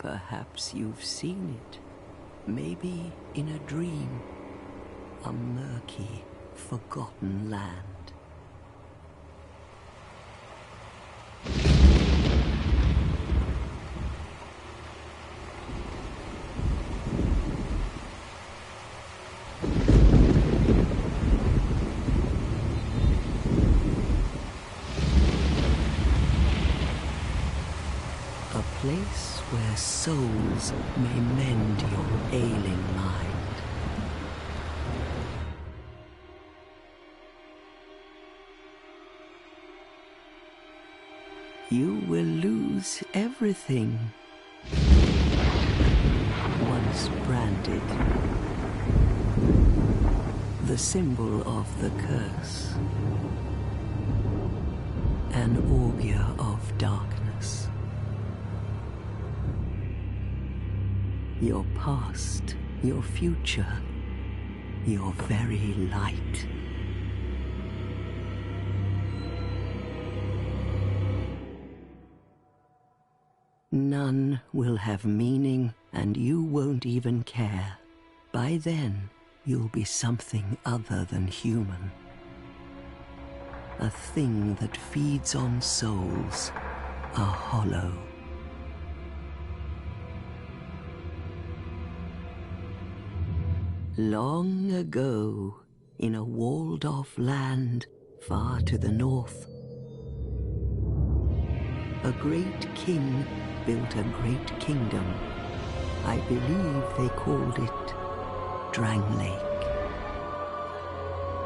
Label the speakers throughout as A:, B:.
A: Perhaps you've seen it. Maybe in a dream. A murky, forgotten land. A place where souls may mend your ailing mind. You will lose everything. Once branded. The symbol of the curse. An augur of darkness. Your past, your future, your very light. None will have meaning, and you won't even care. By then, you'll be something other than human. A thing that feeds on souls, a hollow. Long ago, in a walled-off land far to the north, a great king built a great kingdom. I believe they called it Drangleic.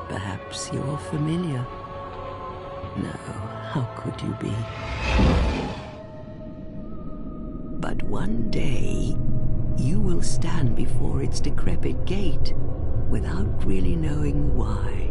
A: Perhaps you're familiar. No, how could you be? But one day, you will stand before its decrepit gate without really knowing why.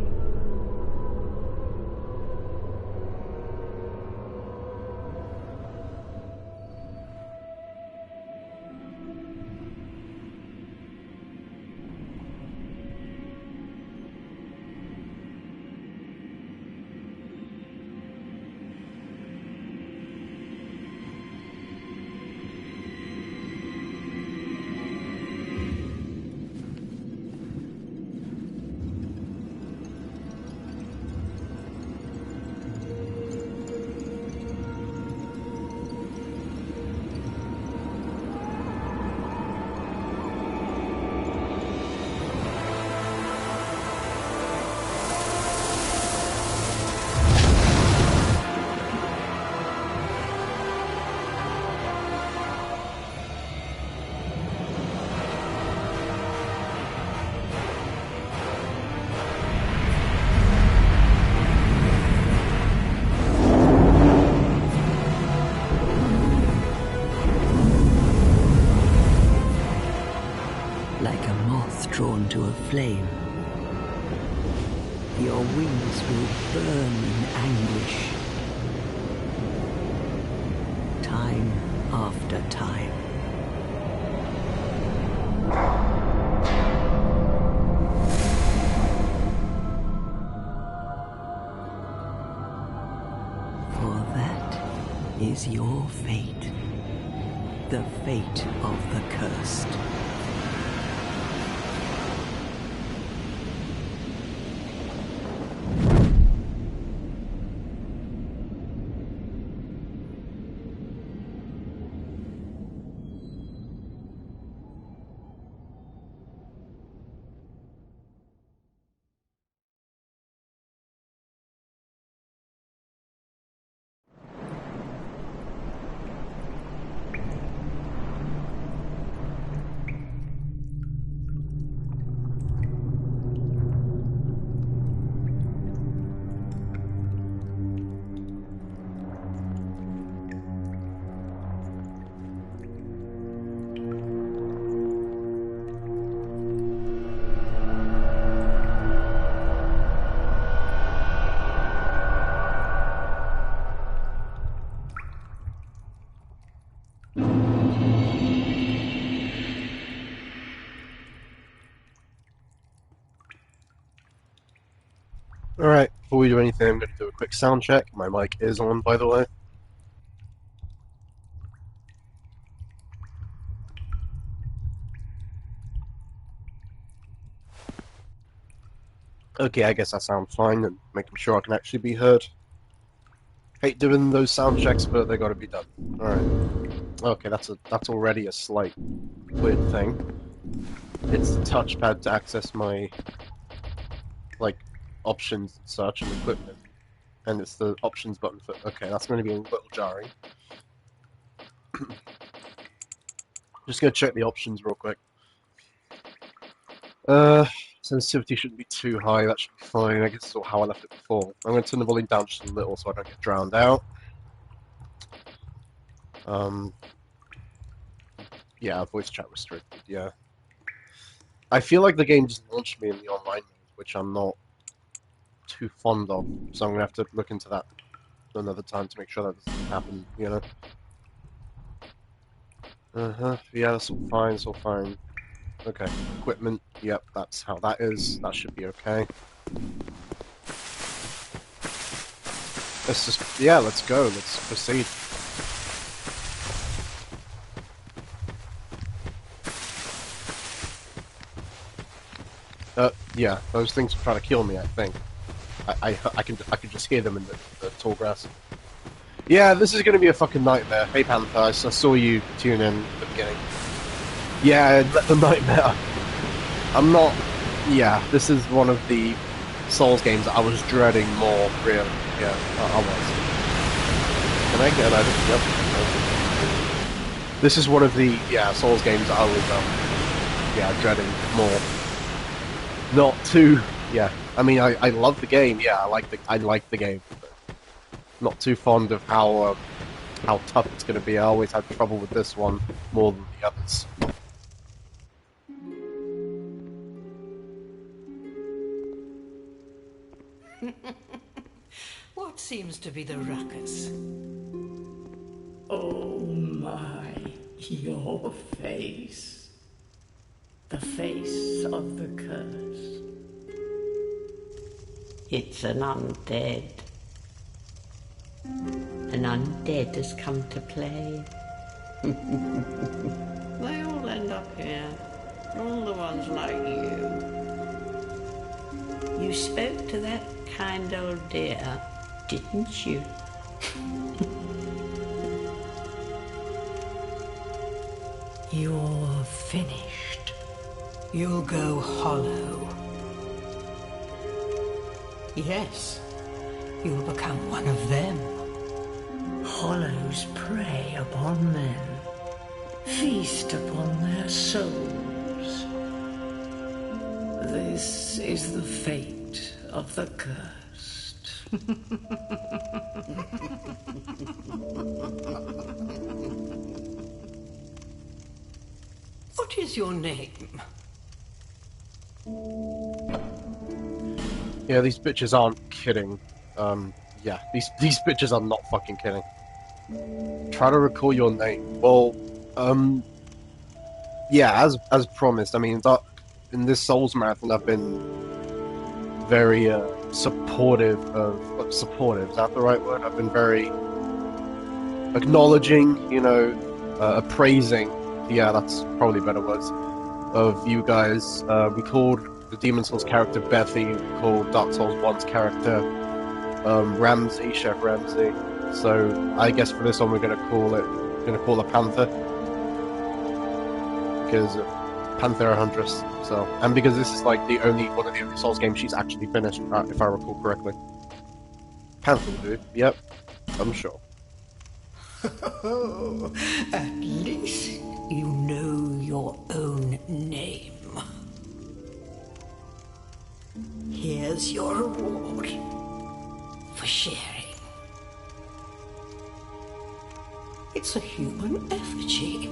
A: Drawn to a flame. Your wings will burn in anguish. Time after time. For that is your fate. The fate of the cursed.
B: Alright, before we do anything, I'm going to do a quick sound check. My mic is on, by the way. Okay, I guess that sounds fine, and making sure I can actually be heard. Hate doing those sound checks, but they gotta be done. Alright. Okay, that's already a slight weird thing. It's the touchpad to access my, like, options and such and equipment. And it's the options button for... Okay, that's going to be a little jarring. Just gonna check the options real quick. Sensitivity shouldn't be too high, that should be fine. I guess that's how I left it before. I'm going to turn the volume down just a little so I don't get drowned out. Yeah, voice chat restricted, yeah. I feel like the game just launched me in the online mode, which I'm not too fond of, so I'm going to have to look into that another time to make sure that doesn't happen, you know? Yeah, that's all fine, it's all fine. Okay, equipment, yep, that's how that is. That should be okay. Let's just, yeah, let's go, let's proceed. Yeah, those things are trying to kill me, I think. I can just hear them in the tall grass. Yeah, this is going to be a fucking nightmare. Hey Panther, I saw you tune in at the beginning. Yeah, the nightmare. I'm not... Yeah, this is one of the Souls games that I was dreading more, really. Yeah, I was. Can I get an item? Yep. This is one of the, yeah, Souls games that I was, yeah, dreading more. Not too... Yeah, I mean, I love the game, yeah, I like the game. But not too fond of how tough it's going to be. I always had trouble with this one more than the others.
C: What seems to be the ruckus?
D: Oh my, your face. The face of the curse. It's an undead. An undead has come to play. They all end up here. All the ones like you. You spoke to that kind old dear, didn't you?
C: You're finished. You'll go hollow. Yes, you'll become one of them.
D: Hollows prey upon men, feast upon their souls. This is the fate of the cursed.
C: What is your name?
B: Yeah, these bitches aren't kidding. Yeah, these bitches are not fucking kidding. Try to recall your name. Well, yeah, as promised. I mean, in this Souls marathon, I've been very supportive of supportive. Is that the right word? I've been very acknowledging, you know, appraising. Yeah, that's probably better words. Of you guys, we called the Demon Souls character Bethy. We called Dark Souls 1's character Ramsey, Chef Ramsey. So I guess for this one we're gonna call her Panther because Panthera Huntress. So, and because this is like one of the only Souls games she's actually finished, if I recall correctly. Panther, dude. Yep, I'm sure.
C: At least you know your own name. Here's your reward for sharing. It's a human effigy.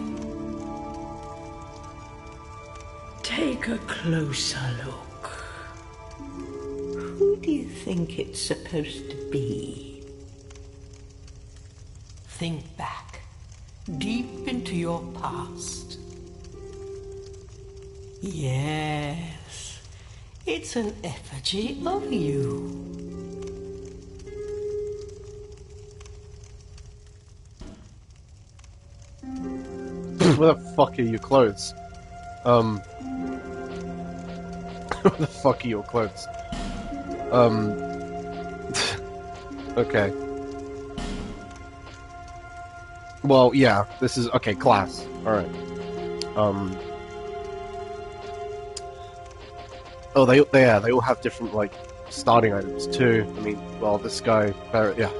D: Take a closer look.
C: Who do you think it's supposed to be? Think back, deep into your past. Yes, it's an effigy of you.
B: Where the fuck are your clothes? Where the fuck are your clothes? Okay. Well, yeah, this is... Okay, class. Alright. Oh, they all have different, like, starting items, too. I mean, well, this guy... yeah.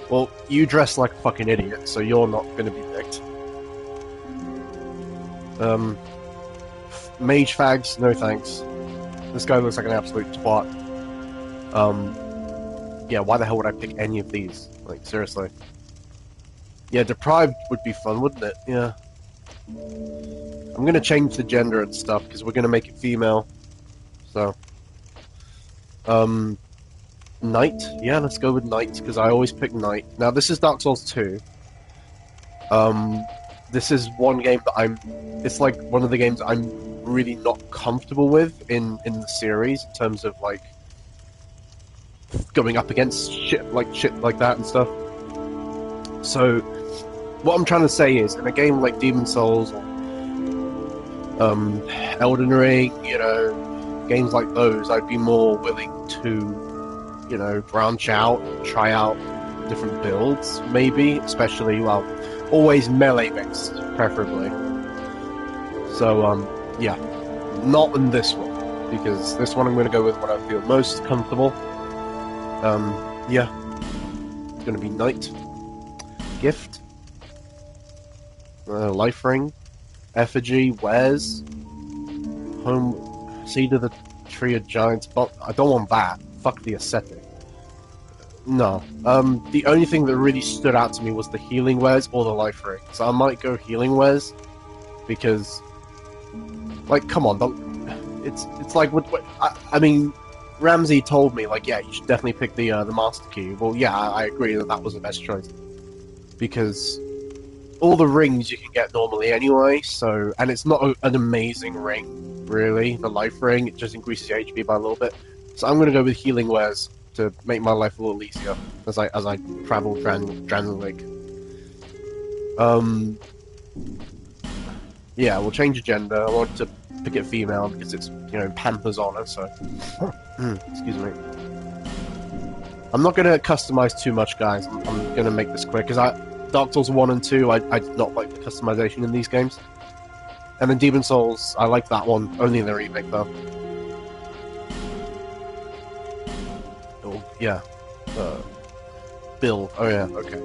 B: Well, you dress like a fucking idiot, so you're not gonna be picked. Mage fags, no thanks. This guy looks like an absolute twat. Yeah, why the hell would I pick any of these? Like, seriously. Yeah, deprived would be fun, wouldn't it? Yeah. I'm gonna change the gender and stuff, because we're gonna make it female. So. Knight? Yeah, let's go with Knight, because I always pick Knight. Now, this is Dark Souls 2. This is one game that it's like one of the games I'm really not comfortable with in the series, in terms of, like, going up against shit like that and stuff. So, what I'm trying to say is, in a game like Demon Souls or Elden Ring, you know, games like those, I'd be more willing to, you know, branch out, try out different builds, maybe, especially, well, always melee based, preferably. So, yeah, not in this one, because this one I'm going to go with what I feel most comfortable. Yeah, it's going to be Knight. Gift. Life Ring. Effigy. Wares. Home. Seed of the Tree of Giants. But I don't want that. Fuck the aesthetic. No. The only thing that really stood out to me was the Healing Wares or the Life Ring. So I might go Healing Wares. Because... Like, come on. It's like... I mean... Ramsey told me, like, yeah, you should definitely pick the Master Key. Well, yeah, I agree that was the best choice. Because all the rings you can get normally anyway, so... And it's not an amazing ring, really, the Life Ring. It just increases your HP by a little bit. So I'm gonna go with Healing Wares to make my life a little easier as I travel Drangleic. Yeah, we'll change the gender. I want to pick it female because it's, you know, Panther's honor, so... Excuse me. I'm not going to customize too much, guys. I'm going to make this quick, because Dark Souls 1 and 2, I did not like the customization in these games. And then Demon Souls, I like that one, only in the remake, though. Oh, yeah. Build. Oh, yeah, okay.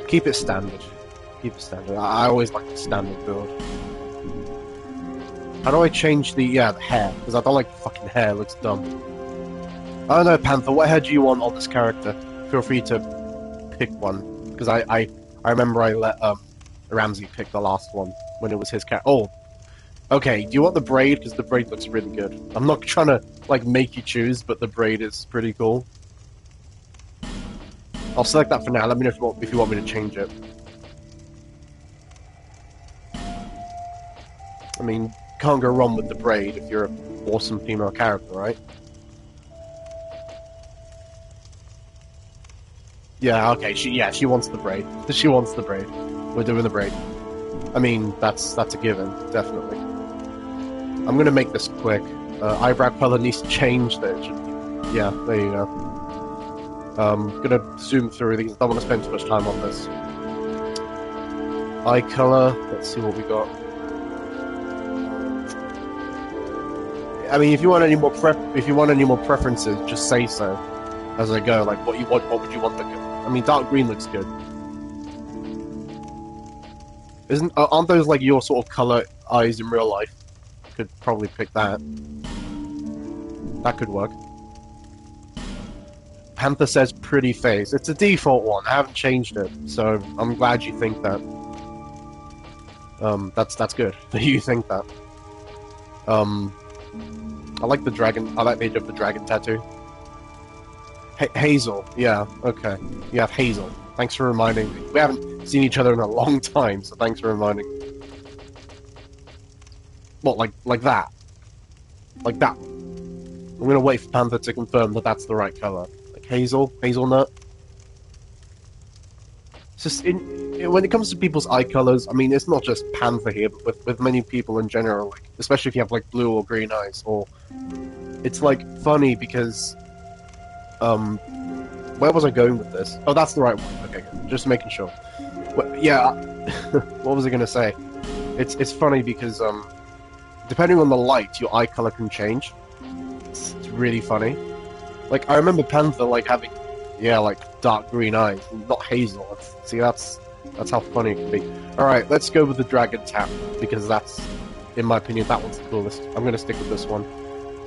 B: Keep it standard. Keep it standard. I always like the standard build. How do I change the hair? Because I don't like the fucking hair, it looks dumb. I don't know, Panther, what hair do you want on this character? Feel free to pick one. Because I remember I let Ramsey pick the last one when it was his character. Oh, okay, do you want the braid? Because the braid looks really good. I'm not trying to, like, make you choose, but the braid is pretty cool. I'll select that for now. Let me know if you want me to change it. I mean... Can't go wrong with the braid if you're an awesome female character, right? Yeah, okay, she wants the braid. She wants the braid. We're doing the braid. I mean, that's a given, definitely. I'm gonna make this quick. Eyebrow color needs to change there. Yeah, there you go. Gonna zoom through these. Don't want to spend too much time on this. Eye color. Let's see what we got. I mean, if you want any more preferences, just say so as I go. Like, what would you want? I mean, dark green looks good. Aren't those like your sort of color eyes in real life? Could probably pick that. That could work. Panther says pretty face. It's a default one. I haven't changed it, so I'm glad you think that. That's good that you think that. I like the dragon. I like the idea of the dragon tattoo. Hazel. Yeah. Okay. You have Hazel. Thanks for reminding me. We haven't seen each other in a long time, so thanks for reminding me. What, like that? Like that? I'm gonna wait for Panther to confirm that that's the right color. Like hazelnut. It's just when it comes to people's eye colors. I mean, it's not just Panther here, but with many people in general. Like, especially if you have like blue or green eyes, or it's like funny because where was I going with this? Oh, that's the right one. Okay, good. Just making sure. Well, yeah, what was I gonna say? It's funny because depending on the light, your eye color can change. It's really funny. Like I remember Panther like having, yeah, like dark green eyes, not hazel. See, that's how funny it can be. All right, let's go with the dragon tap because that's, in my opinion, that one's the coolest. I'm gonna stick with this one,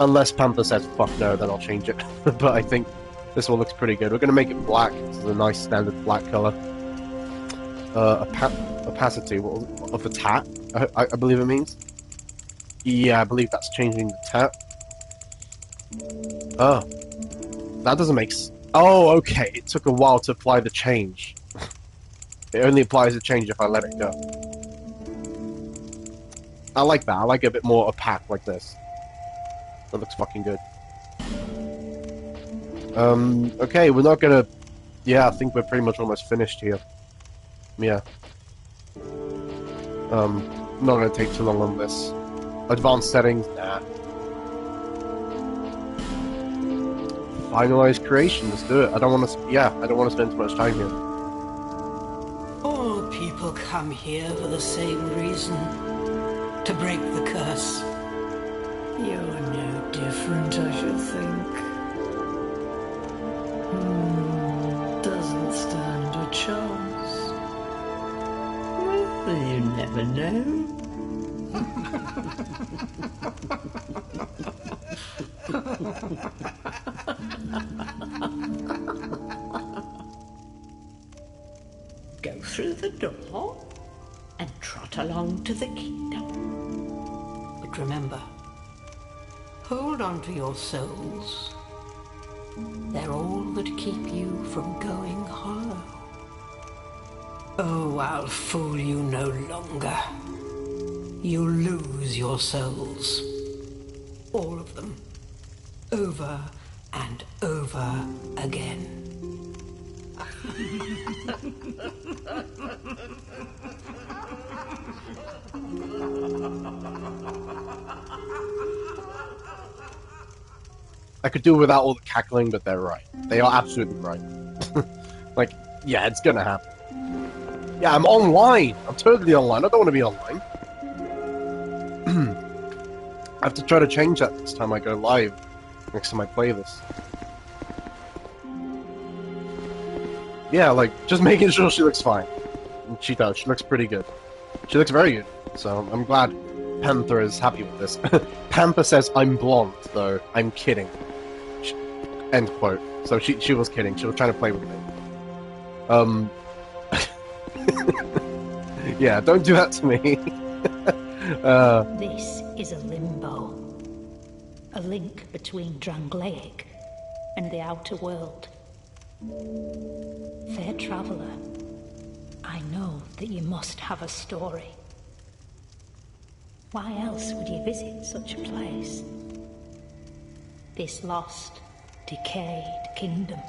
B: unless Panther says fuck no, then I'll change it. But I think this one looks pretty good. We're gonna make it black. This is a nice standard black color. Opacity of the tap, I believe it means. Yeah, I believe that's changing the tap. Oh, that doesn't make oh, okay. It took a while to apply the change. It only applies the change if I let it go. I like that. I like it a bit more opaque like this. That looks fucking good. Okay, we're not gonna... Yeah, I think we're pretty much almost finished here. Yeah. Not gonna take too long on this. Advanced settings? Nah. Finalize creation, let's do it. I don't want to... Yeah, I don't want to spend too much time here.
C: All people come here for the same reason. To break the curse. You're no different, I should think. Doesn't stand a chance. Well, you never know. Go through the door and trot along to the kingdom. But remember, hold on to your souls. They're all that keep you from going hollow. Oh, I'll fool you no longer. You'll lose your souls. All of them. Over and over again.
B: I could do without all the cackling, but they're right. They are absolutely right. Like, yeah, it's gonna happen. Yeah, I'm online. I'm totally online. I don't want to be online. I have to try to change that next time I go live. Next time I play this. Yeah, like, just making sure she looks fine. And she does. She looks pretty good. She looks very good. So, I'm glad Panther is happy with this. Panther says, I'm blonde, though. I'm kidding. End quote. So, she was kidding. She was trying to play with me. Yeah, don't do that to me.
E: This is a limbo. A link between Drangleic and the outer world. Fair traveller, I know that you must have a story. Why else would you visit such a place? This lost, decayed kingdom.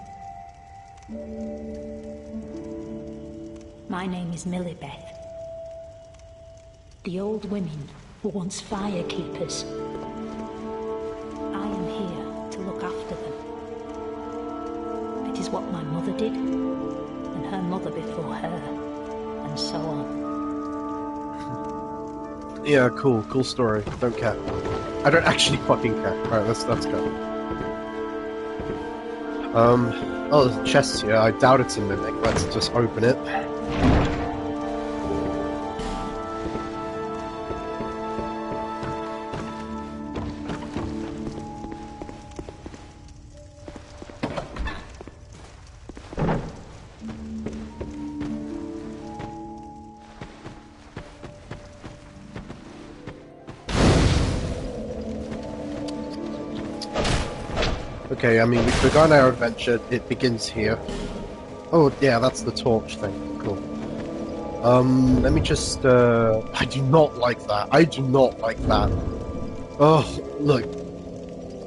E: My name is Millibeth. The old women were once firekeepers. I am here to look after them. It is what my mother did, and her mother before her, and so on.
B: Yeah, cool story. Don't care. I don't actually fucking care. Alright, let's go. Oh, there's a chest here. I doubt it's a mimic. Let's just open it. Okay, I mean, we've begun our adventure. It begins here. Oh, yeah, that's the torch thing. Cool. Let me just, I do not like that. I do not like that. Oh, look.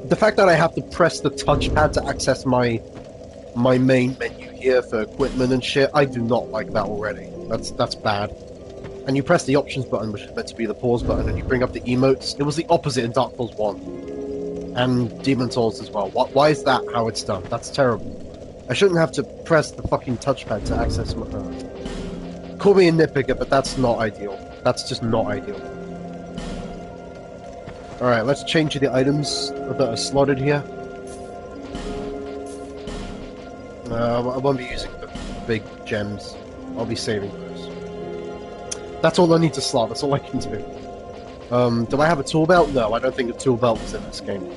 B: The fact that I have to press the touchpad to access my main menu here for equipment and shit, I do not like that already. That's bad. And you press the options button, which is meant to be the pause button, and you bring up the emotes. It was the opposite in Dark Souls 1. And Demon Souls as well. Why is that how it's done? That's terrible. I shouldn't have to press the fucking touchpad to access my... Call me a nitpicker, but that's not ideal. That's just not ideal. Alright, let's change the items that are slotted here. I won't be using the big gems. I'll be saving those. That's all I need to slot, that's all I can do. Do I have a tool belt? No, I don't think a tool belt was in this game.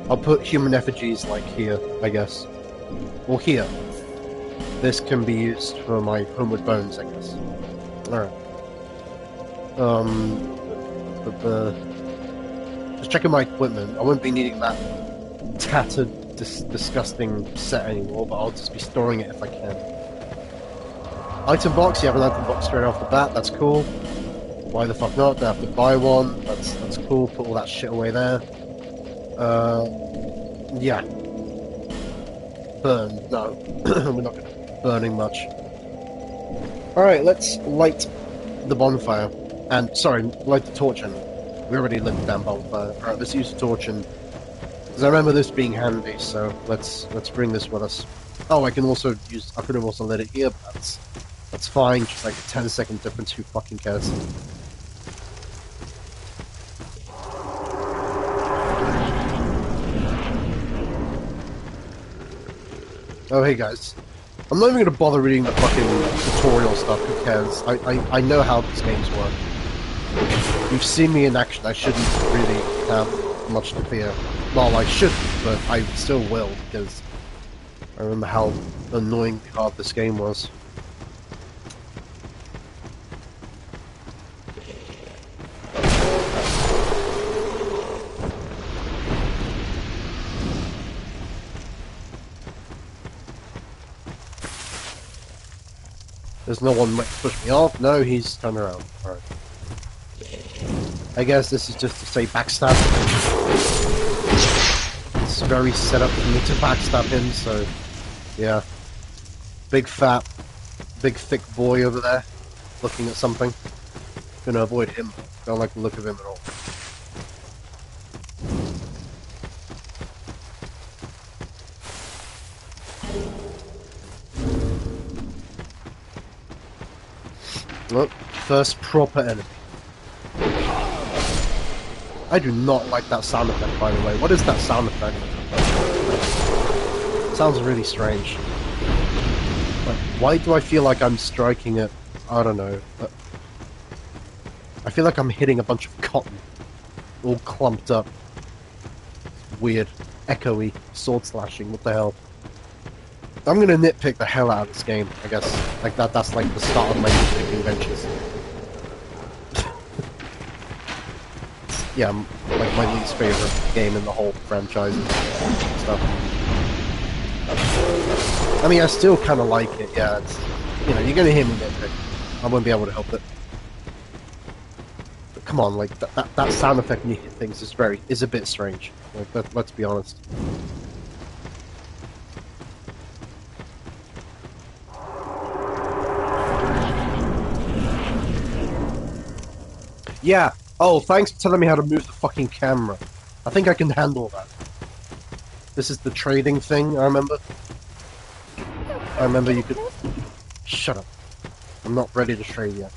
B: I'll put human effigies, like, here, I guess. Or here. This can be used for my homeward bones, I guess. Alright. Just checking my equipment. I won't be needing that tattered, disgusting set anymore, but I'll just be storing it if I can. Item box, you have an item box straight off the bat, that's cool. Why the fuck not? Don't have to buy one, that's cool, put all that shit away there. Yeah. Burn, no. We're not gonna be burning much. Alright, let's light the bonfire. And, sorry, light the torch and we already lit the damn bonfire. Alright, let's use the torch and... Because I remember this being handy, so let's bring this with us. Oh, I can also use... I could have also lit it here, but that's fine. Just like a 10-second difference, who fucking cares? Oh, hey guys. I'm not even going to bother reading the fucking tutorial stuff, who cares? I know how these games work. You've seen me in action, I shouldn't really have much to fear. Well, I shouldn't, but I still will, because I remember how annoyingly hard this game was. There's no one to push me off. No, he's turned around. Alright. I guess this is just to say backstab. It's very set up for me to backstab him, so... Yeah. Big fat, big thick boy over there, looking at something. Gonna avoid him. Don't like the look of him at all. Look, first proper enemy. I do not like that sound effect, by the way. What is that sound effect? Sounds really strange. Like, why do I feel like I'm striking it? I don't know. I feel like I'm hitting a bunch of cotton. All clumped up. Weird. Echoey. Sword slashing. What the hell? I'm gonna nitpick the hell out of this game, I guess. Like that's like the start of my nitpicking ventures. Yeah, like my least favorite game in the whole franchise and stuff. I mean, I still kind of like it, yeah. It's, you know, you're gonna hear me nitpick. I won't be able to help it. But come on, like, that sound effect when you hit things is a bit strange. Like, let's be honest. Yeah. Oh, thanks for telling me how to move the fucking camera. I think I can handle that. This is the trading thing, I remember. I remember you could... Shut up. I'm not ready to trade yet.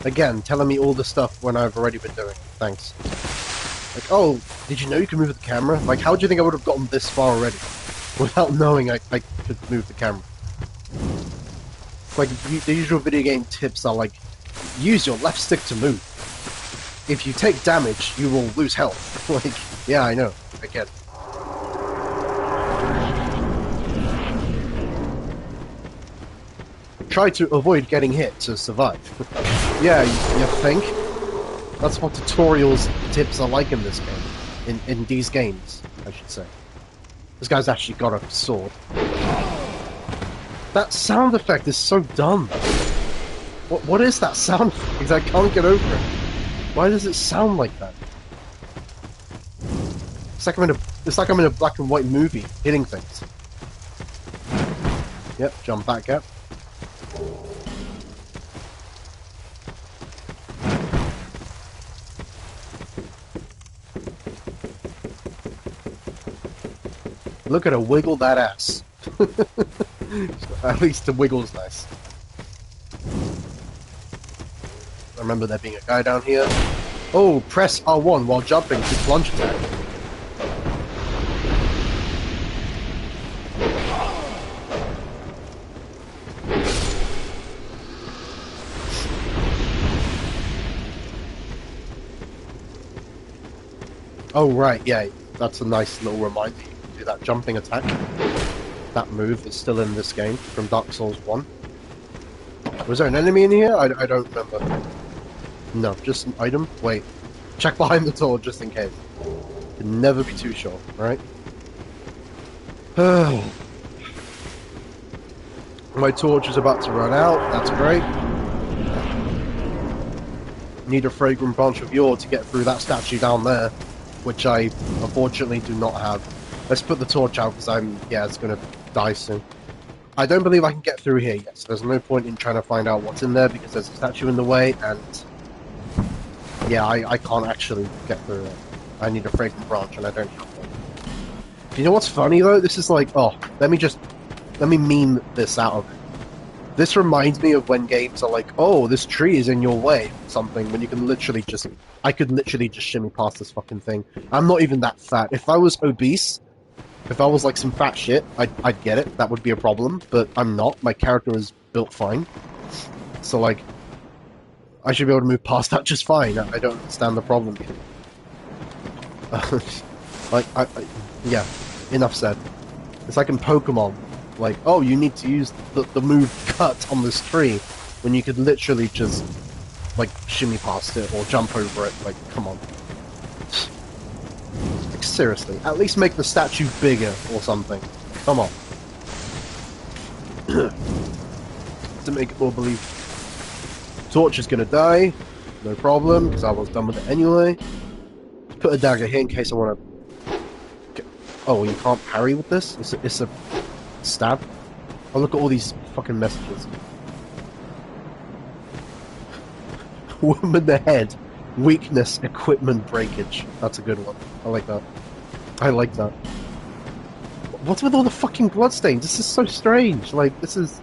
B: Again, telling me all the stuff when I've already been doing. Thanks. Like, oh, did you know you can move the camera? Like, how do you think I would have gotten this far already? Without knowing I could move the camera. Like, the usual video game tips are like, use your left stick to move. If you take damage, you will lose health. Like, yeah, I know. I get it. Try to avoid getting hit to survive. Yeah, you think? That's what tutorials tips are like in this game. In these games, I should say. This guy's actually got a sword. That sound effect is so dumb. What is that sound effect? Because I can't get over it. Why does it sound like that? It's like I'm in a black and white movie hitting things. Yep, jump that gap. Look at her wiggle that ass. At least the wiggle's nice. I remember there being a guy down here. Oh, press R1 while jumping to plunge attack. Oh, right, yeah, that's a nice little reminder. You can do that jumping attack. That move is still in this game from Dark Souls 1. Was there an enemy in here? I don't remember. No, just an item. Wait. Check behind the door just in case. Can never be too sure, right? My torch is about to run out. That's great. Need a fragrant branch of yore to get through that statue down there, which I unfortunately do not have. Let's put the torch out because it's gonna die soon. I don't believe I can get through here yet, so there's no point in trying to find out what's in there because there's a statue in the way, and yeah, I can't actually get through it. I need a fragrant branch, and I don't have one. You know what's funny though? This is like, oh, let me meme this out of it. This reminds me of when games are like, oh, this tree is in your way, or something, when you can literally just, I could literally just shimmy past this fucking thing. I'm not even that fat. If I was obese, if I was like some fat shit, I'd get it. That would be a problem, but I'm not. My character is built fine. So like, I should be able to move past that just fine. I don't understand the problem here. Yeah, enough said. It's like in Pokemon. Like, oh, you need to use the move cut on this tree, when you could literally just, like, shimmy past it or jump over it. Like, come on. Like, seriously, at least make the statue bigger or something. Come on. To make it more believable. Torch is gonna die. No problem, because I was done with it anyway. Put a dagger here in case I want to... Oh, you can't parry with this? It's a stab? Oh, look at all these fucking messages. Woman ahead. Weakness, equipment breakage. That's a good one. I like that. I like that. What's with all the fucking bloodstains? This is so strange. Like, this is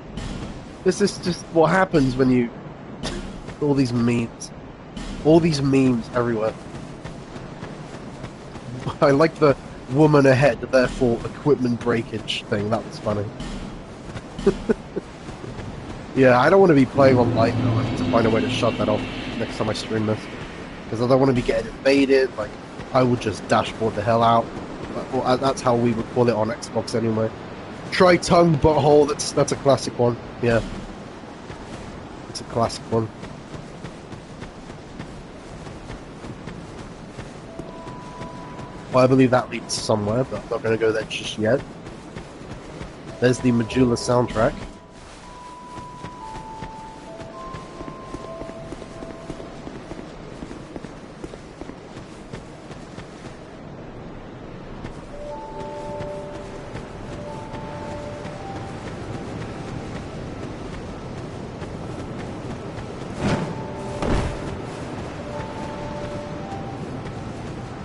B: just what happens when you... all these memes. All these memes everywhere. I like the woman ahead, therefore equipment breakage thing. That was funny. Yeah, I don't want to be playing on light though. I need to find a way to shut that off next time I stream this. Because I don't want to be getting invaded. Like, I would just dashboard the hell out. Well, that's how we would call it on Xbox anyway. Try tongue butthole, that's a classic one. Yeah. It's a classic one. Well, I believe that leads somewhere, but I'm not going to go there just yet. There's the Majula soundtrack.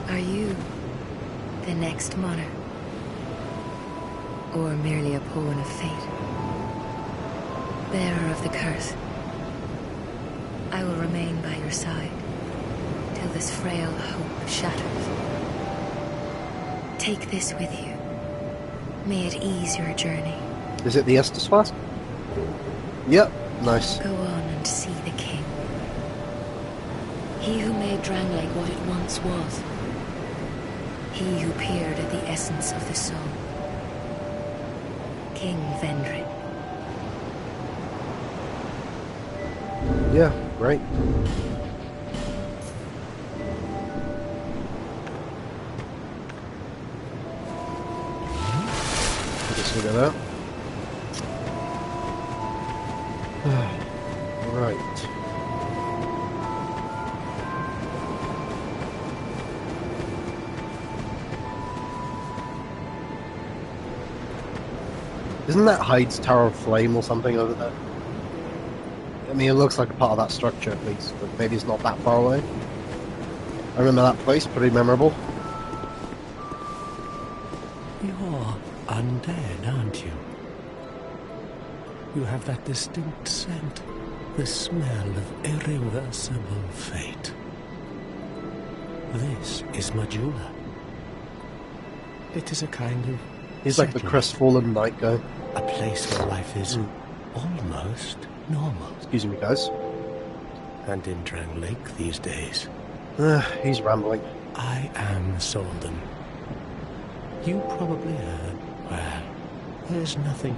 F: Are you the next monarch? Or merely a pawn of fate? Bearer of the curse, I will remain by your side till this frail hope shatters. Take this with you. May it ease your journey.
B: Is it the Estus flask? Yep, nice.
F: Go on and see the king. He who made Drangleic what it once was. He who peered at the essence of the soul. King Vendrick.
B: Yeah, great. Just look at that. Right. Isn't that Hyde's Tower of Flame or something over there? I mean, it looks like a part of that structure at least, but maybe it's not that far away. I remember that place, pretty memorable.
G: You're undead, aren't you? You have that distinct scent, the smell of irreversible fate. This is Majula. It is a kind of...
B: He's like the
G: settlement,
B: crestfallen knight guy.
G: a place where life is almost normal.
B: Excuse me, guys.
G: And in Drang Lake these days,
B: He's rambling.
G: I am Solden. You probably heard. Well, there's nothing.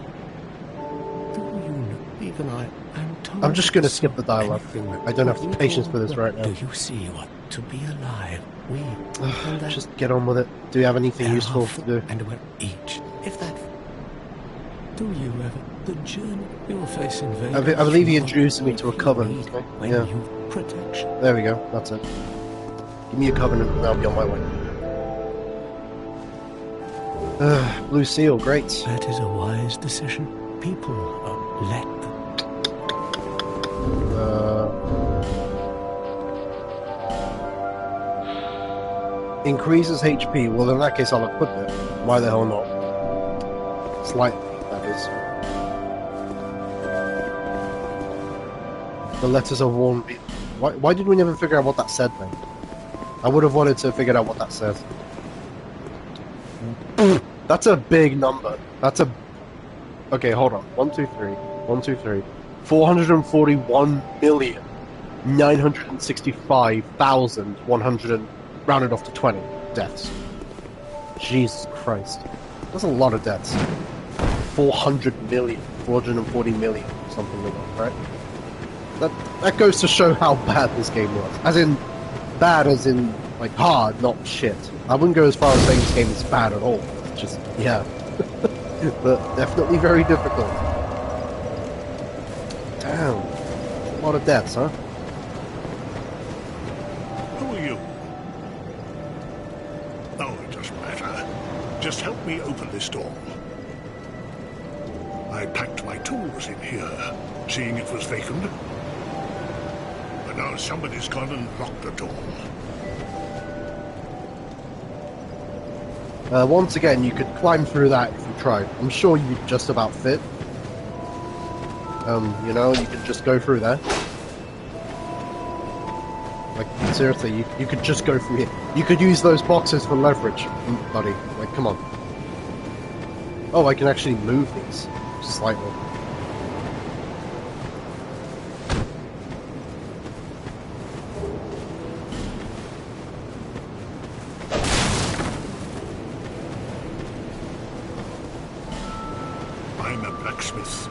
G: Do you know? Even I am told.
B: I'm just gonna skip the dialogue.
G: anything
B: I don't have the
G: little
B: patience for this right now.
G: Do you see what to be alive? We and that
B: Just get on with it. Do you have anything
G: there
B: useful
G: are
B: to do?
G: And we're each. If that. Do you ever the journey you will face invaders?
B: I believe he
G: you
B: introduced me
G: will
B: to a covenant,
G: need
B: didn't he?
G: when
B: Yeah.
G: you protection.
B: There we go. That's it. Give me a covenant and I'll be on my way. Blue Seal, great.
G: That is a wise decision. People let them.
B: Increases HP. Well, in that case, I'll equip it. Why the hell not? Slightly, that is. The letters of warn. Why did we never figure out what that said then? I would have wanted to figure out what that says. That's a big number. That's a... Okay, hold on. 1, 2, 3. 1, 2, 3. 441,965,100 rounded off to 20 deaths. Jesus Christ. That's a lot of deaths. 400 million. 440 million. Something like that, right? That goes to show how bad this game was. As in, bad as in, like, hard, not shit. I wouldn't go as far as saying this game is bad at all. It's just, yeah. But definitely very difficult. Damn. A lot of deaths, huh?
H: Who are you? Oh, it doesn't matter. Just help me open this door. I packed my tools in here, seeing it was vacant. But now somebody's gone and locked the door.
B: Once again, you could climb through that if you tried. I'm sure you'd just about fit. You know, you could just go through there. Like, seriously, you could just go through here. You could use those boxes for leverage, buddy. Like, come on. Oh, I can actually move these slightly.
H: I'm a blacksmith.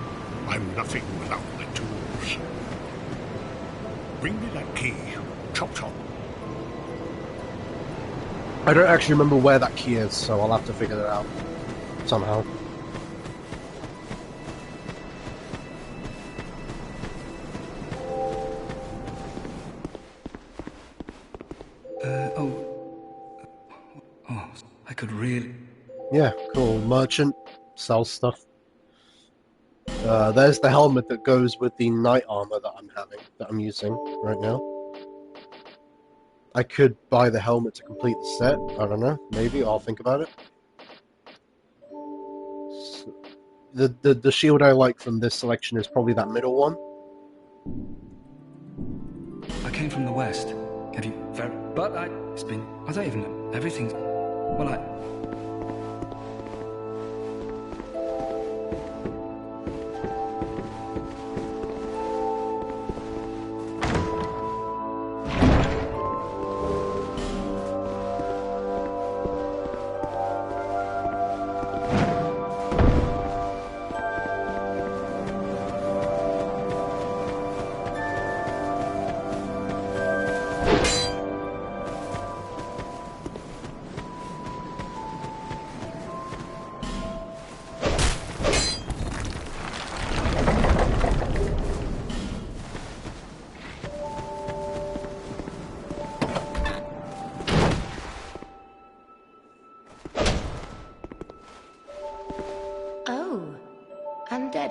H: I'm nothing without my tools. Bring me that key. Chop chop.
B: I don't actually remember where that key is, so I'll have to figure that out. Somehow.
I: Oh, I could really...
B: Yeah, cool. Merchant. Sells stuff. There's the helmet that goes with the knight armor that I'm using right now. I could buy the helmet to complete the set. I don't know. Maybe. I'll think about it. The shield I like from this selection is probably that middle one.
I: I came from the west. Have you... But it's been... I don't even know. Everything's... Well,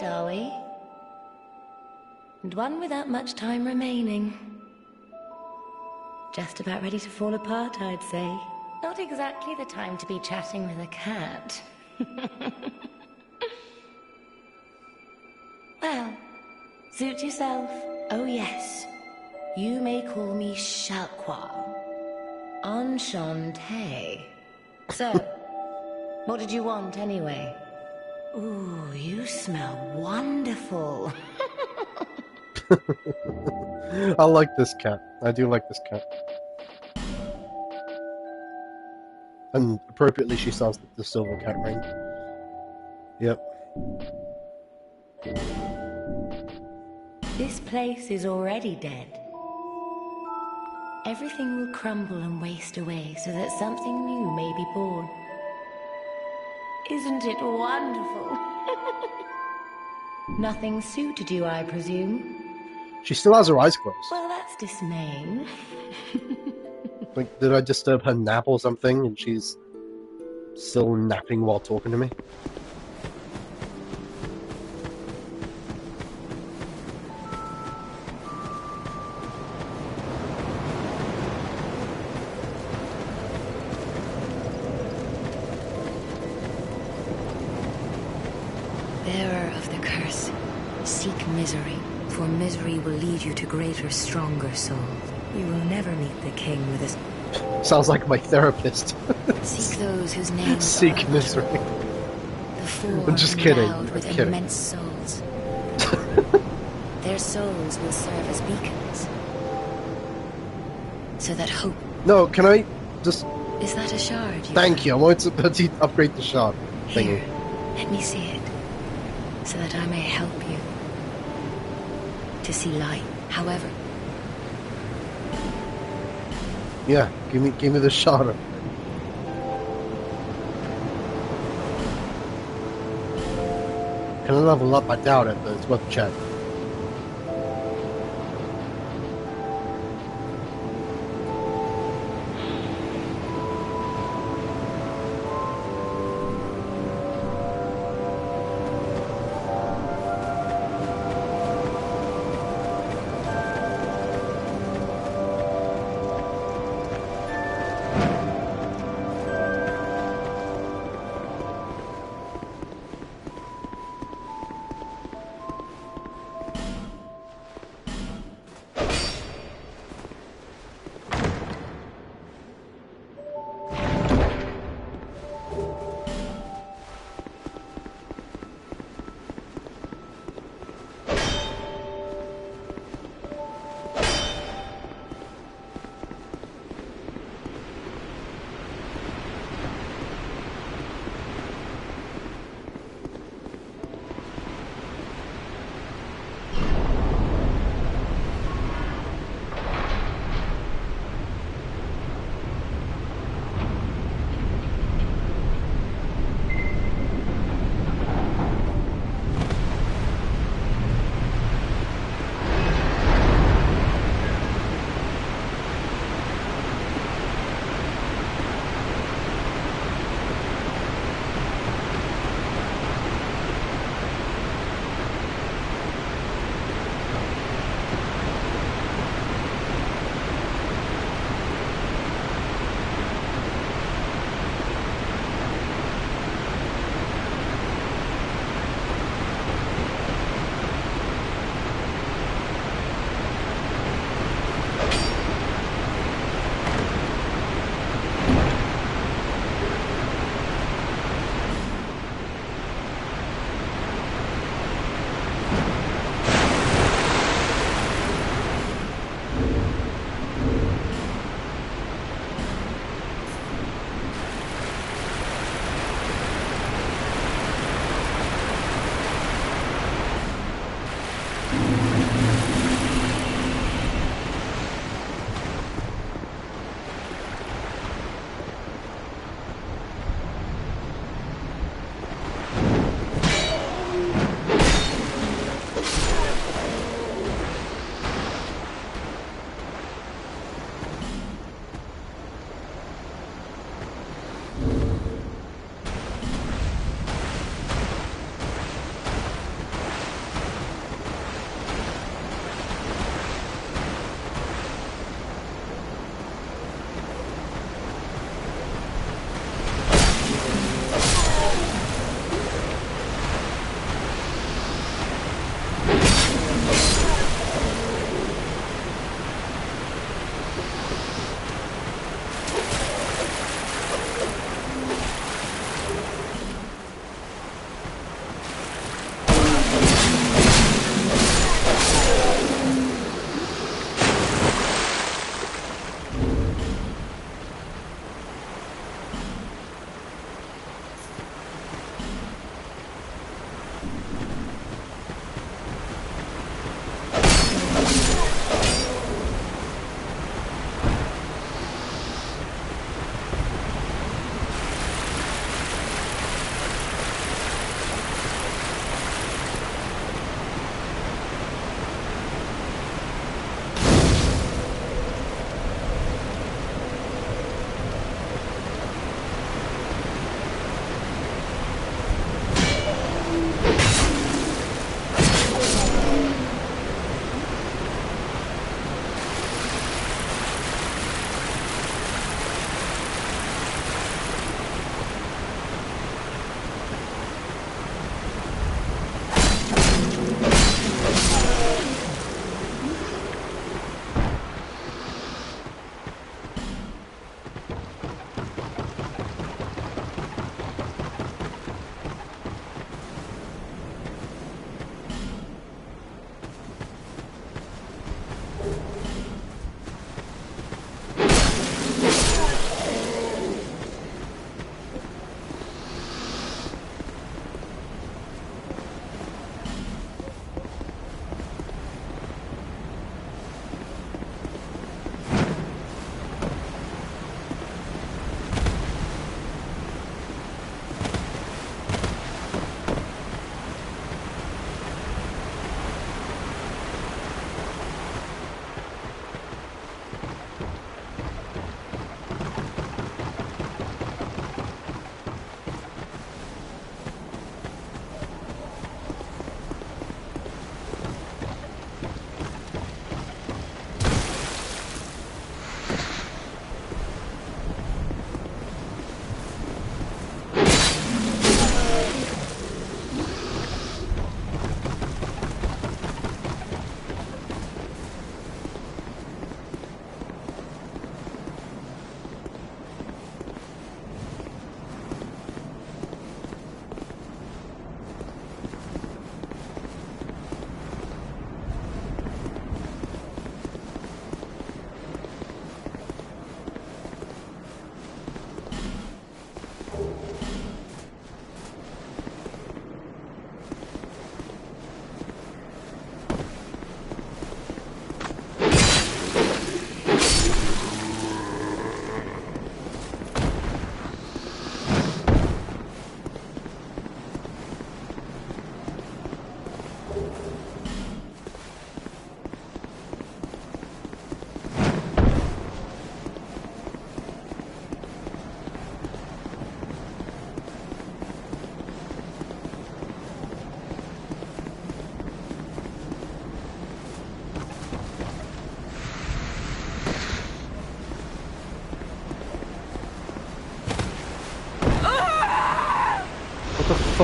J: bed, are we? And one without much time remaining. Just about ready to fall apart, I'd say. Not exactly the time to be chatting with a cat. Well, suit yourself. Oh yes, you may call me Shalqua. Enchanté. So, what did you want anyway? Ooh, you smell wonderful.
B: I like this cat. I do like this cat. And appropriately, she sounds like the silver cat ring. Yep.
J: This place is already dead. Everything will crumble and waste away so that something new may be born. Isn't it wonderful? Nothing suited you, I presume?
B: She still has her eyes closed.
J: Well, that's dismaying.
B: Like, did I disturb her nap or something, and she's still napping while talking to me?
F: Bearer of the curse, seek misery, for misery will lead you to greater, stronger souls. You will never meet the king with his...
B: Sounds like my therapist.
F: Seek those whose names
B: Seek misery.
F: The four
B: I'm just kidding.
F: endowed with
B: I'm kidding.
F: immense souls. Their souls will serve as beacons, so that hope...
B: No, can I just...
F: Is that a shard?
B: Thank you. I wanted to upgrade the shard thingy.
F: Here, let me see it, so that I may help you to see light. However,
B: Yeah, give me the shard. Can I level up? I doubt it, but it's worth a check.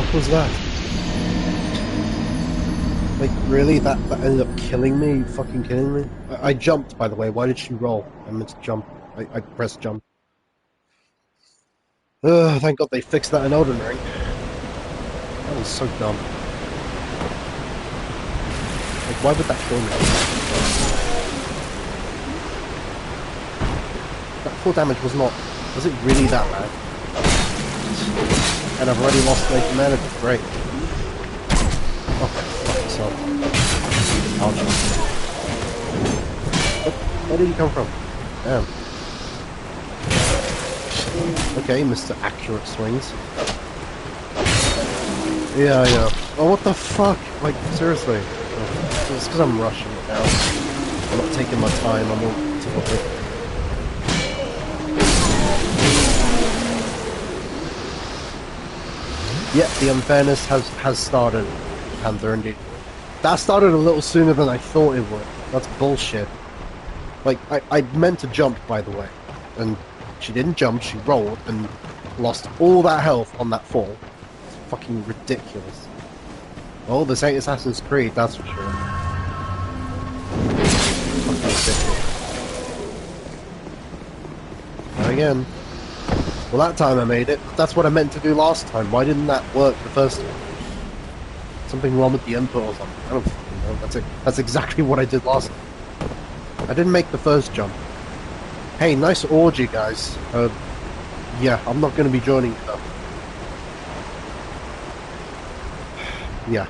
B: fuck was that? Like, really? That ended up killing me? You fucking kidding me? I jumped, by the way. Why did she roll? I meant to jump. I pressed jump. Ugh, thank God they fixed that in Elden Ring. That was so dumb. Like, why would that kill me? That 4 damage was not... Was it really that bad? And I've already lost my humanity. Great. Okay, fuck yourself. Ouch. Where did he come from? Damn. Okay, Mr. Accurate Swings. Yeah, yeah. Oh, what the fuck? Like, seriously. It's because I'm rushing it now. I'm not taking my time, I'm all typical. Yeah, the unfairness has started, Panther, indeed. That started a little sooner than I thought it would. That's bullshit. Like, I meant to jump, by the way. And she didn't jump, she rolled, and lost all that health on that fall. It's fucking ridiculous. Well, this ain't Assassin's Creed, that's for sure. Fucking ridiculous. Not again. Well, that time I made it. That's what I meant to do last time. Why didn't that work the first time? Something wrong with the input or something. I don't fucking know. That's exactly what I did last time. I didn't make the first jump. Hey, nice orgy, guys. Yeah, I'm not going to be joining you, though. Yeah.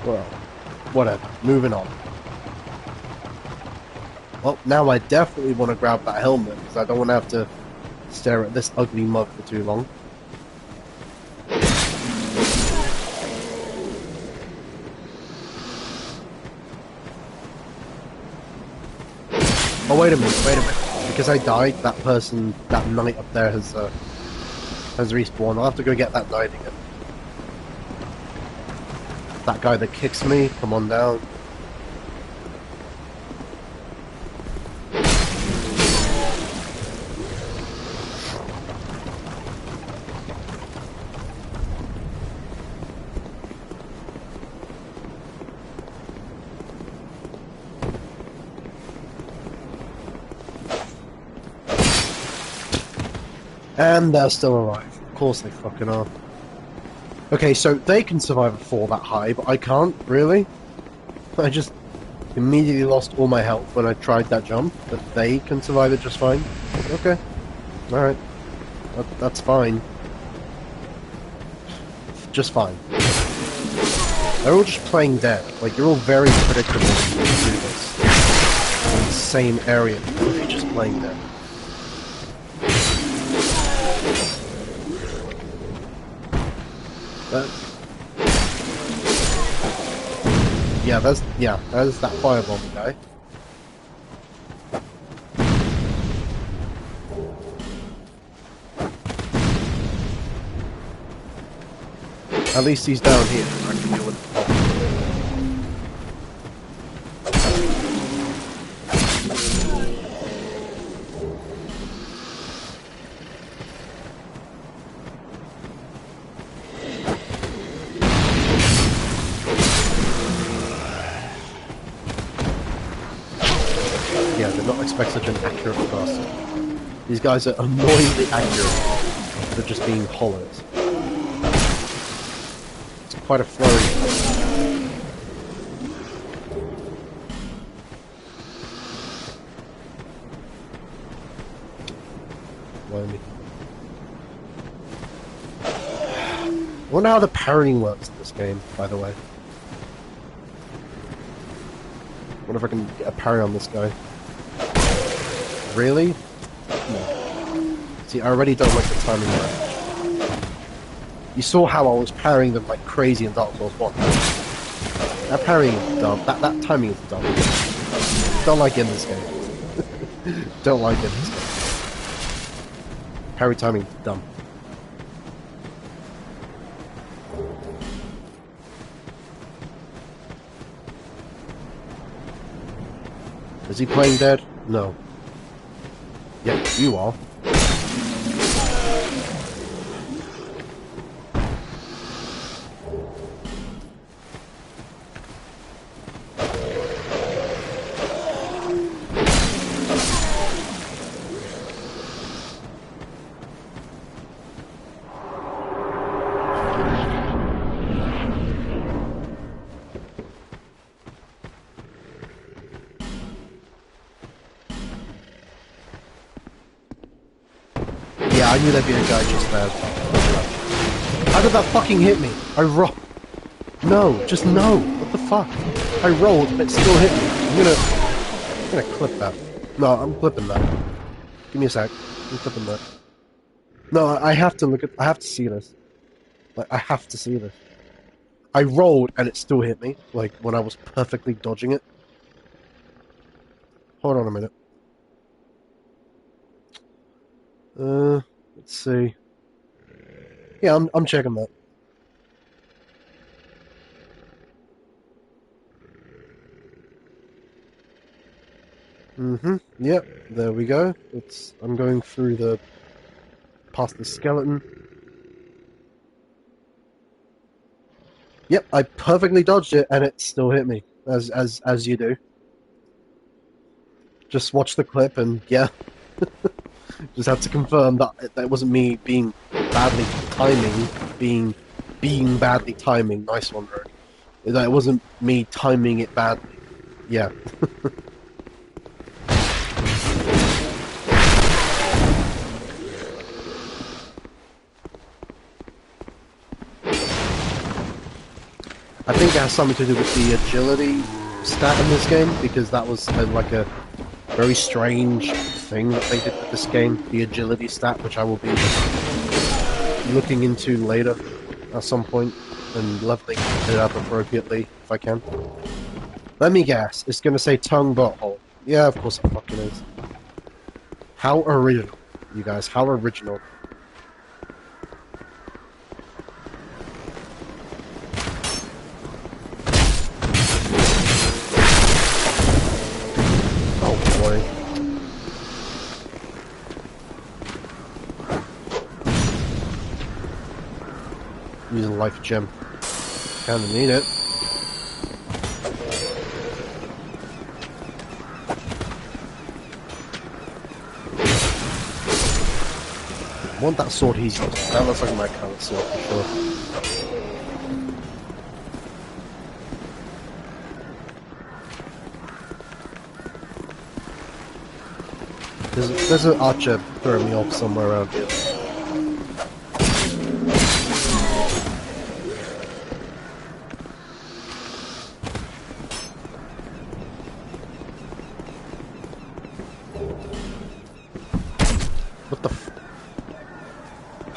B: Well, whatever. Moving on. Well, now I definitely want to grab that helmet, because I don't want to have to stare at this ugly mug for too long. Oh, wait a minute. Because I died, that person, that knight up there has respawned. I'll have to go get that knight again. That guy that kicks me, come on down. And they're still alive. Of course they fucking are. Okay, so they can survive a fall that high, but I can't, really? I just immediately lost all my health when I tried that jump, but they can survive it just fine? Okay. Alright. That's fine. Just fine. They're all just playing dead. Like, you're all very predictable to do this. In the same area. You're just playing dead. Yeah, there's that firebomb guy. At least he's down here. I can deal with the problem. Yeah, did not expect such an accurate person. These guys are annoyingly accurate. They're just being hollowed. It's quite a flurry. Blimey. I wonder how the parrying works in this game, by the way. I wonder if I can get a parry on this guy. Really? No. See, I already don't like the timing range. You saw how I was parrying them like crazy in Dark Souls 1. That parrying is dumb. That timing is dumb. Don't like it in this game. Don't like it in this game. Parry timing is dumb. Is he playing dead? No. Yep, you are. Yeah, I knew there'd be a guy just there. How did that fucking hit me? I rolled. No, just no. What the fuck? I rolled, but it still hit me. I'm gonna clip that. No, I'm clipping that. Give me a sec. I'm clipping that. No, I have to look at. I have to see this. Like, I have to see this. I rolled and it still hit me. Like when I was perfectly dodging it. Hold on a minute. Let's see. Yeah, I'm checking that. Yep, there we go. I'm going through past the skeleton. Yep, I perfectly dodged it and it still hit me. As you do. Just watch the clip and yeah. Just have to confirm that wasn't me being badly timing, being badly timing. Nice one, Rogue. That it wasn't me timing it badly. Yeah. I think it has something to do with the agility stat in this game, because that was like a very strange thing that they did with this game, the agility stat, which I will be looking into later at some point and leveling it up appropriately if I can. Let me guess, it's going to say tongue butthole. Yeah, of course it fucking is. How original, you guys, how original. Using life gem. Kinda need it. I want that sword he's using. That looks like my kind of sword for sure. There's an archer throwing me off somewhere around here.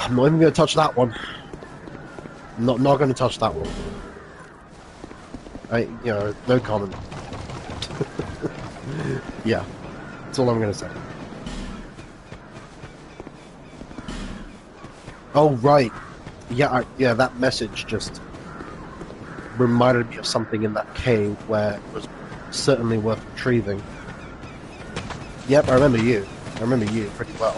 B: I'm not even going to touch that one. Not going to touch that one. No comment. Yeah, that's all I'm going to say. Oh right, yeah, that message just reminded me of something in that cave where it was certainly worth retrieving. Yep, I remember you. I remember you pretty well.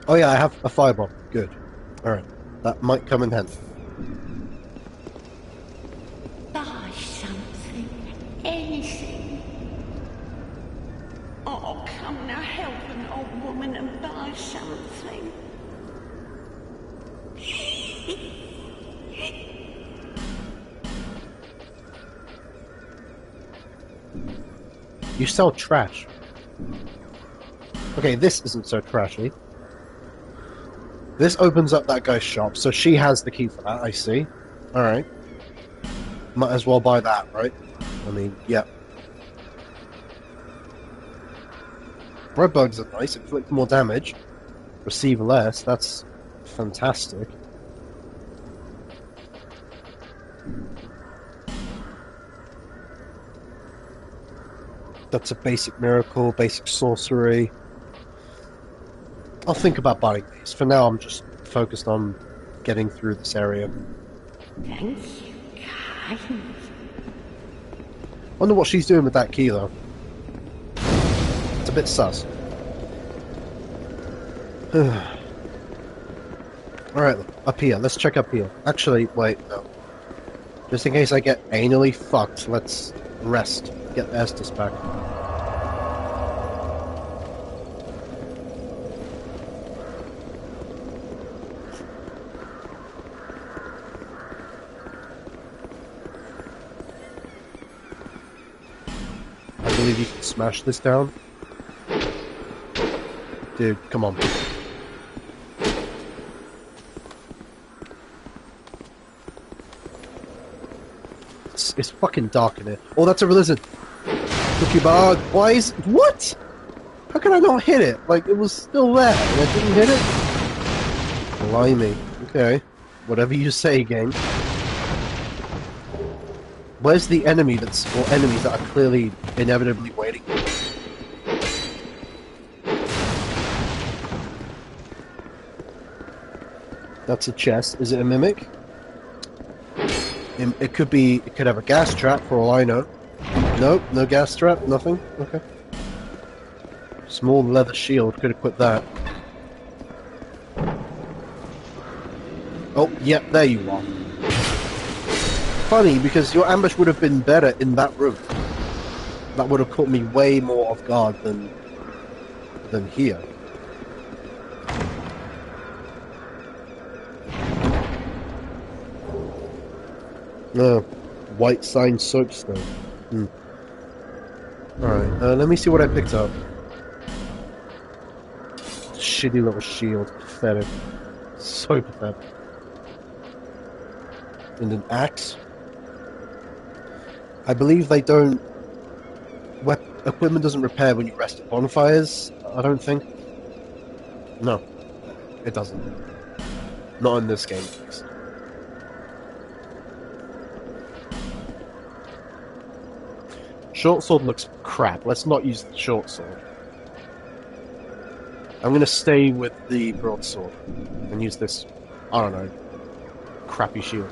B: Oh yeah, I have a firebomb. Good. Alright. That might come in handy.
C: Buy something. Anything. Oh, come now, help an old woman and buy something.
B: You sell trash. Okay, this isn't so trashy. This opens up that guy's shop, so she has the key for that, I see. Alright. Might as well buy that, right? I mean, yeah. Bread bugs are nice, inflict more damage. Receive less, that's fantastic. That's a basic miracle, basic sorcery. I'll think about buying these. For now, I'm just focused on getting through this area.
C: Thank you, kind.
B: Wonder what she's doing with that key, though. It's a bit sus. Alright, up here. Let's check up here. Actually, wait, no. Just in case I get anally fucked, let's rest. Get Estus back. I believe you can smash this down. Dude, come on. It's fucking dark in here. Oh, that's a lizard. Cookie bug. Why is... What? How can I not hit it? Like, it was still there and I didn't hit it? Blimey. Okay. Whatever you say, game. Where's the enemy that's... or enemies that are clearly inevitably waiting? That's a chest. Is it a mimic? It could be... It could have a gas trap, for all I know. Nope, no gas trap, nothing? Okay. Small leather shield, could equip that. Oh, yep, there you are. Funny, because your ambush would have been better in that room. That would have caught me way more off guard than here. No. White sign soapstone. Alright, let me see what I picked up. Shitty little shield. Pathetic. So pathetic. And an axe. I believe they don't... Equipment doesn't repair when you rest at bonfires, I don't think. No. It doesn't. Not in this game, at least. Short sword looks crap. Let's not use the short sword. I'm gonna stay with the broadsword and use this, I don't know, crappy shield.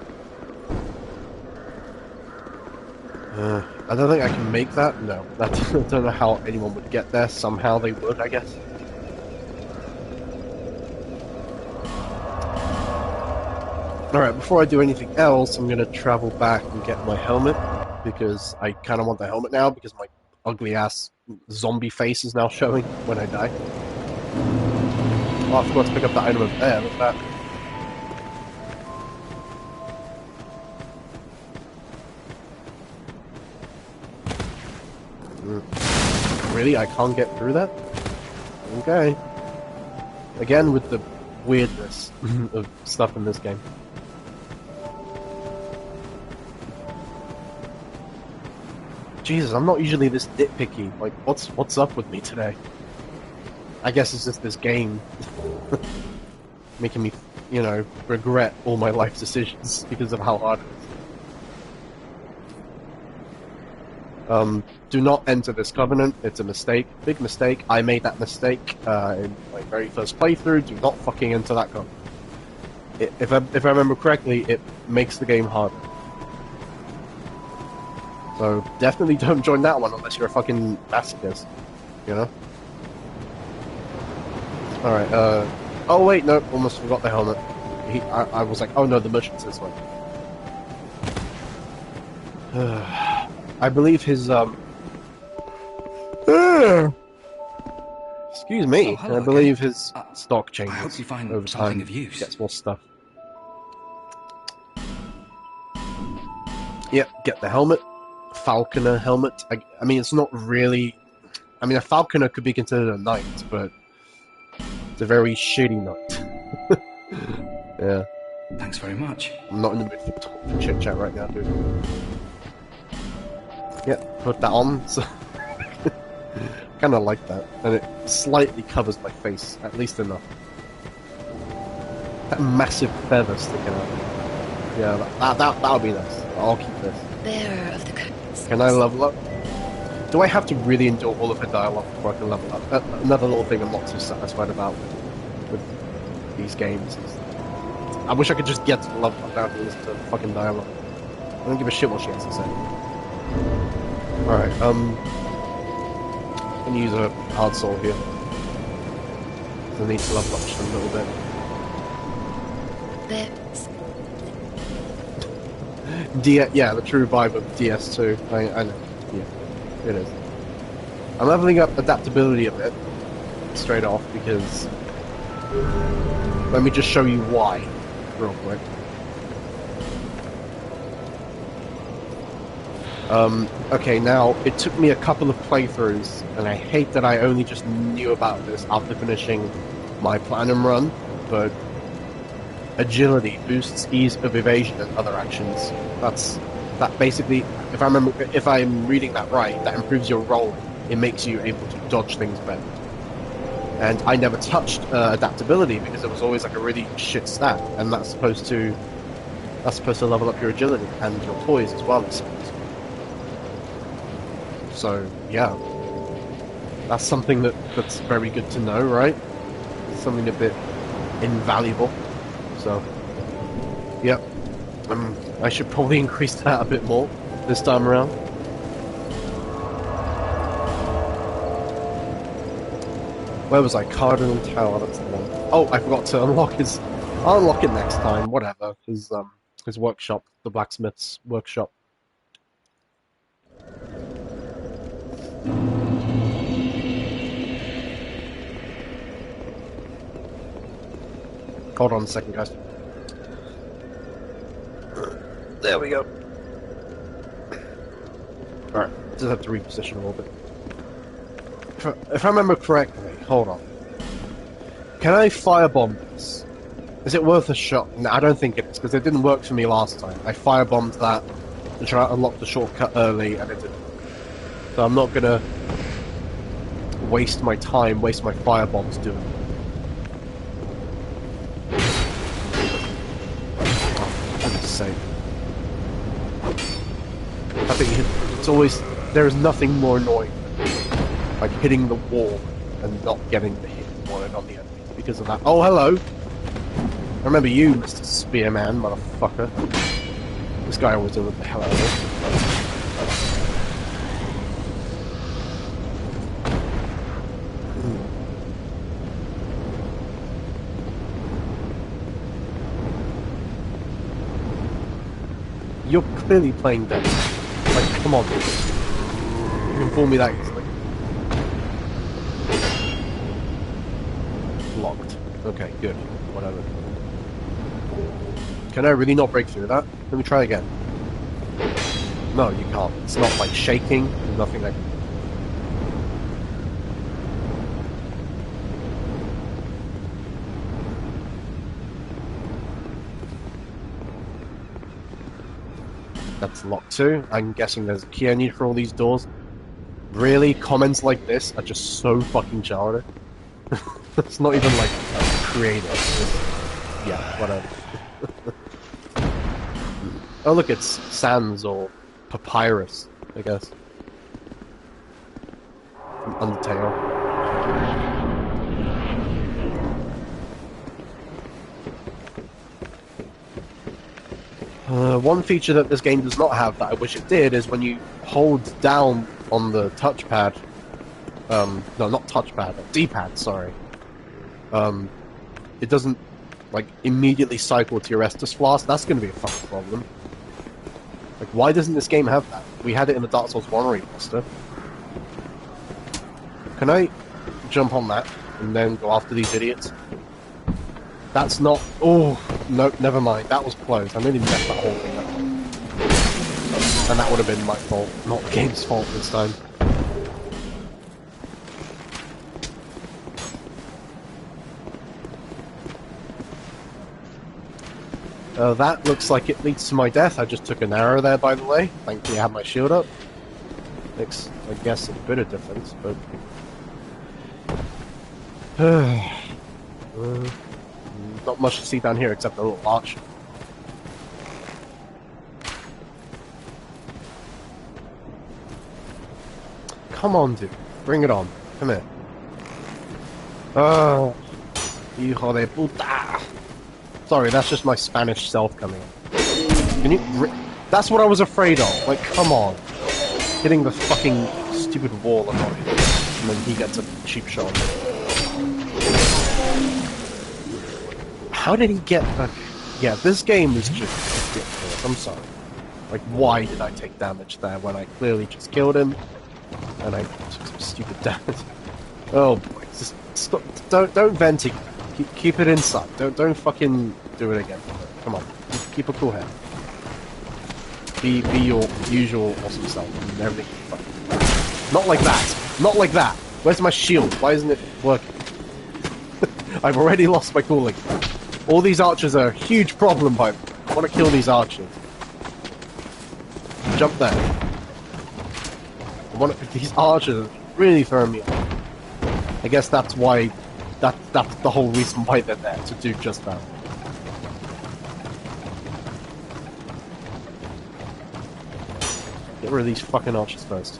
B: I don't think I can make that. No, I don't know how anyone would get there. Somehow they would, I guess. Alright, before I do anything else, I'm gonna travel back and get my helmet. Because I kind of want the helmet now, because my ugly-ass zombie face is now showing when I die. Oh, I forgot to pick up that item over there. Look at that. Really? I can't get through that? Okay. Again, with the weirdness of stuff in this game. Jesus, I'm not usually this nitpicky. Like, what's up with me today? I guess it's just this game making me, you know, regret all my life decisions because of how hard it is. Do not enter this covenant. It's a mistake. Big mistake. I made that mistake in my very first playthrough. Do not fucking enter that covenant. If I remember correctly, it makes the game harder. So, definitely don't join that one unless you're a fucking masochist, you know? Alright, oh wait, no, almost forgot the helmet. I was like, oh no, the merchant's this way. I believe his, excuse me, I believe his stock changes.
I: I hope you find
B: over
I: something
B: time.
I: of use.
B: Gets more stuff. Yep, get the helmet. Falconer helmet. I mean, it's not really... I mean, a falconer could be considered a knight, but it's a very shitty knight. Yeah.
I: Thanks very much.
B: I'm not in the mood for chit-chat right now, dude. Yep, put that on. So kind of like that. And it slightly covers my face, at least enough. That massive feather sticking out. Yeah, that would be nice. I'll keep this.
F: Bearer of the curtains.
B: Can I level up? Do I have to really endure all of her dialogue before I can level up? Another little thing I'm not too satisfied about with these games is I wish I could just get to the level up now and listen to the fucking dialogue. I don't give a shit what she has to say. Alright, I'm gonna use a hard soul here. I need to level up just a little bit.
F: There's...
B: Yeah, the true vibe of DS2. I know. Yeah, it is. I'm leveling up adaptability a bit, straight off, because... Let me just show you why, real quick. Okay, now, it took me a couple of playthroughs, and I hate that I only just knew about this after finishing my Platinum run, but agility boosts ease of evasion and other actions. That basically, if I'm reading that right, that improves your roll. It makes you able to dodge things better. And I never touched adaptability because it was always like a really shit stat, and that's supposed to level up your agility and your poise as well, it seems. So yeah, that's something that's very good to know, right? It's something a bit invaluable. So yeah, I should probably increase that a bit more this time around. Where was I? Cardinal Tower, that's the one. Oh, I forgot to unlock his... I'll unlock it next time, whatever. His workshop, the blacksmith's workshop. Hold on a second, guys. There we go. Alright, just have to reposition a little bit. If I remember correctly, hold on. Can I firebomb this? Is it worth a shot? No, I don't think it is, because it didn't work for me last time. I firebombed that to try to unlock the shortcut early, and it didn't. So I'm not gonna waste my time, waste my firebombs doing it. Oh, for goodness sake. I think it's always... There is nothing more annoying than like hitting the wall and not getting the hit you wanted on the enemy because of that. Oh, hello! I remember you, Mr. Spearman, motherfucker. This guy always doing what the hell out of it. You're clearly playing dead. Like, come on. You can fool me that easily. Locked. Okay, good. Whatever. Can I really not break through that? Let me try again. No, you can't. It's not like shaking, nothing like... That's locked too. I'm guessing there's a key I need for all these doors. Really? Comments like this are just so fucking childish. It's not even like creative. It's, yeah, whatever. Oh look, it's Sans or Papyrus, I guess. From Undertale. One feature that this game does not have that I wish it did is when you hold down on the touchpad, no, not touchpad, D-pad, sorry. It doesn't, like, immediately cycle to your Estus Flask. That's going to be a fucking problem. Like, why doesn't this game have that? We had it in the Dark Souls 1 remaster. Can I jump on that and then go after these idiots? That's not... Oh, no, never mind. That was close. I nearly messed that whole thing up. And that would have been my fault, not the game's fault this time. That looks like it leads to my death. I just took an arrow there, by the way. Thankfully I have my shield up. Makes, I guess, a bit of difference, but... not much to see down here except a little arch. Come on, dude. Bring it on. Come here. Oh, hijo de puta. Sorry, that's just my Spanish self coming in. Can you... That's what I was afraid of. Like, come on. Hitting the fucking stupid wall of it, and then he gets a cheap shot. How did he get... Yeah, this game is just ridiculous. I'm sorry. Like, why did I take damage there when I clearly just killed him? And I took some stupid damage. Oh boy, just stop, don't vent again. Keep it inside. Don't fucking do it again. Come on, keep a cool head. Be your usual awesome self and everything. Not like that. Not like that. Where's my shield? Why isn't it working? I've already lost my cooling. All these archers are a huge problem, by the way. I want to kill these archers. Jump there. These archers really throw me off. I guess that's why. That's the whole reason why they're there, to do just that. Get rid of these fucking archers first.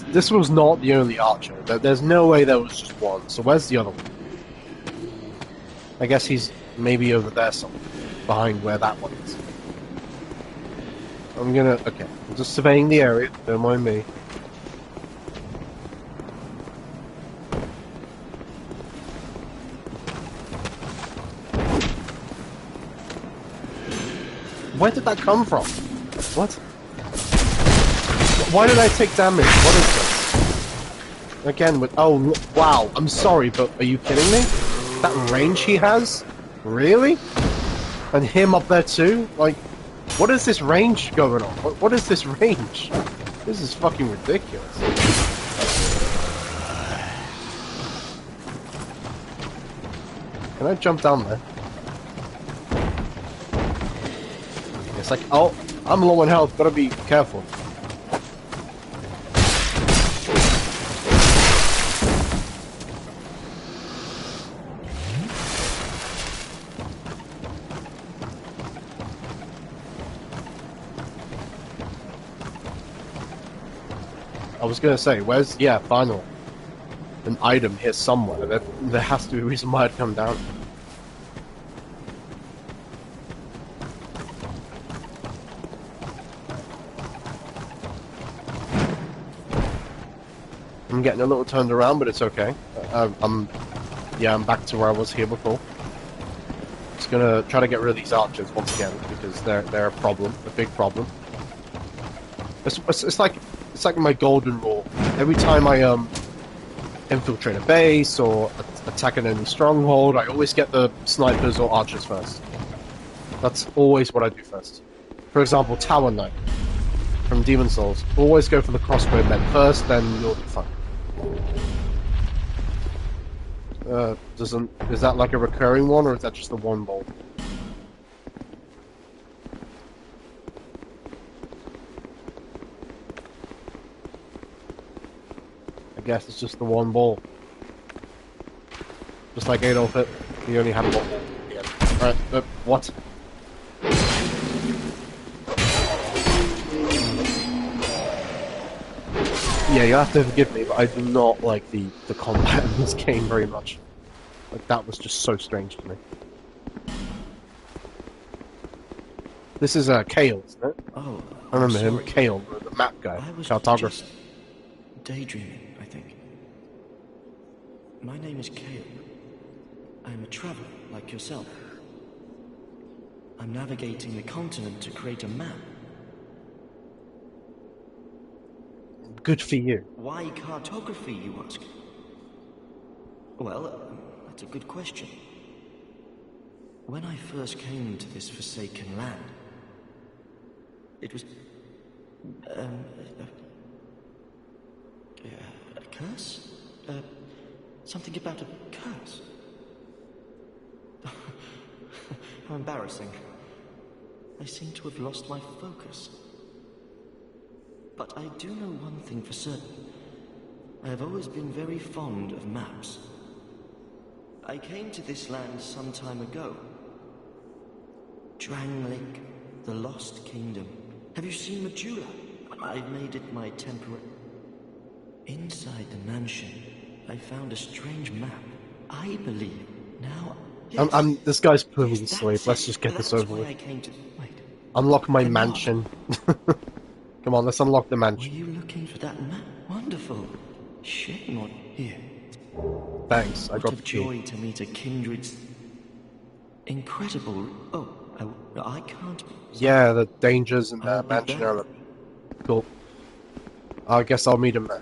B: This was not the only archer. There's no way there was just one. So where's the other one? I guess he's maybe over there somewhere, behind where that one is. Okay, I'm just surveying the area, don't mind me. Where did that come from? What? Why did I take damage? What is this? Again with... Oh, wow. I'm sorry, but are you kidding me? That range he has? Really? And him up there too? Like, what is this range going on? What is this range? This is fucking ridiculous. Can I jump down there? It's like, oh, I'm low on health, gotta be careful. I was gonna say, where's... Yeah, finally. An item here somewhere. There has to be a reason why I'd come down. I'm getting a little turned around, but it's okay. I'm back to where I was here before. Just gonna try to get rid of these archers once again, because they're a problem, a big problem. It's like my golden rule. Every time I infiltrate a base or attack an enemy stronghold, I always get the snipers or archers first. That's always what I do first. For example, Tower Knight from Demon Souls. Always go for the crossbow men first, then you'll be fine. Is that like a recurring one, or is that just the one bolt? I guess it's just the one ball. Just like Adolf Hitler, he only had one ball. Yeah. Alright, what? Yeah, you'll have to forgive me, but I do not like the combat in this game very much. Like, that was just so strange to me. This is Kale, isn't it?
K: Oh,
B: I remember him, Kale, the map guy, cartographer.
K: Daydreaming, I think. My name is Kale. I'm a traveler, like yourself. I'm navigating the continent to create a map.
B: Good for you.
K: Why cartography, you ask? Well, that's a good question. When I first came to this forsaken land, it was... a curse? Something about a curse? How embarrassing. I seem to have lost my focus. But I do know one thing for certain. I have always been very fond of maps. I came to this land some time ago. Drangleic, the Lost Kingdom. Have you seen Majula? I've made it my temporary... Inside the mansion, I found a strange map. I believe now.
B: This guy's putting me to sleep. Let's just get this over with. Unlock my mansion. Come on, let's unlock the mansion.
K: Were you looking for that map? Wonderful. Shame on here.
B: Thanks, I got
K: What
B: the
K: a
B: key.
K: joy to meet a kindred. Incredible. Oh, I can't.
B: Yeah, the dangers in the mansion are cool. I guess I'll meet him there.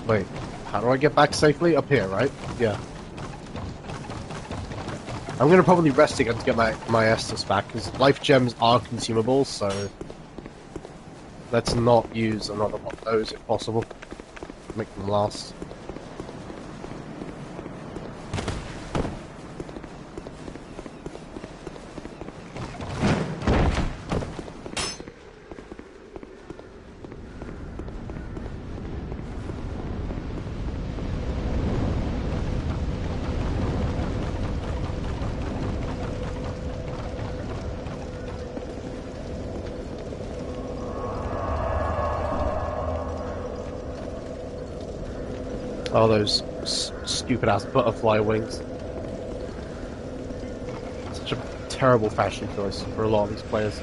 B: Wait, how do I get back safely? Up here, right? Yeah. I'm gonna probably rest again to get my Estus back, because life gems are consumable, so let's not use another one of those if possible. Make them last. Oh, those stupid-ass butterfly wings. Such a terrible fashion choice for a lot of these players.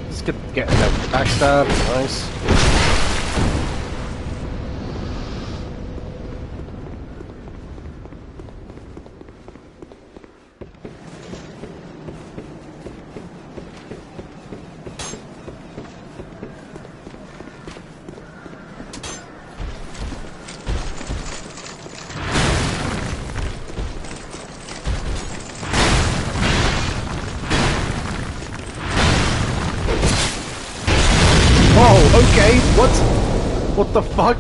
B: Let's get that backstab, nice. Okay, what the fuck?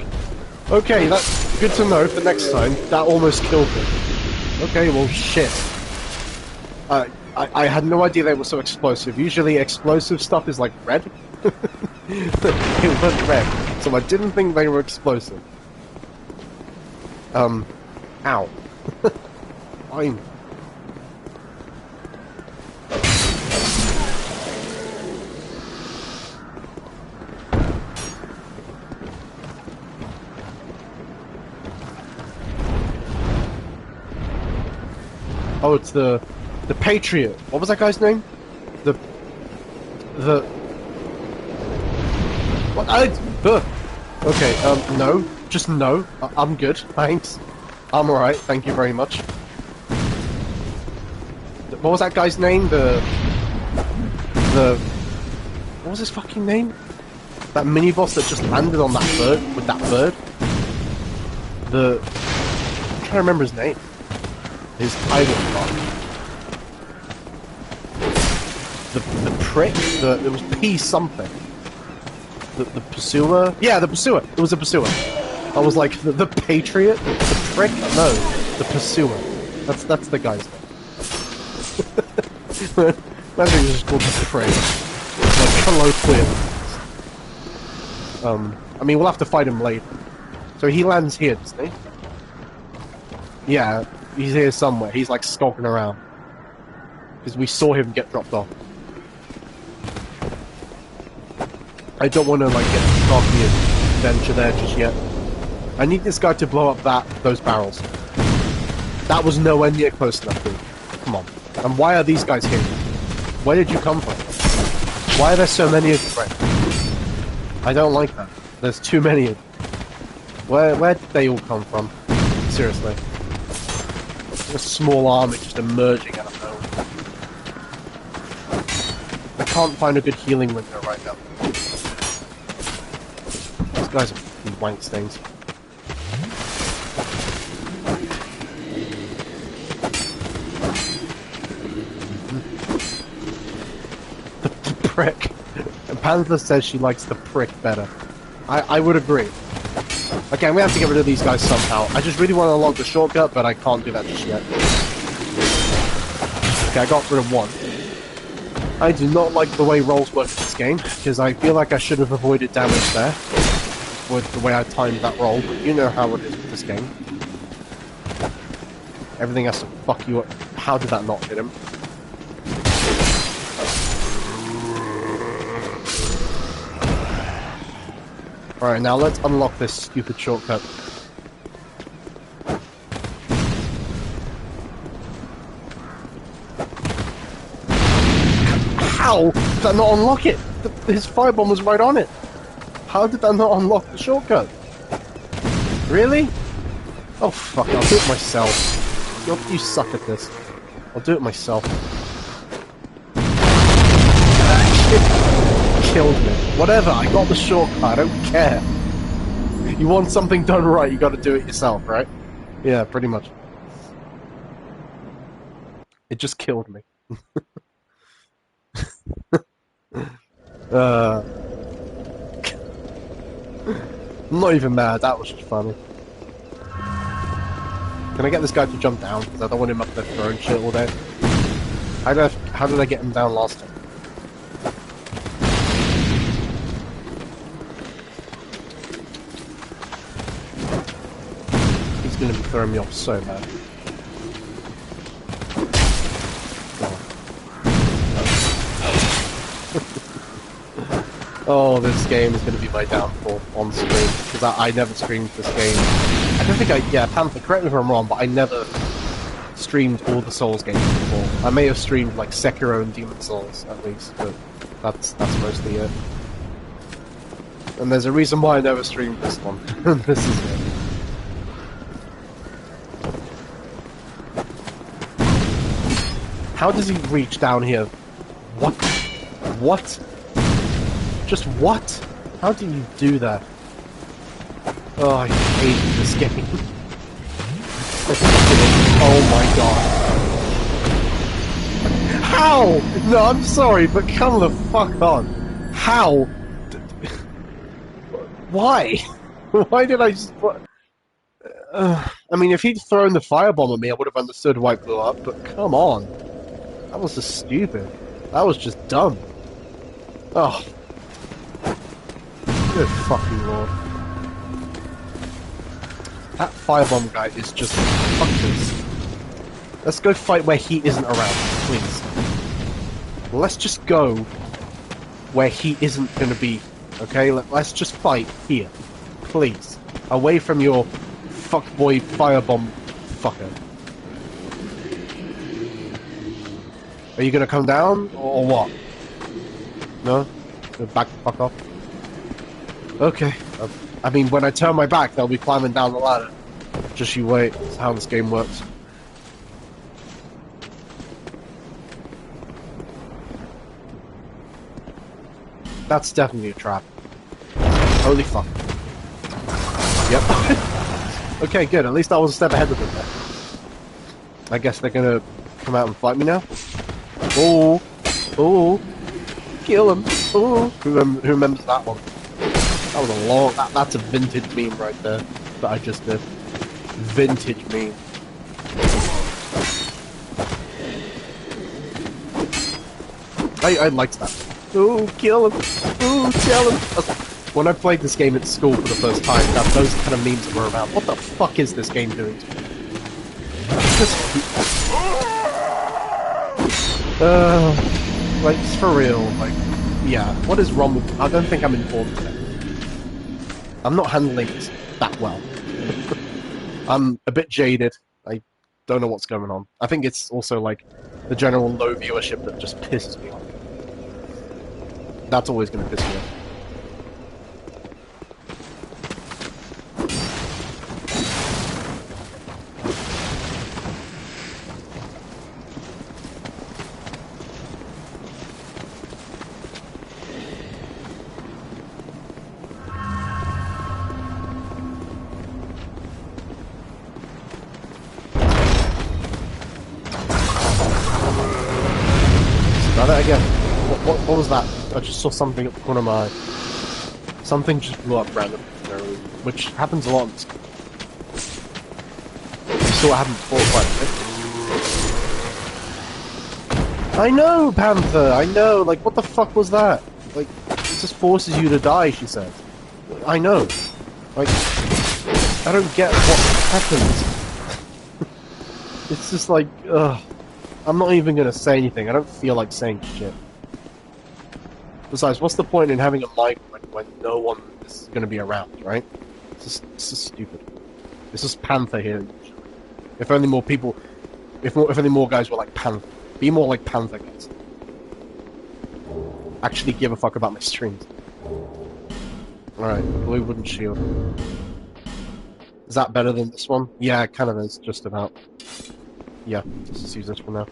B: Okay, that's good to know for next time. That almost killed me. Okay, well, shit. I had no idea they were so explosive. Usually explosive stuff is like red. It was red, so I didn't think they were explosive. Ow. Fine. Oh, it's the Patriot. What was that guy's name? The what? Okay. No. Just no. I'm good. Thanks. I'm all right. Thank you very much. What was that guy's name? What was his fucking name? That mini boss that just landed on that bird with that bird. I'm trying to remember his name. His title block. The prick? It was P something. The pursuer? Yeah, the pursuer. It was a pursuer. I was like, the Patriot? The prick? No, the pursuer. That's the guy's name. Imagine he's just called the prick. Like, colloquial. I mean, we'll have to fight him later. So he lands here, doesn't he? Yeah. He's here somewhere. He's like stalking around. Because we saw him get dropped off. I don't want to like get off the adventure there just yet. I need this guy to blow up those barrels. That was nowhere near close enough, dude. Come on. And why are these guys here? Where did you come from? Why are there so many of you, right? I don't like that. There's too many of them. Where did they all come from? Seriously. A small army just emerging out of nowhere. I can't find a good healing window right now. These guys are wank stings. The prick. Panther says she likes the prick better. I would agree. Okay, I'm gonna have to get rid of these guys somehow. I just really want to unlock the shortcut, but I can't do that just yet. Okay, I got rid of one. I do not like the way rolls work in this game, because I feel like I should have avoided damage there with the way I timed that roll, but you know how it is with this game. Everything has to fuck you up. How did that not hit him? Alright, now let's unlock this stupid shortcut. How did that not unlock it? His firebomb was right on it. How did that not unlock the shortcut? Really? Oh fuck it, I'll do it myself. You suck at this. I'll do it myself. Killed me. Whatever, I got the shortcut, I don't care. You want something done right, you gotta do it yourself, right? Yeah, pretty much. It just killed me. I'm not even mad, that was just funny. Can I get this guy to jump down? Because I don't want him up there throwing shit all day. How did I get him down last time? He's gonna be throwing me off so bad. Oh, this game is going to be my downfall on screen, because I never streamed this game. I don't think yeah, Panther, correct me if I'm wrong, but I never streamed all the Souls games before. I may have streamed, like, Sekiro and Demon Souls, at least, but that's mostly it. And there's a reason why I never streamed this one. This is it. How does he reach down here? What? What? Just what? How do you do that? Oh, I hate this game. Oh my god. How? No, I'm sorry, but come the fuck on. How? Why? Why did I just... I mean, if he'd thrown the firebomb at me, I would have understood why it blew up, but come on. That was just stupid. That was just dumb. Oh. Good fucking lord. That firebomb guy is just fuckers. Let's go fight where he isn't around, please. Let's just go where he isn't gonna be, okay? Let's just fight here, please. Away from your fuckboy firebomb fucker. Are you gonna come down, or what? No? Go back the fuck off? Okay. I mean, when I turn my back, they'll be climbing down the ladder. Just you wait. That's how this game works. That's definitely a trap. Holy fuck. Yep. Okay, good. At least I was a step ahead of them there. I guess they're gonna come out and fight me now? Oh! Oh! Kill him! Oh! Who remembers that one? That was a long... That's a vintage meme right there that I just did. Vintage meme. I liked that. Ooh, kill him! Ooh, kill him! When I played this game at school for the first time, those kind of memes were around. What the fuck is this game doing to me? Like, for real, like, yeah, what is wrong with me? I don't think I'm informed today. I'm not handling this that well. I'm a bit jaded. I don't know what's going on. I think it's also, like, the general low viewership that just pisses me off. That's always going to piss me off. Try that again. What was that? just saw something at the corner of my eye. Something just blew up randomly, which happens a lot in this game. You saw it happen before quite a bit. I know, Panther, I know, like, what the fuck was that? Like, it just forces you to die, she said. I know. Like, I don't get what happens. It's just like, ugh. I'm not even gonna say anything, I don't feel like saying shit. Besides, what's the point in having a mic when no one is gonna be around, right? It's just stupid. It's just Panther here, usually. If only more people... If only more guys were like Panther. Be more like Panther, guys. Actually give a fuck about my streams. Alright, blue wooden shield. Is that better than this one? Yeah, it kind of is, just about. Yeah, let's just use this one now.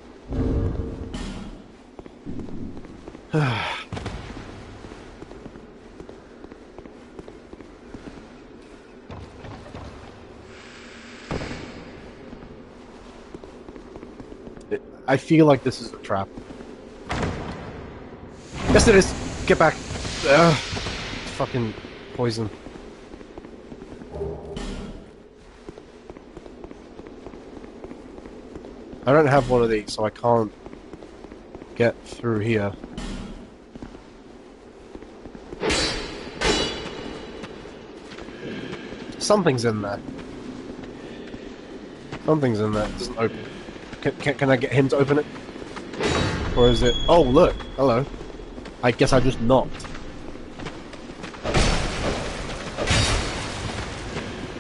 B: I feel like this is a trap. Yes, it is! Get back! Ugh. Fucking poison. I don't have one of these, so I can't get through here. Something's in there. Something's in there. It doesn't open it. Can I get him to open it? Or is it... Oh, look! Hello. I guess I just knocked.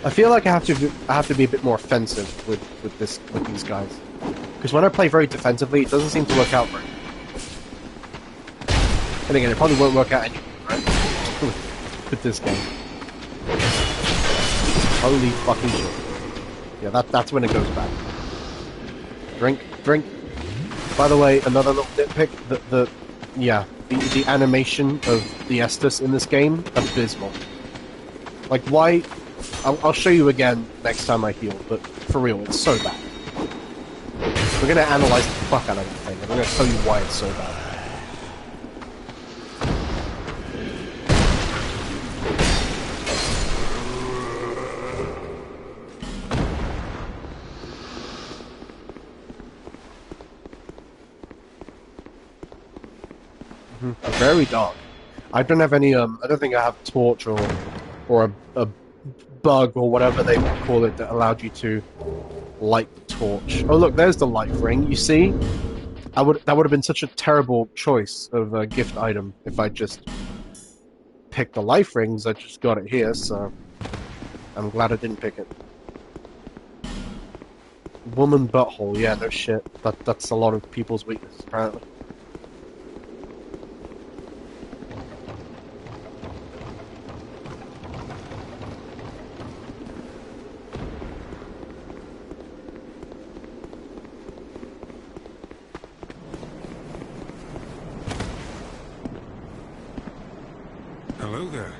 B: I feel like I have to be a bit more offensive with these guys. Because when I play very defensively, it doesn't seem to work out very well. And again, it probably won't work out anyway, right? With this game. Holy fucking shit. Yeah, that's when it goes bad. Drink. By the way, another little nitpick, the animation of the Estus in this game, abysmal. Like, why... I'll show you again next time I heal, but for real, it's so bad. We're gonna analyze the fuck out of the thing, and I'm gonna tell you why it's so bad. Very dark. I don't have any, I don't think I have torch or a bug or whatever they would call it that allowed you to light the torch. Oh look, there's the light ring, you see? That would have been such a terrible choice of a gift item if I just picked the life rings. I just got it here, so I'm glad I didn't pick it. Woman butthole, yeah, no shit. That's a lot of people's weakness, apparently.
L: Hello there.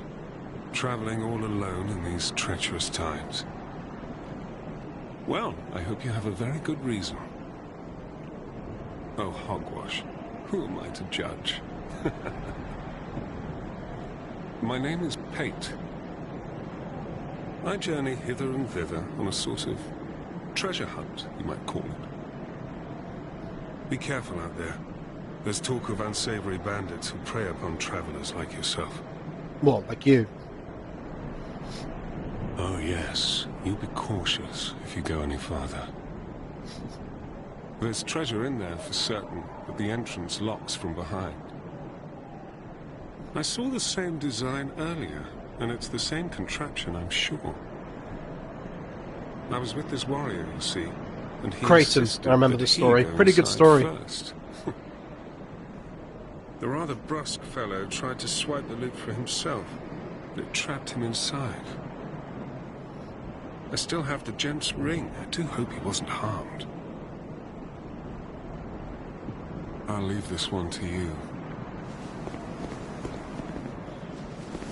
L: Traveling all alone in these treacherous times. Well, I hope you have a very good reason. Oh, hogwash. Who am I to judge? My name is Pate. I journey hither and thither on a sort of treasure hunt, you might call it. Be careful out there. There's talk of unsavory bandits who prey upon travelers like yourself.
B: Well, like you.
L: Oh yes, you be cautious if you go any farther. There's treasure in there for certain, but the entrance locks from behind. I saw the same design earlier, and it's the same contraption, I'm sure. I was with this warrior, you see, and he
B: Kratos, I remember the story. Pretty good story.
L: First. The rather brusque fellow tried to swipe the loot for himself, but it trapped him inside. I still have the gent's ring. I do hope he wasn't harmed. I'll leave this one to you.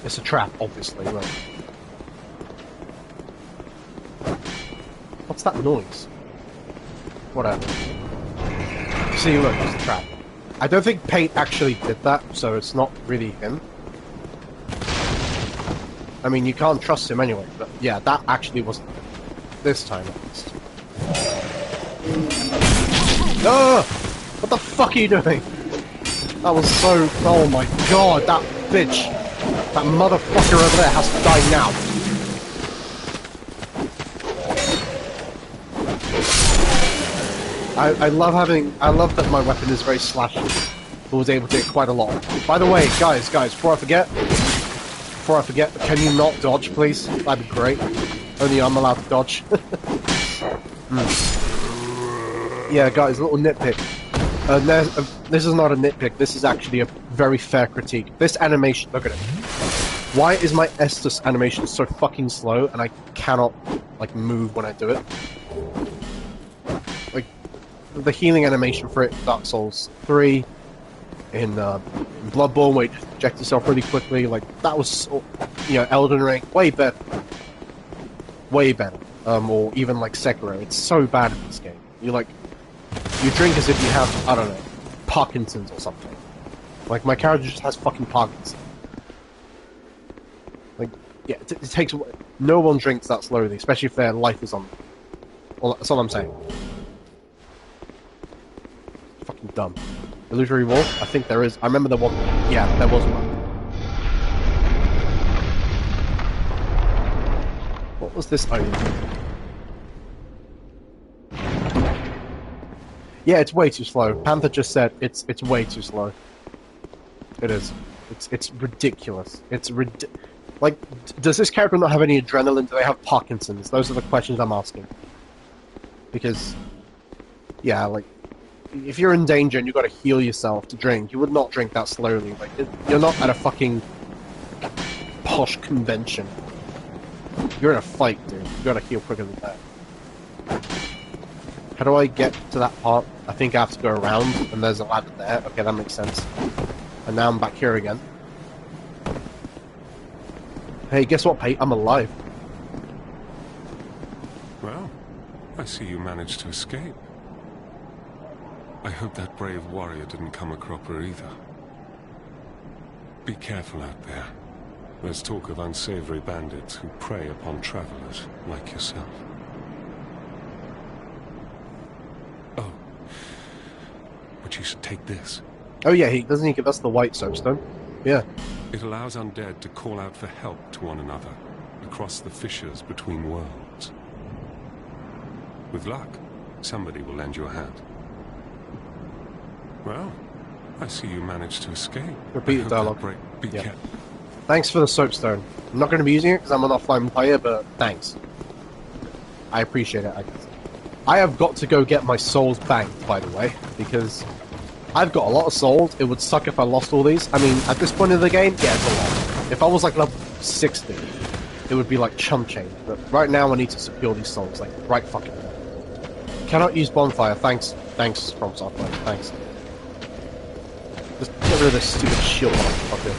B: It's a trap, obviously, right? What's that noise? Whatever. See, look, it's a trap. I don't think Paint actually did that, so it's not really him. I mean, you can't trust him anyway, but yeah, that actually wasn't him. This time at least. No! What the fuck are you doing? That was so... Oh my god, that bitch! That motherfucker over there has to die now. I love that my weapon is very slashy, but was able to hit quite a lot. By the way, guys, before I forget, can you not dodge, please? That'd be great. Only I'm allowed to dodge. Yeah, guys, a little nitpick. This is not a nitpick, this is actually a very fair critique. This animation, look at it. Why is my Estus animation so fucking slow and I cannot, like, move when I do it? Like, the healing animation for it in Dark Souls 3, in Bloodborne, where you just eject yourself really quickly, like, that was, you know, Elden Ring, way better. Way better. Or even, like, Sekiro. It's so bad in this game. You drink as if you have, I don't know, Parkinson's or something. Like, my character just has fucking Parkinson's. Like, yeah, it takes... No one drinks that slowly, especially if their life is on... Well, that's all I'm saying. Fucking dumb. Illusory Wall? I think there is. I remember there was one. Yeah, there was one. What was this item? Yeah, it's way too slow. Panther just said it's way too slow. It is. It's ridiculous. It's like, does this character not have any adrenaline? Do they have Parkinson's? Those are the questions I'm asking. Because, yeah, like, if you're in danger and you've got to heal yourself to drink, you would not drink that slowly. Like, you're not at a fucking posh convention. You're in a fight, dude. You gotta heal quicker than that. How do I get to that part? I think I have to go around, and there's a ladder there. Okay, that makes sense. And now I'm back here again. Hey, guess what, Pate? I'm alive.
L: Well, I see you managed to escape. I hope that brave warrior didn't come a cropper either. Be careful out there. There's talk of unsavory bandits who prey upon travelers like yourself. Oh. But you should take this.
B: Oh yeah, doesn't he give us the white soapstone? Yeah.
L: It allows undead to call out for help to one another across the fissures between worlds. With luck, somebody will lend you a hand. Well, I see you managed to escape.
B: Repeat the dialogue.
L: Be careful.
B: Thanks for the soapstone. I'm not going to be using it because I'm an offline player, but thanks. I appreciate it, I guess. I have got to go get my souls banked, by the way, because I've got a lot of souls. It would suck if I lost all these. I mean, at this point in the game, yeah, it's a lot. If I was like level 60, it would be like chump change. But right now, I need to secure these souls, like right fucking now. Cannot use bonfire. Thanks, From Software. Thanks. Just get rid of this stupid shield. Okay.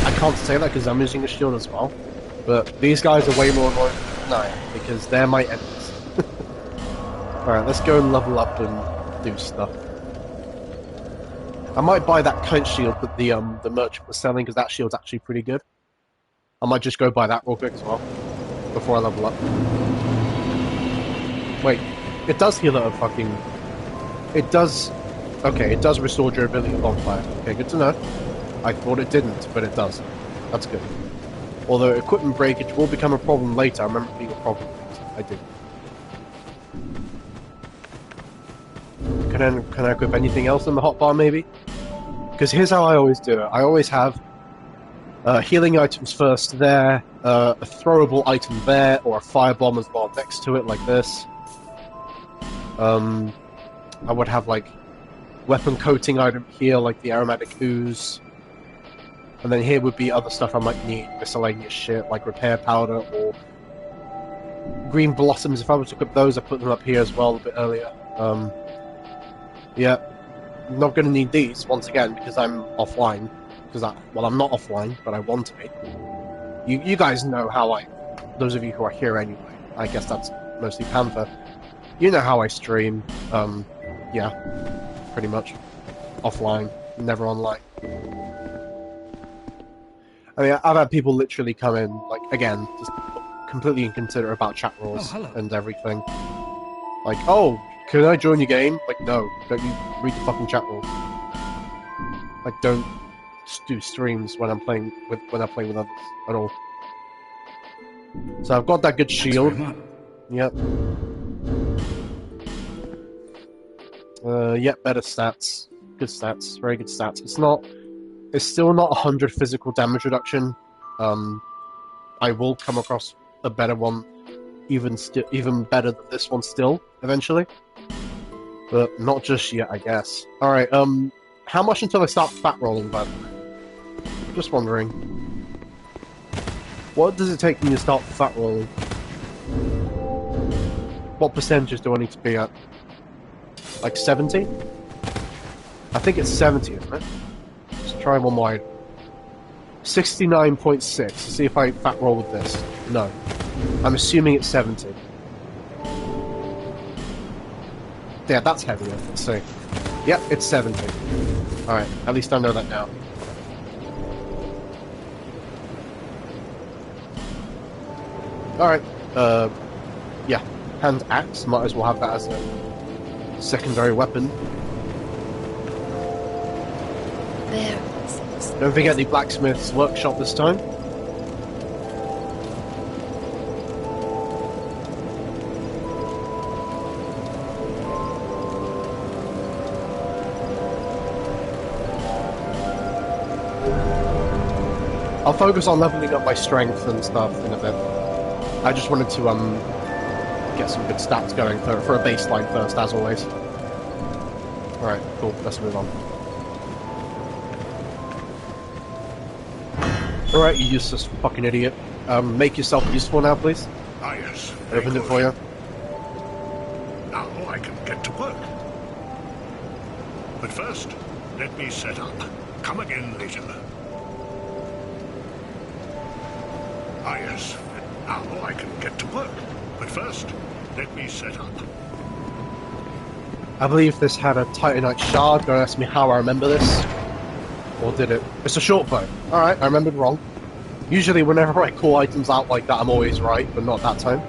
B: I can't say that because I'm using a shield as well. But these guys are way more annoying than I am because they're my enemies. Alright, let's go and level up and do stuff. I might buy that kite shield that the merchant was selling because that shield's actually pretty good. I might just go buy that real quick as well before I level up. Wait, it does heal at a fucking... It does... Okay, it does restore durability of bonfire. Okay, good to know. I thought it didn't, but it does. That's good. Although equipment breakage will become a problem later. I remember it being a problem later. I did. Can I equip anything else in the hotbar, maybe? Because here's how I always do it. I always have healing items first there, a throwable item there, or a firebomb as well next to it, like this. I would have, like, weapon coating item here, like the aromatic ooze. And then here would be other stuff I might need, miscellaneous shit, like repair powder or green blossoms. If I was to equip those, I put them up here as well a bit earlier. Yeah, I'm not going to need these, once again, because I'm offline. Well, I'm not offline, but I want to be. You guys know how those of you who are here anyway, I guess that's mostly Panther. You know how I stream, yeah, pretty much. offline, never online. I mean, I've had people literally come in, like, again, just completely inconsiderate about chat rules and everything. Like, oh, can I join your game? Like, no, don't you read the fucking chat rules. Like, don't do streams when I'm playing with others at all. So I've got that good shield. Yep. Yep, better stats. Good stats. Very good stats. It's still not 100 physical damage reduction. I will come across a better one, even better than this one still, eventually. But not just yet, I guess. Alright, how much until I start fat rolling, by the way? Just wondering. What does it take me to start fat rolling? What percentages do I need to be at? Like 70? I think it's 70, isn't it? Let's try one more. 69.6. Let's see if I fat roll with this. No. I'm assuming it's 70. Yeah, that's heavier. Let's see. Yep, it's 70. Alright, at least I know that now. Alright, yeah. Hand axe, might as well have that as a secondary weapon.
F: There.
B: Don't forget the blacksmith's workshop this time. I'll focus on leveling up my strength and stuff in a bit. I just wanted to get some good stats going for a baseline first, as always. Alright, cool, let's move on. Alright, you useless fucking idiot. Make yourself useful now, please.
H: Ah, yes.
B: I opened it for you.
H: Now I can get to work. But first, let me set up. Come again later. Ah, yes. Now I can get to work. But first, let me set up.
B: I believe this had a Titanite shard. Don't ask me how I remember this. Or did it? It's a short bow. Alright, I remembered wrong. Usually whenever I call items out like that, I'm always right, but not that time.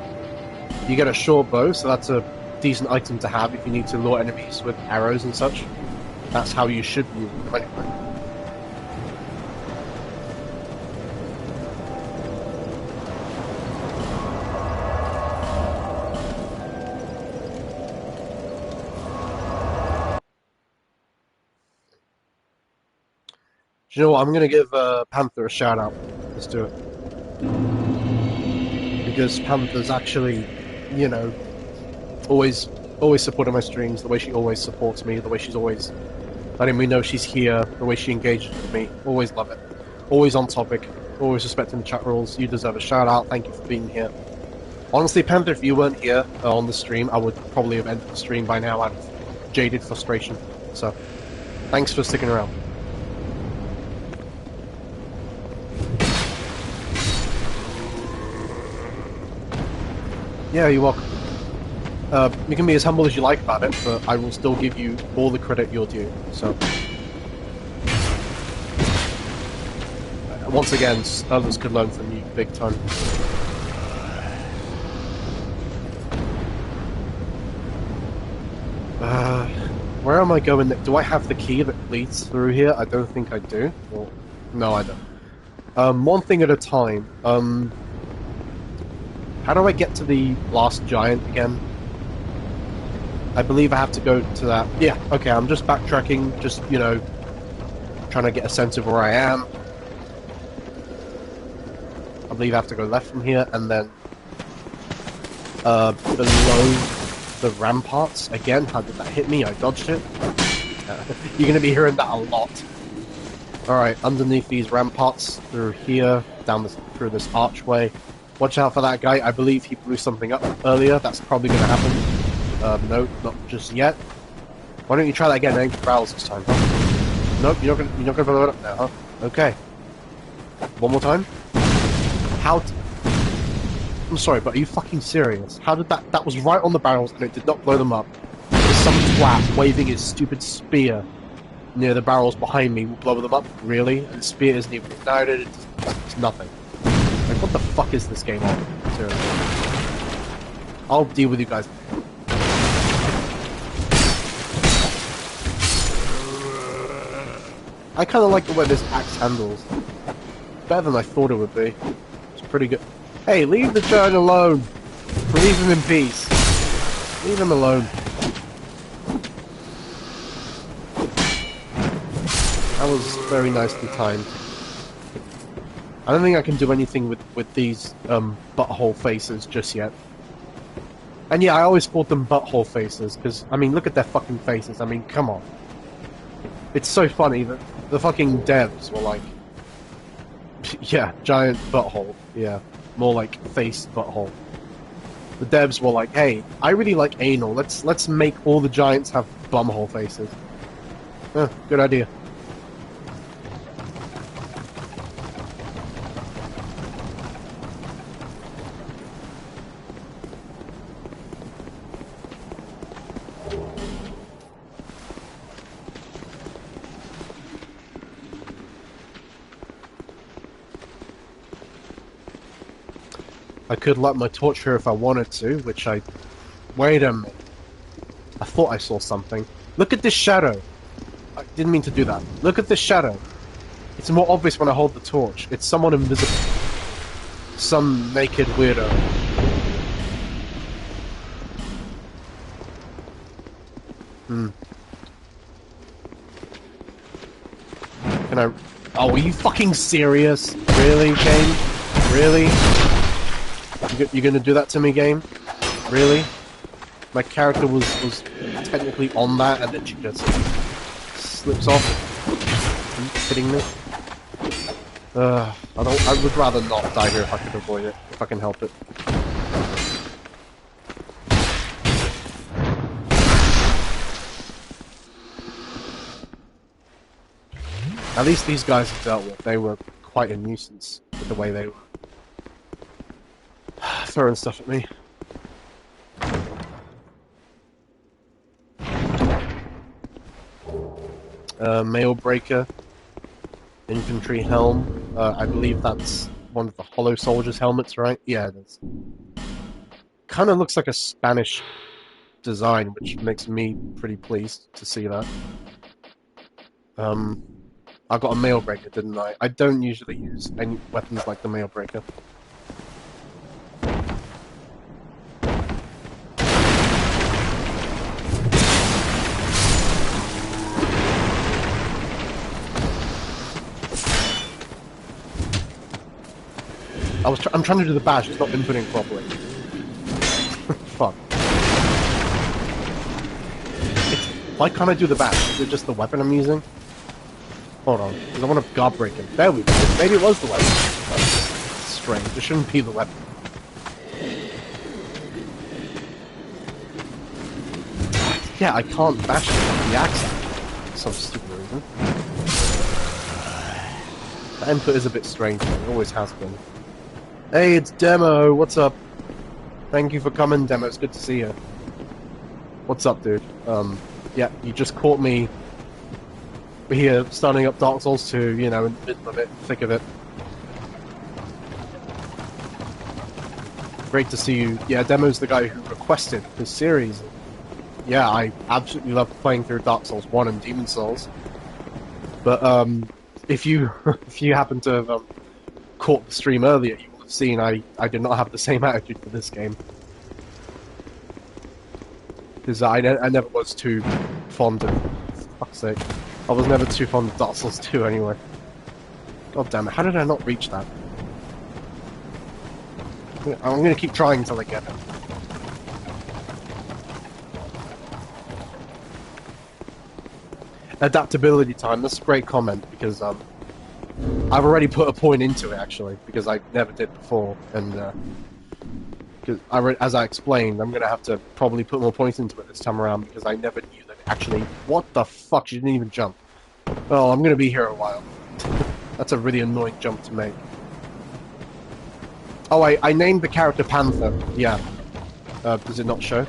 B: You get a short bow, so that's a decent item to have if you need to lure enemies with arrows and such. That's how you should use them anyway. Do you know what? I'm going to give Panther a shout out. Let's do it. Because Panther's actually, you know, always supporting my streams, the way she always supports me, the way she's always letting me know she's here, the way she engages with me. Always love it. Always on topic. Always respecting the chat rules. You deserve a shout out. Thank you for being here. Honestly, Panther, if you weren't here on the stream, I would probably have ended the stream by now out of jaded frustration. So, thanks for sticking around. Yeah, you're welcome. You can be as humble as you like about it, but I will still give you all the credit you're due, so... Once again, others could learn from you big time. Where am I going? Do I have the key that leads through here? I don't think I do. Or, no, I don't. One thing at a time. How do I get to the last giant again? I believe I have to go to that. Yeah, okay, I'm just backtracking, just, you know, trying to get a sense of where I am. I believe I have to go left from here, and then below the ramparts. Again, how did that hit me? I dodged it. You're going to be hearing that a lot. Alright, underneath these ramparts, through here, through this archway. Watch out for that guy. I believe he blew something up earlier. That's probably going to happen. No, not just yet. Why don't you try that again? Aim for barrels this time, huh? Nope, you're not going to blow it up now, huh? Okay. One more time. I'm sorry, but are you fucking serious? How did that... That was right on the barrels and it did not blow them up. There's some twat waving his stupid spear near the barrels behind me will blow them up. Really? And the spear isn't even ignited. It's nothing. Like, what the fuck is this game on? Seriously. I'll deal with you guys. I kind of like the way this axe handles. Better than I thought it would be. It's pretty good. Hey, leave the giant alone. Leave him in peace. Leave him alone. That was very nicely timed. I don't think I can do anything with these butthole faces just yet. And yeah, I always called them butthole faces, because, I mean, look at their fucking faces. I mean, come on. It's so funny that the fucking devs were like, yeah, giant butthole. Yeah, more like face butthole. The devs were like, hey, I really like anal. Let's make all the giants have bumhole faces. Good idea. I could light my torch here if I wanted to, which I... Wait a minute. I thought I saw something. Look at this shadow! I didn't mean to do that. Look at this shadow. It's more obvious when I hold the torch. It's someone invisible. Some naked weirdo. Can I... Oh, are you fucking serious? Really, game? Really? You're gonna do that to me, game? Really? My character was technically on that, and then she just slips off. Are you kidding me? I would rather not die here if I could avoid it, if I can help it. At least these guys have dealt with. They were quite a nuisance with the way they were throwing stuff at me. Mail breaker, infantry helm. I believe that's one of the Hollow Soldier's helmets, right? Yeah, it is. Kind of looks like a Spanish design, which makes me pretty pleased to see that. I got a mail breaker, didn't I? I don't usually use any weapons like the mail breaker. I'm trying to do the bash, it's not inputting properly. Fuck. Why can't I do the bash? Is it just the weapon I'm using? Hold on, because I want to guard break him. There we go. Maybe it was the weapon. That's strange. It shouldn't be the weapon. Yeah, I can't bash him with the axe for some stupid reason. The input is a bit strange, though. It always has been. Hey, it's Demo. What's up? Thank you for coming, Demo. It's good to see you. What's up, dude? Yeah, you just caught me here starting up Dark Souls 2, you know, in the middle of it, thick of it. Great to see you. Yeah, Demo's the guy who requested this series. Yeah, I absolutely love playing through Dark Souls 1 and Demon Souls. But, if you happen to have caught the stream earlier, you will have seen I did not have the same attitude for this game. Because I never was too fond of... For fuck's sake. I was never too fond of Dark Souls 2 anyway. God damn it, how did I not reach that? I'm gonna keep trying until I get it. Adaptability time, that's a great comment, because I've already put a point into it, actually, because I never did before, and as I explained, I'm gonna have to probably put more points into it this time around, because I never knew that actually... What the fuck? She didn't even jump. Oh, I'm gonna be here a while. That's a really annoying jump to make. Oh, I named the character Panther. Yeah. Does it not show?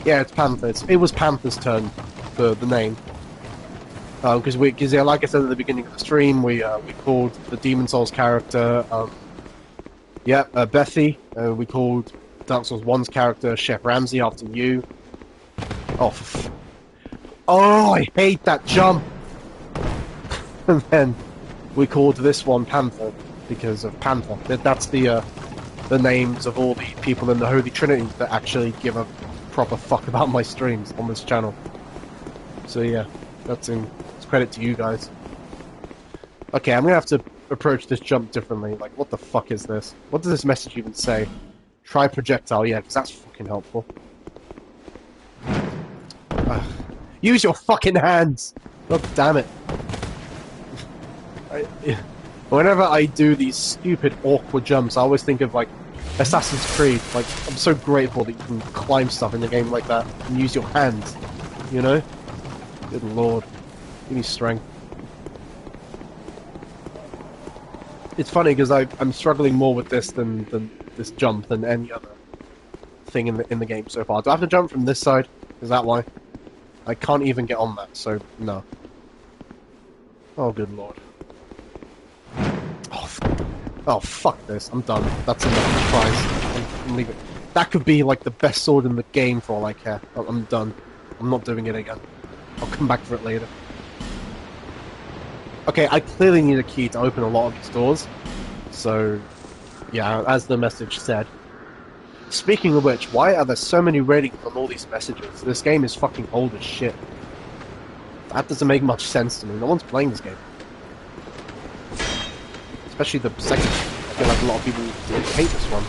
B: Yeah, it's Panther. It was Panther's turn for the name. Because yeah, like I said at the beginning of the stream, we called the Demon Souls character, Bethy. We called Dark Souls 1's character Chef Ramsay after you. Oh, I hate that jump! And then we called this one Panther because of Panther. That's the names of all the people in the Holy Trinity that actually give a proper fuck about my streams on this channel. So yeah, it's credit to you guys. Okay, I'm gonna have to approach this jump differently. Like, what the fuck is this? What does this message even say? Try projectile, yeah, because that's fucking helpful. Use your fucking hands! God damn it. Whenever I do these stupid, awkward jumps, I always think of, like, Assassin's Creed. Like, I'm so grateful that you can climb stuff in a game like that and use your hands, you know? Good lord. Give me strength. It's funny because I'm struggling more with this than this jump than any other thing in the game so far. Do I have to jump from this side? Is that why? I can't even get on that, so no. Oh, good lord. Oh, fuck this. I'm done. That's enough tries. I'm leaving. That could be like the best sword in the game for all I care. I'm done. I'm not doing it again. I'll come back for it later. Okay, I clearly need a key to open a lot of these doors. So, yeah, as the message said. Speaking of which, why are there so many ratings on all these messages? This game is fucking old as shit. That doesn't make much sense to me. No one's playing this game. Especially the second. I feel like a lot of people hate this one.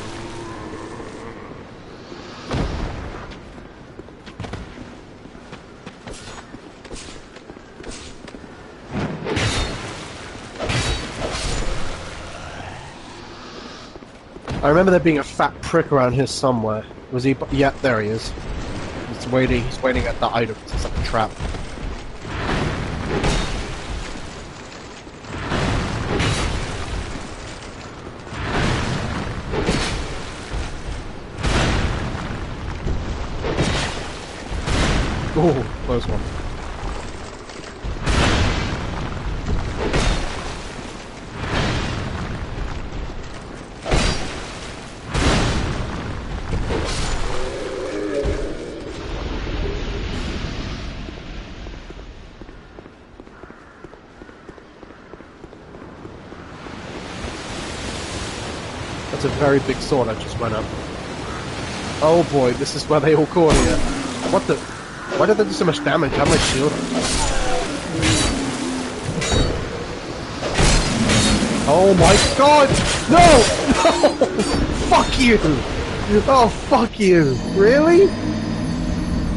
B: I remember there being a fat prick around here somewhere. Was he? Yeah, there he is. He's waiting. He's waiting at the item. It's like a trap. Oh, close one. That's a very big sword I just went up. Oh boy, this is where they all caught here. What the? Why did they do so much damage? I have my shield. Oh my god! No! No! Fuck you! Oh, fuck you! Really?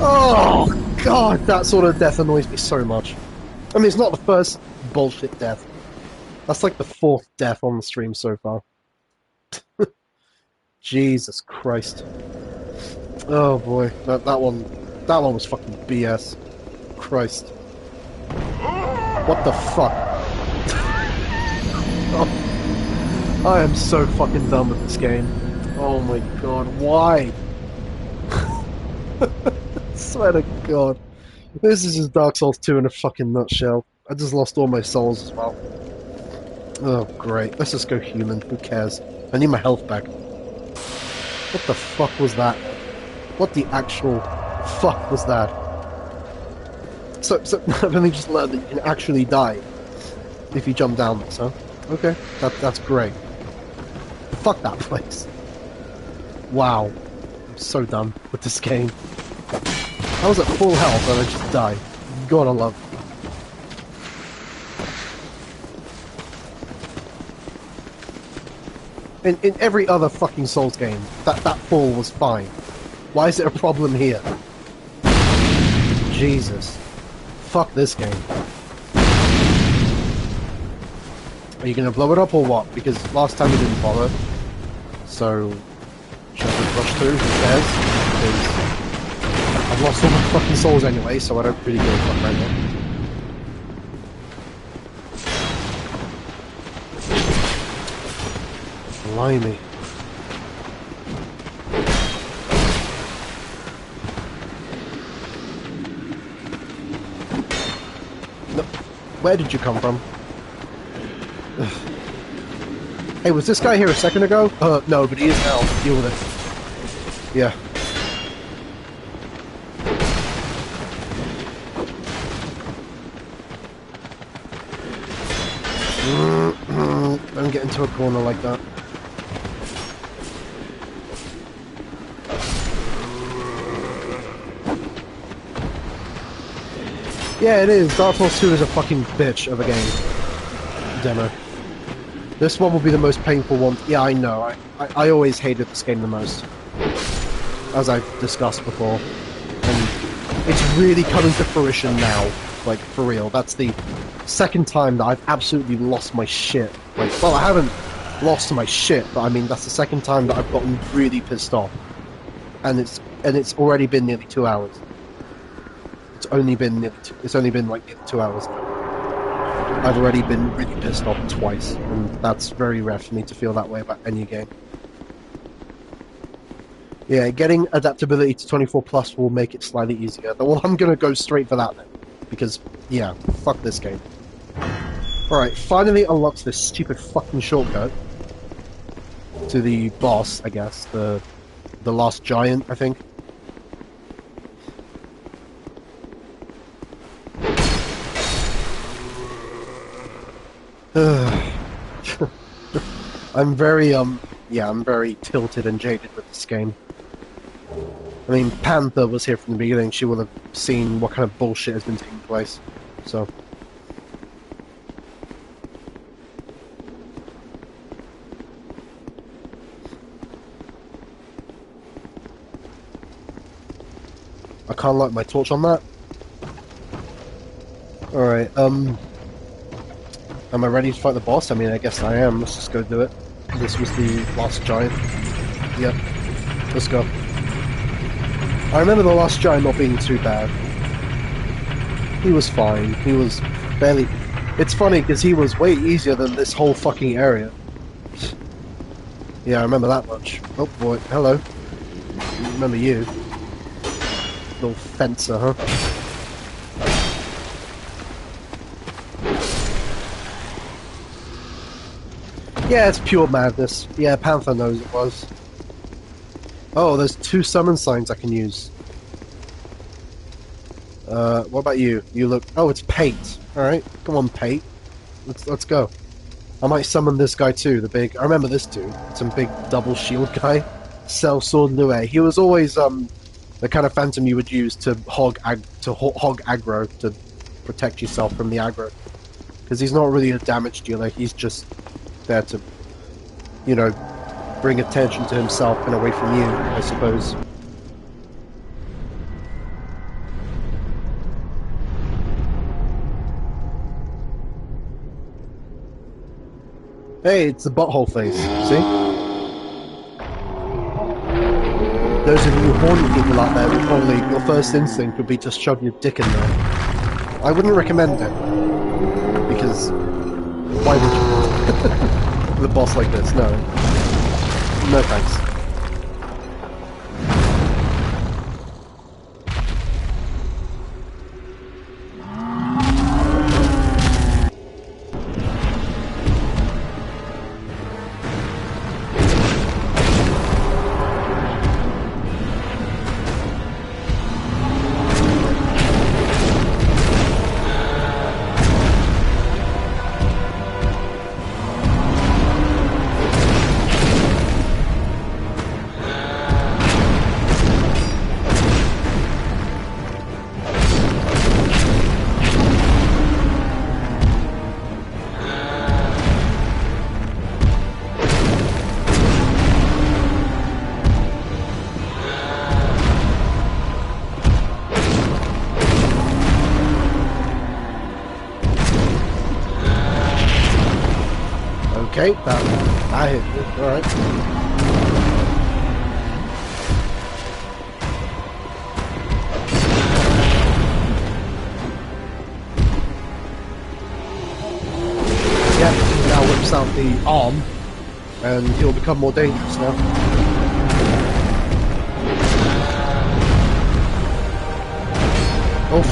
B: Oh god, that sort of death annoys me so much. I mean, it's not the first bullshit death. That's like the 4th death on the stream so far. Jesus Christ. Oh boy, that one was fucking BS. Christ. What the fuck? Oh, I am so fucking done with this game. Oh my god, why? Swear to god. This is just Dark Souls 2 in a fucking nutshell. I just lost all my souls as well. Oh great, let's just go human, who cares? I need my health back. What the fuck was that? What the actual fuck was that? So I've only just learned that you can actually die if you jump down this, huh? Okay, that's great. Fuck that place. Wow. I'm so done with this game. I was at full health and I just died. Gotta love. In every other fucking Souls game, that fall was fine. Why is it a problem here? Jesus. Fuck this game. Are you gonna blow it up or what? Because last time you didn't bother. So, should I just rush through? Who cares? Because I've lost all my fucking souls anyway, so I don't really give a fuck right now. Blimey. No. Where did you come from? Hey, was this guy here a second ago? No, but he is now. Deal with it. Yeah. Don't get into a corner like that. Yeah, it is. Dark Souls 2 is a fucking bitch of a game. Demo. This one will be the most painful one. Yeah, I know. I always hated this game the most. As I've discussed before. And it's really coming to fruition now. Like, for real. That's the second time that I've absolutely lost my shit. Like, well, I haven't lost my shit, but I mean, that's the second time that I've gotten really pissed off. And it's already been nearly 2 hours. It's only been like nearly 2 hours now. I've already been really pissed off twice, and that's very rare for me to feel that way about any game. Yeah, getting adaptability to 24 plus will make it slightly easier. Well, I'm gonna go straight for that then, because yeah, fuck this game. Alright, finally unlocks this stupid fucking shortcut to the boss, I guess, the last giant, I think. I'm very tilted and jaded with this game. I mean, Panther was here from the beginning. She will have seen what kind of bullshit has been taking place. So. I can't light my torch on that. Alright, am I ready to fight the boss? I mean, I guess I am. Let's just go do it. This was the last giant. Yep. Let's go. I remember the last giant not being too bad. He was fine. He was barely... It's funny, because he was way easier than this whole fucking area. Yeah, I remember that much. Oh boy, hello. Remember you. Little fencer, huh? Yeah, it's pure madness. Yeah, Panther knows it was. Oh, there's 2 summon signs I can use. What about you? You look... Oh, it's Pate. Alright, come on, Pate. Let's go. I might summon this guy too, the big... I remember this dude. Some big double shield guy. Sellsword Lue. He was always, the kind of phantom you would use to hog aggro, to protect yourself from the aggro. Because he's not really a damage dealer, he's just there to, you know, bring attention to himself and away from you, I suppose. Hey, it's the butthole face, see? Those of you horny people out there, probably your first instinct would be to shove your dick in there. I wouldn't recommend it. Because, why would you? The boss like this, no. No thanks. Okay, that hit you. Alright. Yeah, he now whips out the arm, and he'll become more dangerous now. Oh,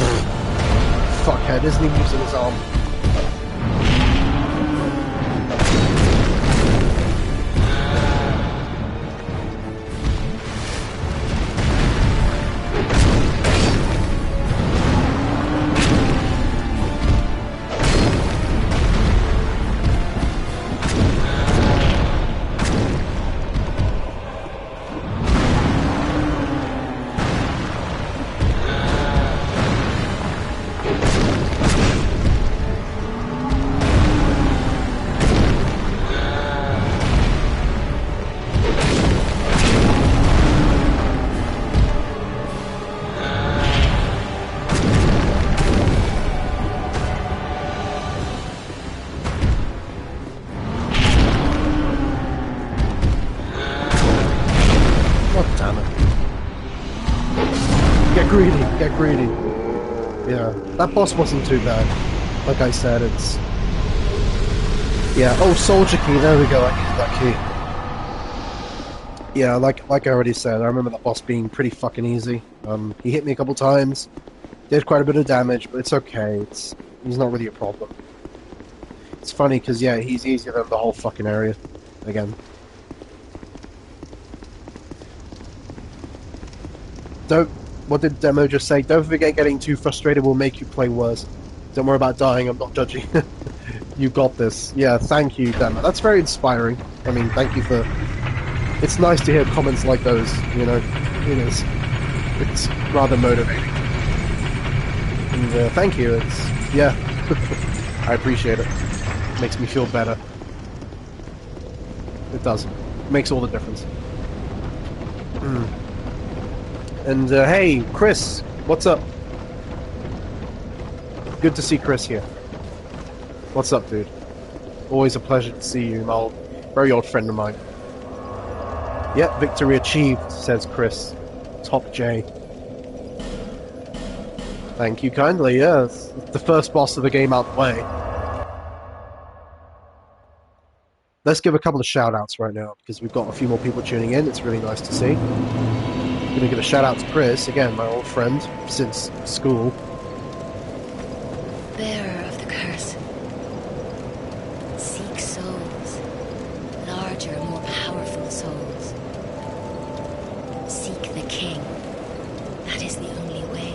B: fuckhead, isn't he using his arm? Get greedy, get greedy. Yeah, that boss wasn't too bad. Like I said, it's... Yeah, oh, soldier key, there we go, I used that key. Yeah, like I already said, I remember that boss being pretty fucking easy. He hit me a couple times, did quite a bit of damage, but it's okay, he's not really a problem. It's funny, because yeah, he's easier than the whole fucking area, again. What did Demo just say? Don't forget getting too frustrated will make you play worse. Don't worry about dying, I'm not judging. You got this. Yeah, thank you, Demo. That's very inspiring. I mean, thank you for... It's nice to hear comments like those, you know. It is. It's rather motivating. And thank you, it's... Yeah. I appreciate it. Makes me feel better. It does. It makes all the difference. And hey, Chris, what's up? Good to see Chris here. What's up, dude? Always a pleasure to see you, my very old friend of mine. Yep, victory achieved, says Chris. Top J. Thank you kindly, yeah. It's the first boss of the game out the way. Let's give a couple of shout-outs right now, because we've got a few more people tuning in. It's really nice to see. I'm gonna give a shout-out to Chris, again, my old friend, since school.
F: Bearer of the curse. Seek souls. Larger, more powerful souls. Seek the king. That is the only way,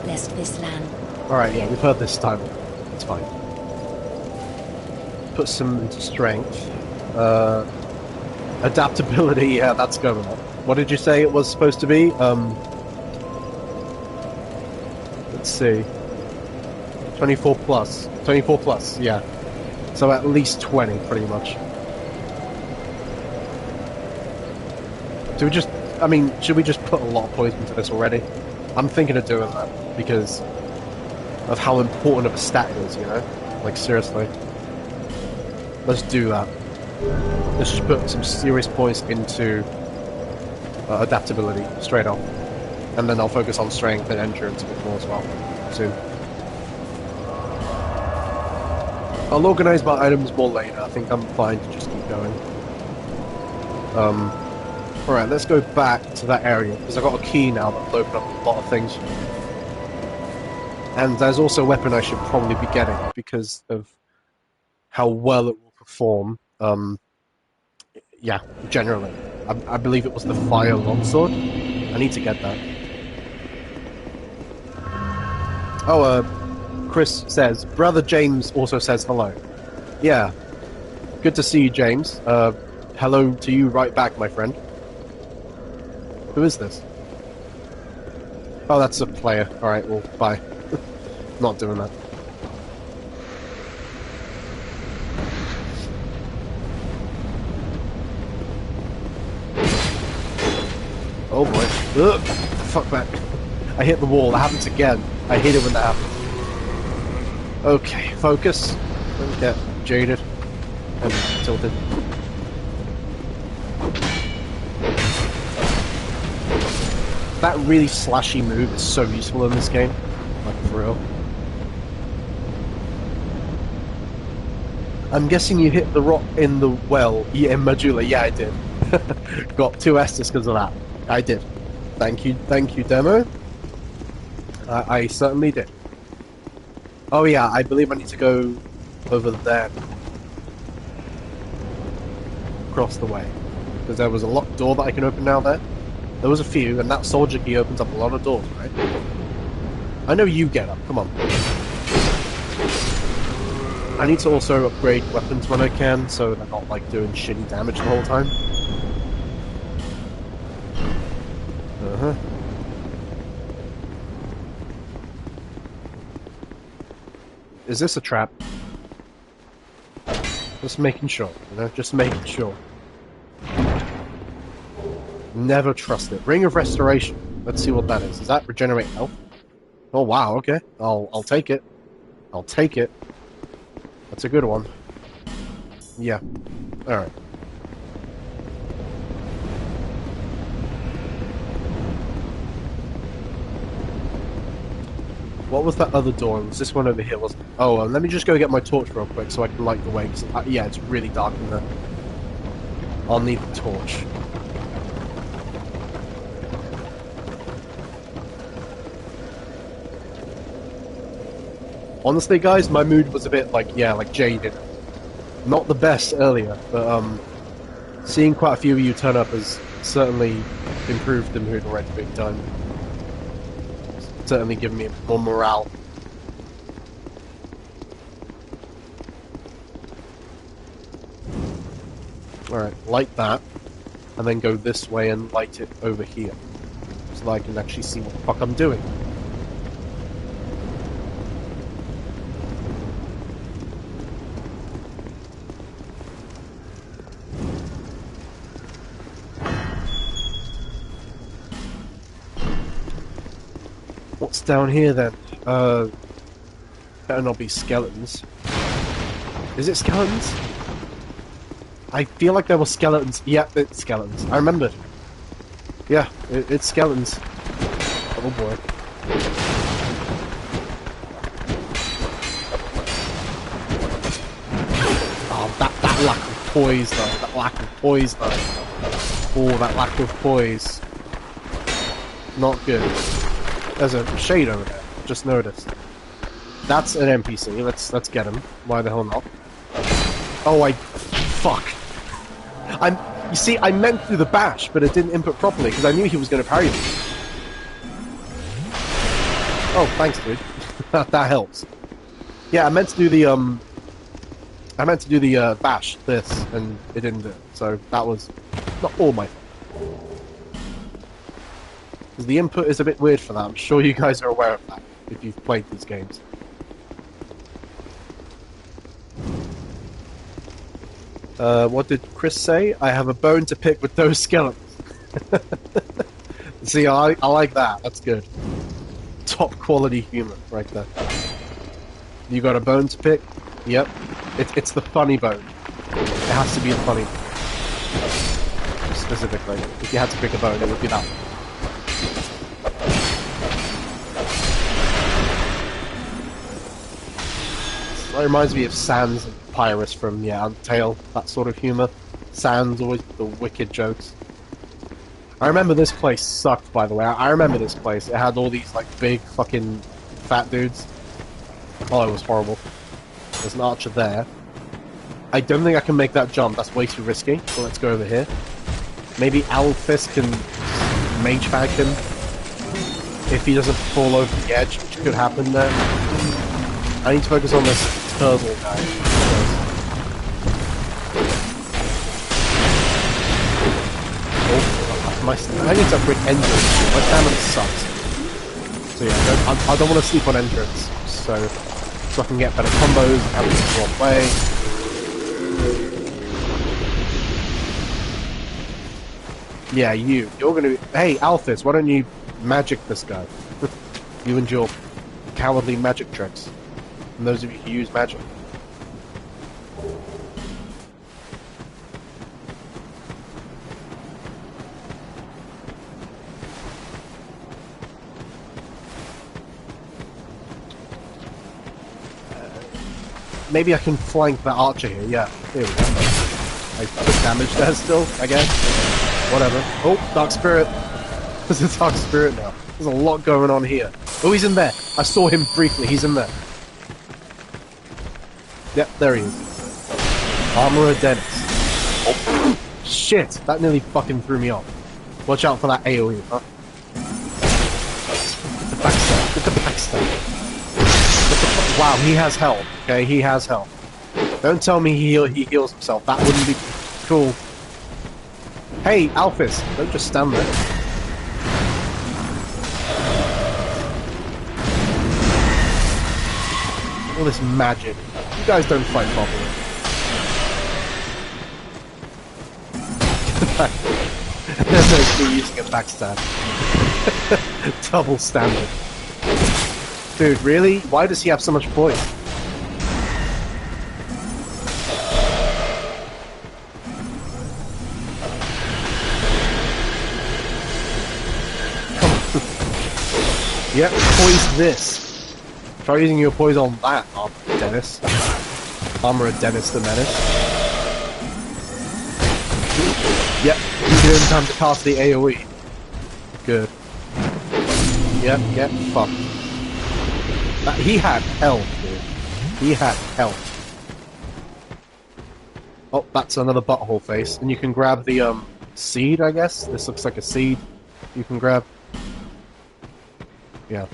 F: lest this land...
B: Alright, yeah, we've heard this time. It's fine. Put some into strength. Adaptability, yeah, that's going on. What did you say it was supposed to be? Let's see. 24 plus. 24 plus, yeah. So at least 20, pretty much. Do we just... I mean, should we just put a lot of poison into this already? I'm thinking of doing that, because of how important of a stat it is, you know? Like, seriously. Let's do that. Let's just put some serious points into adaptability, straight up. And then I'll focus on strength and endurance a bit more as well, soon. I'll organize my items more later. I think I'm fine to just keep going. Alright, let's go back to that area, because I've got a key now that will open up a lot of things. And there's also a weapon I should probably be getting, because of how well it will perform. Yeah, generally. I believe it was the Fire Longsword. I need to get that. Oh, Chris says, Brother James also says hello. Yeah. Good to see you, James. Hello to you right back, my friend. Who is this? Oh, that's a player. Alright, well, bye. Not doing that. Oh boy. Ugh. Fuck that. I hit the wall. That happens again. I hate it when that happens. Okay, focus. Don't get jaded and tilted. That really slashy move is so useful in this game. Like, for real. I'm guessing you hit the rock in the well. Yeah, in Majula. Yeah, I did. Got 2 Estus because of that. I did. Thank you, Demo. I certainly did. Oh yeah, I believe I need to go over there. Across the way. Because there was a locked door that I can open now there. There was a few, and that soldier key opens up a lot of doors, right? I know you get up, come on. I need to also upgrade weapons when I can, so they're not like doing shitty damage the whole time. Uh-huh. Is this a trap? Just making sure, you know, just making sure. Never trust it. Ring of Restoration. Let's see what that is. Does that regenerate health? Oh wow, okay. I'll take it. I'll take it. That's a good one. Yeah. Alright. What was that other door? Was this one over here? Was oh, let me just go get my torch real quick so I can light the way. 'Cause, yeah, it's really dark in there. I'll need the torch. Honestly, guys, my mood was a bit like jaded. Not the best earlier, but seeing quite a few of you turn up has certainly improved the mood already big time. Certainly given me more morale. Alright, light that, and then go this way and light it over here, so that I can actually see what the fuck I'm doing. What's down here then? Better not be skeletons. Is it skeletons? I feel like there were skeletons. Yeah, it's skeletons. I remembered. Yeah, it's skeletons. Oh boy. Oh, that lack of poise though. That lack of poise though. Oh, that lack of poise. Not good. There's a shade over there. Just noticed. That's an NPC. Let's get him. Why the hell not? Oh, fuck. You see, I meant to do the bash, but it didn't input properly because I knew he was going to parry me. Oh, thanks, dude. That helps. Yeah, I meant to do the bash, this, and it didn't do it. So that was not all my fault. Because the input is a bit weird for that. I'm sure you guys are aware of that if you've played these games. What did Chris say? I have a bone to pick with those skeletons. See, I like that. That's good. Top quality humor right there. You got a bone to pick? Yep. It's the funny bone. It has to be the funny bone. Specifically. If you had to pick a bone, it would be that one. That reminds me of Sans and Pyrus from, Undertale, that sort of humour. Sans, always the wicked jokes. I remember this place sucked, by the way. I remember this place. It had all these, big fucking fat dudes. Oh, it was horrible. There's an archer there. I don't think I can make that jump. That's way too risky. So let's go over here. Maybe Alphys can mage bag him if he doesn't fall over the edge, which could happen there. I need to focus on this turtle guy. I need to upgrade endurance. My stamina sucks. So yeah, I don't want to sleep on endurance. So I can get better combos and have it the wrong way. Yeah, you're gonna be... Hey, Alphys, why don't you magic this guy? You and your cowardly magic tricks. And those of you who use magic. Maybe I can flank the archer here. Yeah, here we go. I took damage there still, I guess. Whatever. Oh, Dark Spirit. There's a Dark Spirit now. There's a lot going on here. Oh, he's in there. I saw him briefly. He's in there. Yep, there he is. Armorer Dennis. Oh, shit! That nearly fucking threw me off. Watch out for that AoE, huh? Get the backstab. Get the backstab. Wow, he has health. Okay, he has health. Don't tell me he heals himself. That wouldn't be cool. Hey, Alphys, don't just stand there. All this magic. You guys don't fight properly. There's me using a backstab. Double standard. Dude, really? Why does he have so much poise? Come on. Yep, poise this. Try using your poison on that, Dennis. Armor Dennis the Menace. Yep, you give him time to cast the AoE. Good. Yep, fuck. He had health, dude. He had health. Oh, that's another butthole face. And you can grab the, seed, I guess? This looks like a seed you can grab. Yeah.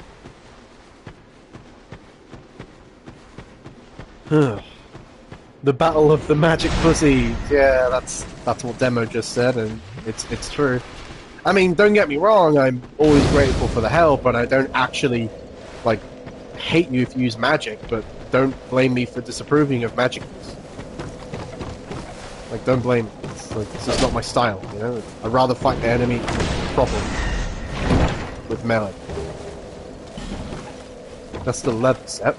B: The Battle of the Magic Pussy. Yeah, that's what Demo just said, and it's true. I mean, don't get me wrong, I'm always grateful for the help, and I don't actually, like, hate you if you use magic, but don't blame me for disapproving of magic use. Like, don't blame me. It's just not my style, you know? I'd rather fight the enemy properly. With melee. That's the leather set.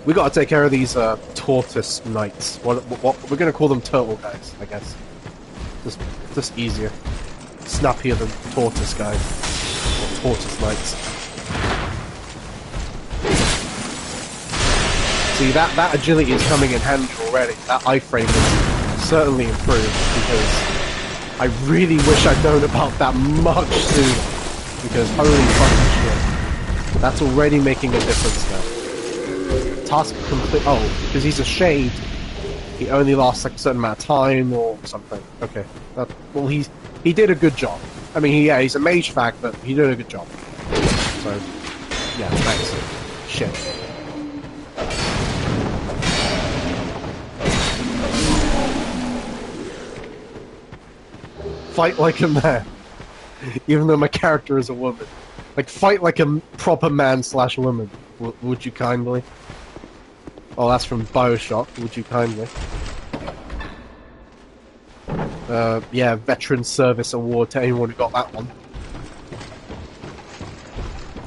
B: We gotta take care of these, tortoise knights. What we're gonna call them turtle guys, I guess. Just easier. Snappier than tortoise guys. Or tortoise knights. See, that agility is coming in handy already. That iframe is certainly improved, because I really wish I'd known about that much sooner. Because holy fucking shit. That's already making a difference now. Task complete. Oh, because he's a shade, he only lasts like a certain amount of time or something. Okay. Well, he did a good job. I mean, he's a mage fact, but he did a good job. So, yeah, thanks. Shit. Fight like a man. Even though my character is a woman. Like, fight like a proper man/woman. Would you kindly? Oh, that's from Bioshock. Would you kindly? Yeah, Veteran Service Award to anyone who got that one.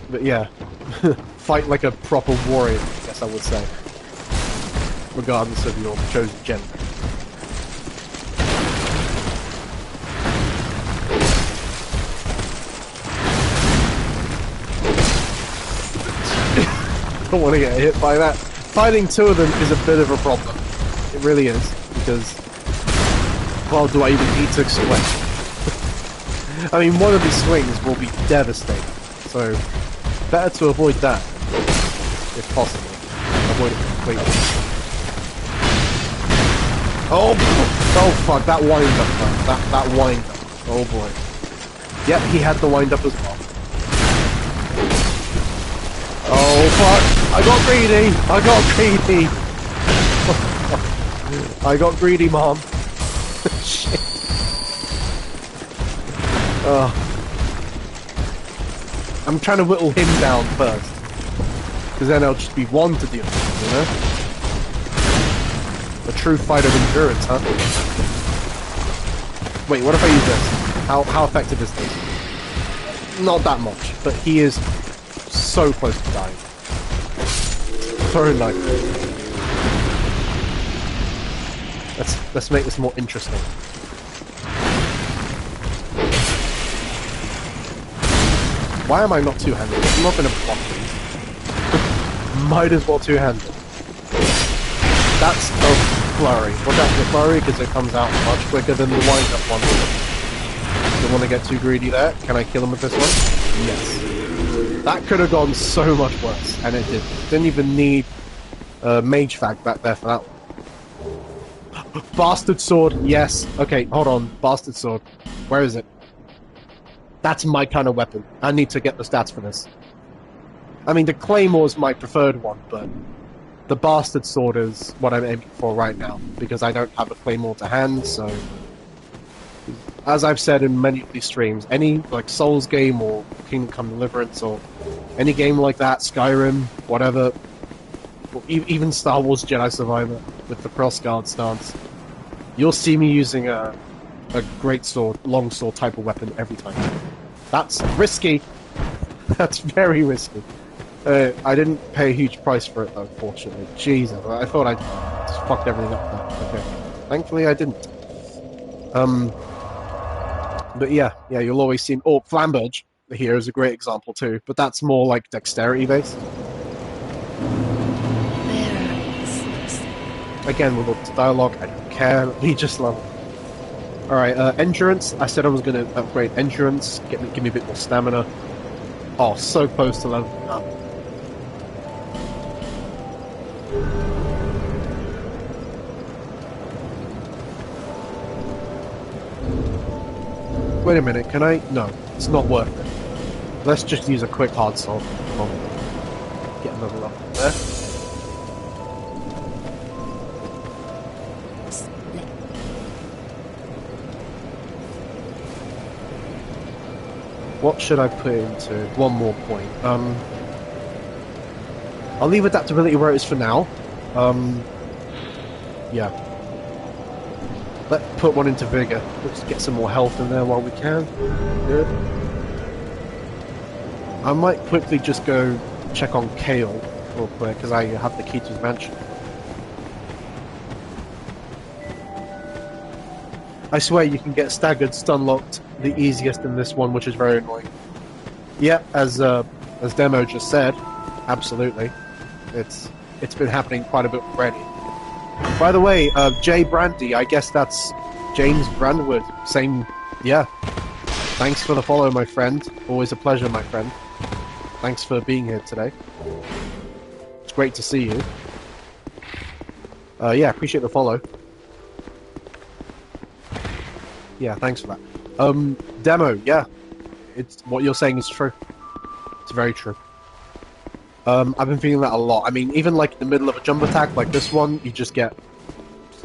B: But yeah, fight like a proper warrior, I guess I would say. Regardless of your chosen gender. I don't want to get hit by that. Fighting two of them is a bit of a problem. It really is, because, well, do I even need to explain? I mean, one of these swings will be devastating, so better to avoid that, if possible. Avoid it completely. Oh fuck, that wind-up, man. That wind-up. Oh boy. Yep, he had the wind-up as well. Oh fuck! I got greedy! I got greedy! I got greedy, Mom. Shit. I'm trying to whittle him down first. Because then I'll just be one to deal with, you know? A true fight of endurance, huh? Wait, what if I use this? How effective is this? Not that much, but he is so close to dying. So nice. Let's make this more interesting. Why am I not two-handed? I'm not gonna block these. Might as well two-handed. That's a flurry. Watch out for the flurry because it comes out much quicker than the wind-up one. Don't want to get too greedy there. Can I kill him with this one? Yes. That could have gone so much worse, and it didn't. Didn't even need a mage fag back there for that one. Bastard sword, yes. Okay, hold on. Bastard sword. Where is it? That's my kind of weapon. I need to get the stats for this. I mean, the Claymore's my preferred one, but the Bastard sword is what I'm aiming for right now, because I don't have a Claymore to hand, so... As I've said in many of these streams, any like Souls game or Kingdom Come Deliverance or any game like that, Skyrim, whatever, or even Star Wars Jedi Survivor with the crossguard stance, you'll see me using a great sword, long sword type of weapon every time. That's risky. That's very risky. I didn't pay a huge price for it though, fortunately. Jesus, I thought I just fucked everything up there. Okay. Thankfully I didn't. But yeah, you'll always see... Oh, Flamberge. here is a great example too, but that's more like dexterity based. Again, with all the dialogue, I don't care. We just love it. Alright, endurance. I said I was going to upgrade endurance, give me a bit more stamina. Oh, so close to leveling up. Wait a minute, can I? No, it's not worth it. Let's just use a quick hard salt. Get another level there. What should I put into? One more point. I'll leave adaptability where it is for now. Yeah. Let's put one into vigor. Let's get some more health in there while we can. Good. I might quickly just go check on Kale real quick, because I have the key to his mansion. I swear you can get staggered, stun-locked the easiest in this one, which is very annoying. Yeah, as Demo just said, absolutely. It's been happening quite a bit already. By the way, Jay Brandy, I guess that's James Brandwood. Same, yeah. Thanks for the follow, my friend. Always a pleasure, my friend. Thanks for being here today. It's great to see you. Yeah, appreciate the follow. Yeah, thanks for that. Demo, yeah. It's what you're saying is true. It's very true. I've been feeling that a lot. I mean, even like in the middle of a jump attack like this one, you just get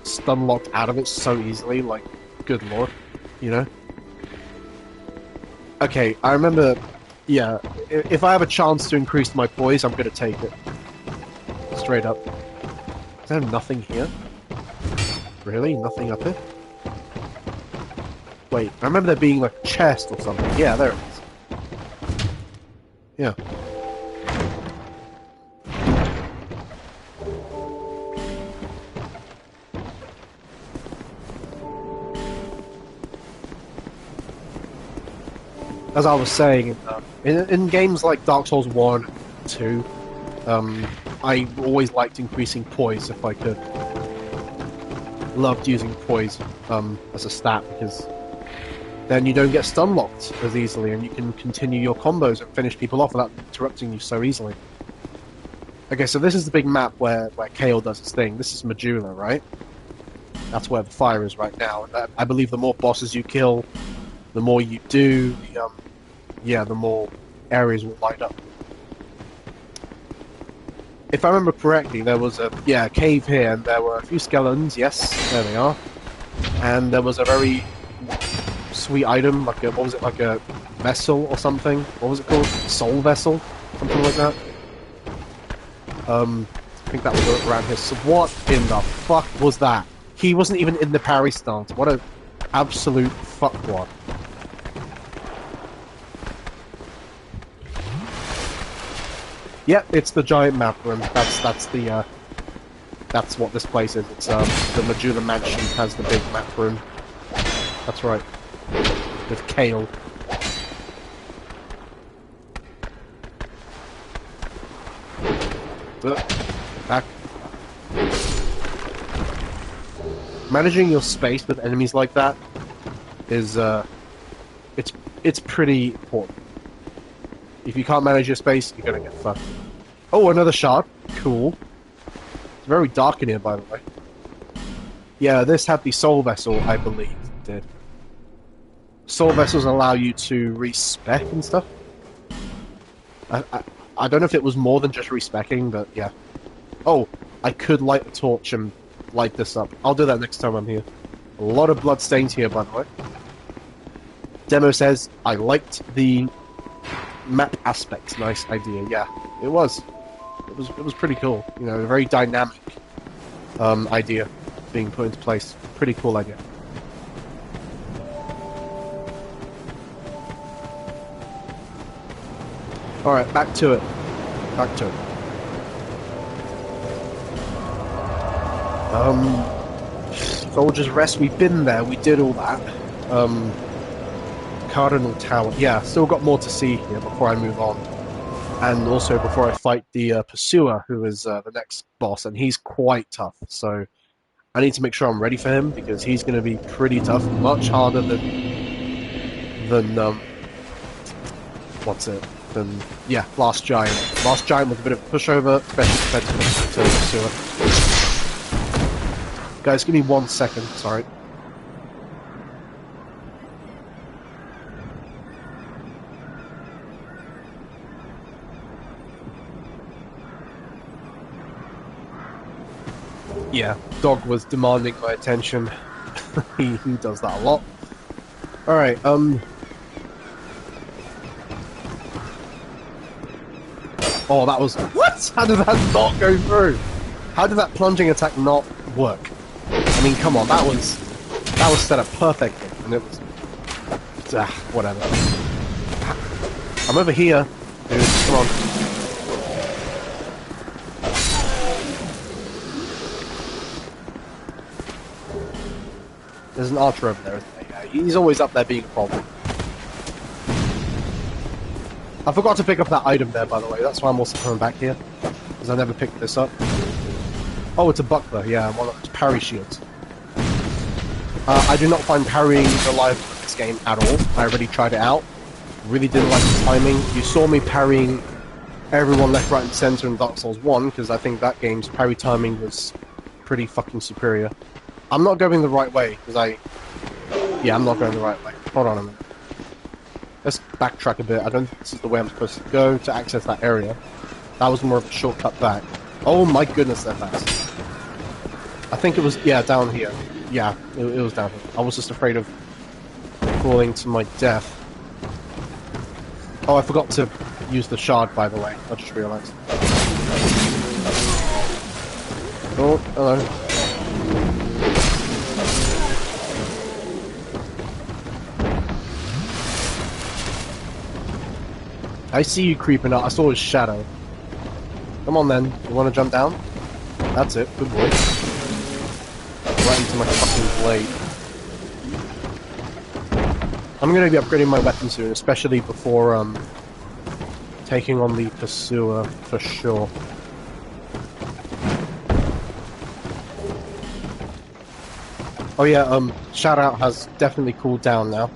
B: stun locked out of it so easily. Like, good lord, you know. Okay, I remember. Yeah, if I have a chance to increase my poise, I'm gonna take it. Straight up. Is there nothing here? Really? Nothing up here? Wait, I remember there being like a chest or something. Yeah, there it is. Yeah. As I was saying, in games like Dark Souls 1, 2, I always liked increasing poise if I could. Loved using poise as a stat, because then you don't get stun locked as easily and you can continue your combos and finish people off without interrupting you so easily. Okay, so this is the big map where Kale does his thing. This is Majula, right? That's where the fire is right now. And I believe the more bosses you kill, the more you do, the more areas will light up. If I remember correctly, there was a cave here, and there were a few skeletons. Yes, there they are. And there was a very sweet item, like a vessel or something? What was it called? Soul vessel, something like that. I think that was around here. So what in the fuck was that? He wasn't even in the parry stance. What a absolute fuckwad. Yep, it's the giant map room. That's what this place is. It's the Majula Mansion has the big map room. That's right. With Kale. Back. Managing your space with enemies like that is it's pretty important. If you can't manage your space, you're gonna get fucked. Oh, another shard. Cool. It's very dark in here, by the way. Yeah, this had the soul vessel, I believe it did. Soul vessels allow you to respec and stuff. I don't know if it was more than just respecking, but yeah. Oh, I could light a torch and light this up. I'll do that next time I'm here. A lot of blood stains here, by the way. Demo says, I liked the map aspects. Nice idea. Yeah, it was. It was pretty cool. You know, a very dynamic idea being put into place. Pretty cool idea. Alright, back to it. Back to it. Soldier's Rest, we've been there, we did all that. Cardinal Tower. Yeah, still got more to see here before I move on. And also before I fight the Pursuer, who is the next boss, and he's quite tough. So I need to make sure I'm ready for him, because he's going to be pretty tough, much harder than Last Giant. Last Giant was a bit of a pushover, especially compared to the Pursuer. Guys, give me 1 second, sorry. Yeah, dog was demanding my attention. he does that a lot. Alright, oh, that was... What? How did that not go through? How did that plunging attack not work? I mean, come on, that was set up perfectly, and it was... whatever. I'm over here, dude, come on. There's an archer over there, isn't there? Yeah, he's always up there being a problem. I forgot to pick up that item there, by the way. That's why I'm also coming back here, because I never picked this up. Oh, it's a buckler. Yeah, one of those parry shields. I do not find parrying reliable in this game at all. I already tried it out. Really didn't like the timing. You saw me parrying everyone left, right, and center in Dark Souls 1, because I think that game's parry timing was pretty fucking superior. I'm not going the right way, because yeah, I'm not going the right way. Hold on a minute. Let's backtrack a bit. I don't think this is the way I'm supposed to go to access that area. That was more of a shortcut back. Oh my goodness, they're fast. I think it was, yeah, down here. Yeah, it was down here. I was just afraid of falling to my death. Oh, I forgot to use the shard, by the way. I just realized. Oh, hello. I see you creeping out. I saw his shadow. Come on then. You want to jump down? That's it. Good boy. Right into my fucking blade. I'm going to be upgrading my weapon soon, especially before taking on the Pursuer for sure. Oh yeah, shout out has definitely cooled down now,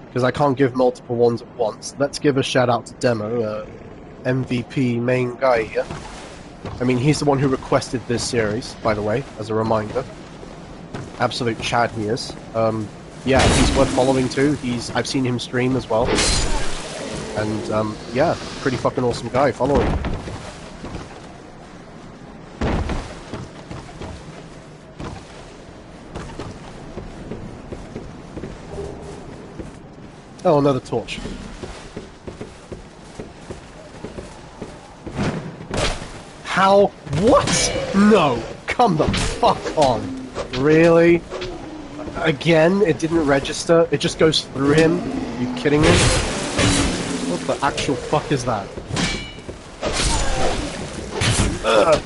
B: because I can't give multiple ones at once. Let's give a shout out to Demo, MVP main guy here. I mean, he's the one who requested this series, by the way, as a reminder. Absolute Chad he is. Yeah, he's worth following too. I've seen him stream as well. And, yeah, pretty fucking awesome guy. Follow him. Oh, another torch. How? What? No! Come the fuck on. Really? Again, it didn't register? It just goes through him? Are you kidding me? What the actual fuck is that? Ugh.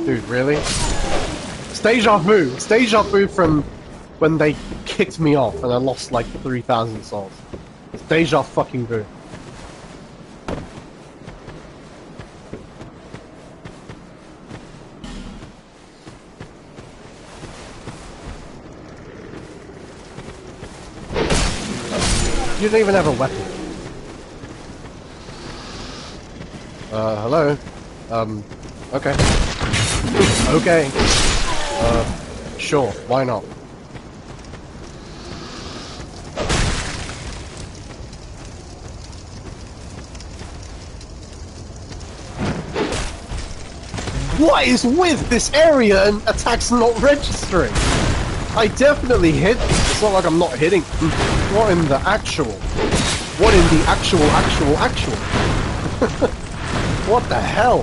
B: Dude, really? It's deja vu. It's deja vu from when they kicked me off and I lost like 3,000 souls. It's deja fucking vu. You don't even have a weapon. Hello? Okay. Okay. Sure, why not? What is with this area and attacks not registering? I definitely hit. It's not like I'm not hitting. What in the actual? What in the actual? What the hell?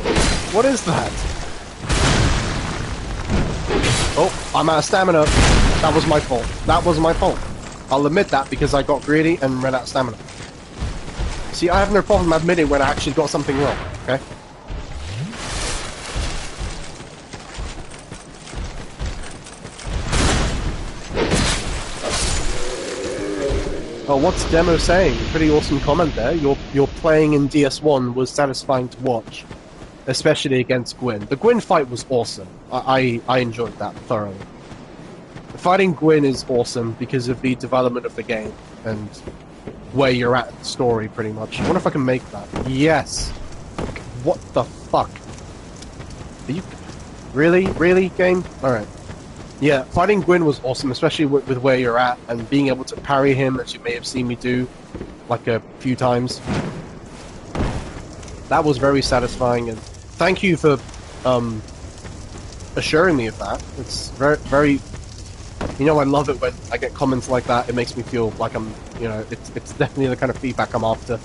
B: What is that? Oh, I'm out of stamina. That was my fault. That was my fault. I'll admit that because I got greedy and ran out of stamina. See, I have no problem admitting when I actually got something wrong, okay? Oh, what's Demo saying? Pretty awesome comment there. Your playing in DS1 was satisfying to watch, especially against Gwyn. The Gwyn fight was awesome. I enjoyed that thoroughly. Fighting Gwyn is awesome because of the development of the game and where you're at in the story, pretty much. I wonder if I can make that. Yes! What the fuck? Are you... Really? Really, game? Alright. Yeah, fighting Gwyn was awesome, especially with where you're at, and being able to parry him, as you may have seen me do, like a few times. That was very satisfying, and thank you for assuring me of that. It's very, very... You know, I love it when I get comments like that. It makes me feel like I'm, you know, it's definitely the kind of feedback I'm after.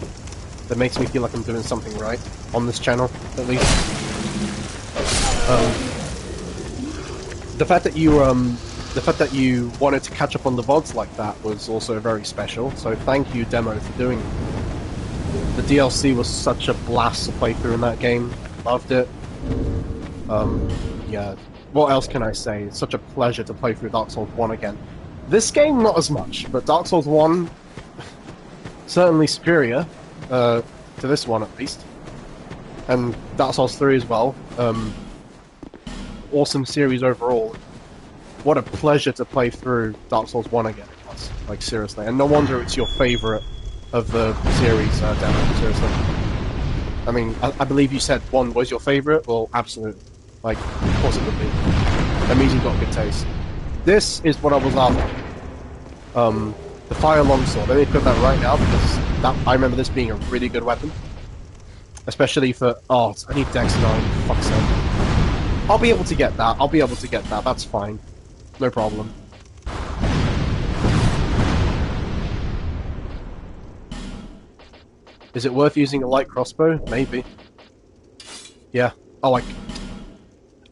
B: That makes me feel like I'm doing something right on this channel, at least. The fact that you wanted to catch up on the VODs like that was also very special. So thank you, Demo, for doing it. The DLC was such a blast to play through in that game. Loved it. Yeah. What else can I say? It's such a pleasure to play through Dark Souls 1 again. This game, not as much, but Dark Souls 1, certainly superior to this one, at least. And Dark Souls 3 as well. Awesome series overall. What a pleasure to play through Dark Souls 1 again. Like, seriously. And no wonder it's your favourite of the series, Demo, seriously. I mean, I believe you said 1 was your favourite? Well, absolutely. Like, of course it would be. That means you've got good taste. This is what I was after. The Fire Longsword. Let me put that right now, because I remember this being a really good weapon. Especially for... Oh, I need Dex 9, for fuck's sake. I'll be able to get that. That's fine. No problem. Is it worth using a light crossbow? Maybe. Yeah. Oh,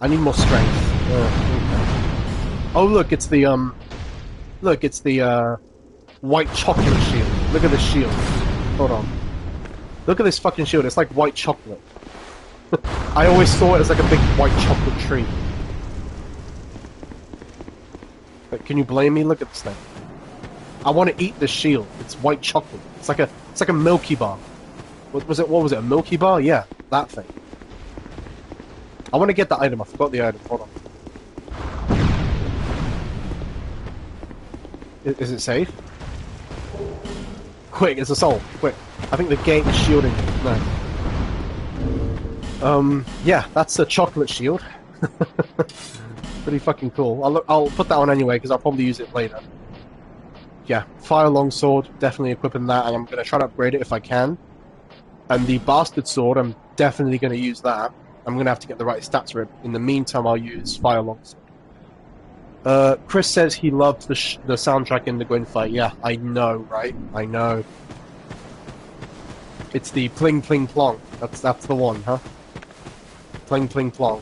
B: I need more strength. Okay. Oh, look, it's the, white chocolate shield. Look at this shield. Hold on. Look at this fucking shield. It's like white chocolate. I always saw it as like a big white chocolate tree. But can you blame me? Look at this thing. I want to eat this shield. It's white chocolate. It's like a Milky Bar. What was it? A Milky Bar? Yeah, that thing. I want to get that item. I forgot the item. Hold on. Is it safe? Quick, it's a soul. Quick. I think the gate is shielding. No. Yeah, that's a chocolate shield. Pretty fucking cool. I'll put that on anyway, because I'll probably use it later. Yeah, Fire Longsword, definitely equipping that, and I'm going to try to upgrade it if I can. And the Bastard Sword, I'm definitely going to use that. I'm going to have to get the right stats for it. In the meantime, I'll use Fire Longsword. Chris says he loved the soundtrack in the Gwyn fight. Yeah, I know, right? I know. It's the pling pling plong. That's the one, huh? Pling pling plong.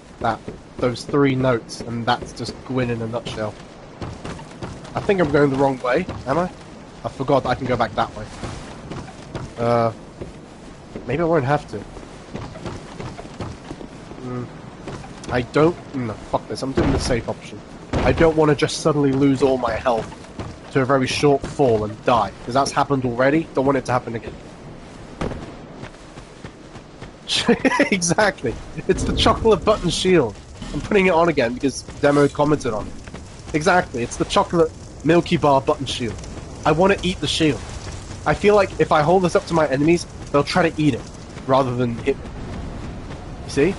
B: Those 3 notes, and that's just Gwyn in a nutshell. I think I'm going the wrong way, am I? I forgot that I can go back that way. Maybe I won't have to. I don't... No, fuck this. I'm doing the safe option. I don't want to just suddenly lose all my health to a very short fall and die, because that's happened already. Don't want it to happen again. Exactly. It's the chocolate button shield. I'm putting it on again because Demo commented on it. Exactly. It's the chocolate Milky Bar button shield. I want to eat the shield. I feel like if I hold this up to my enemies, they'll try to eat it rather than hit me. You see?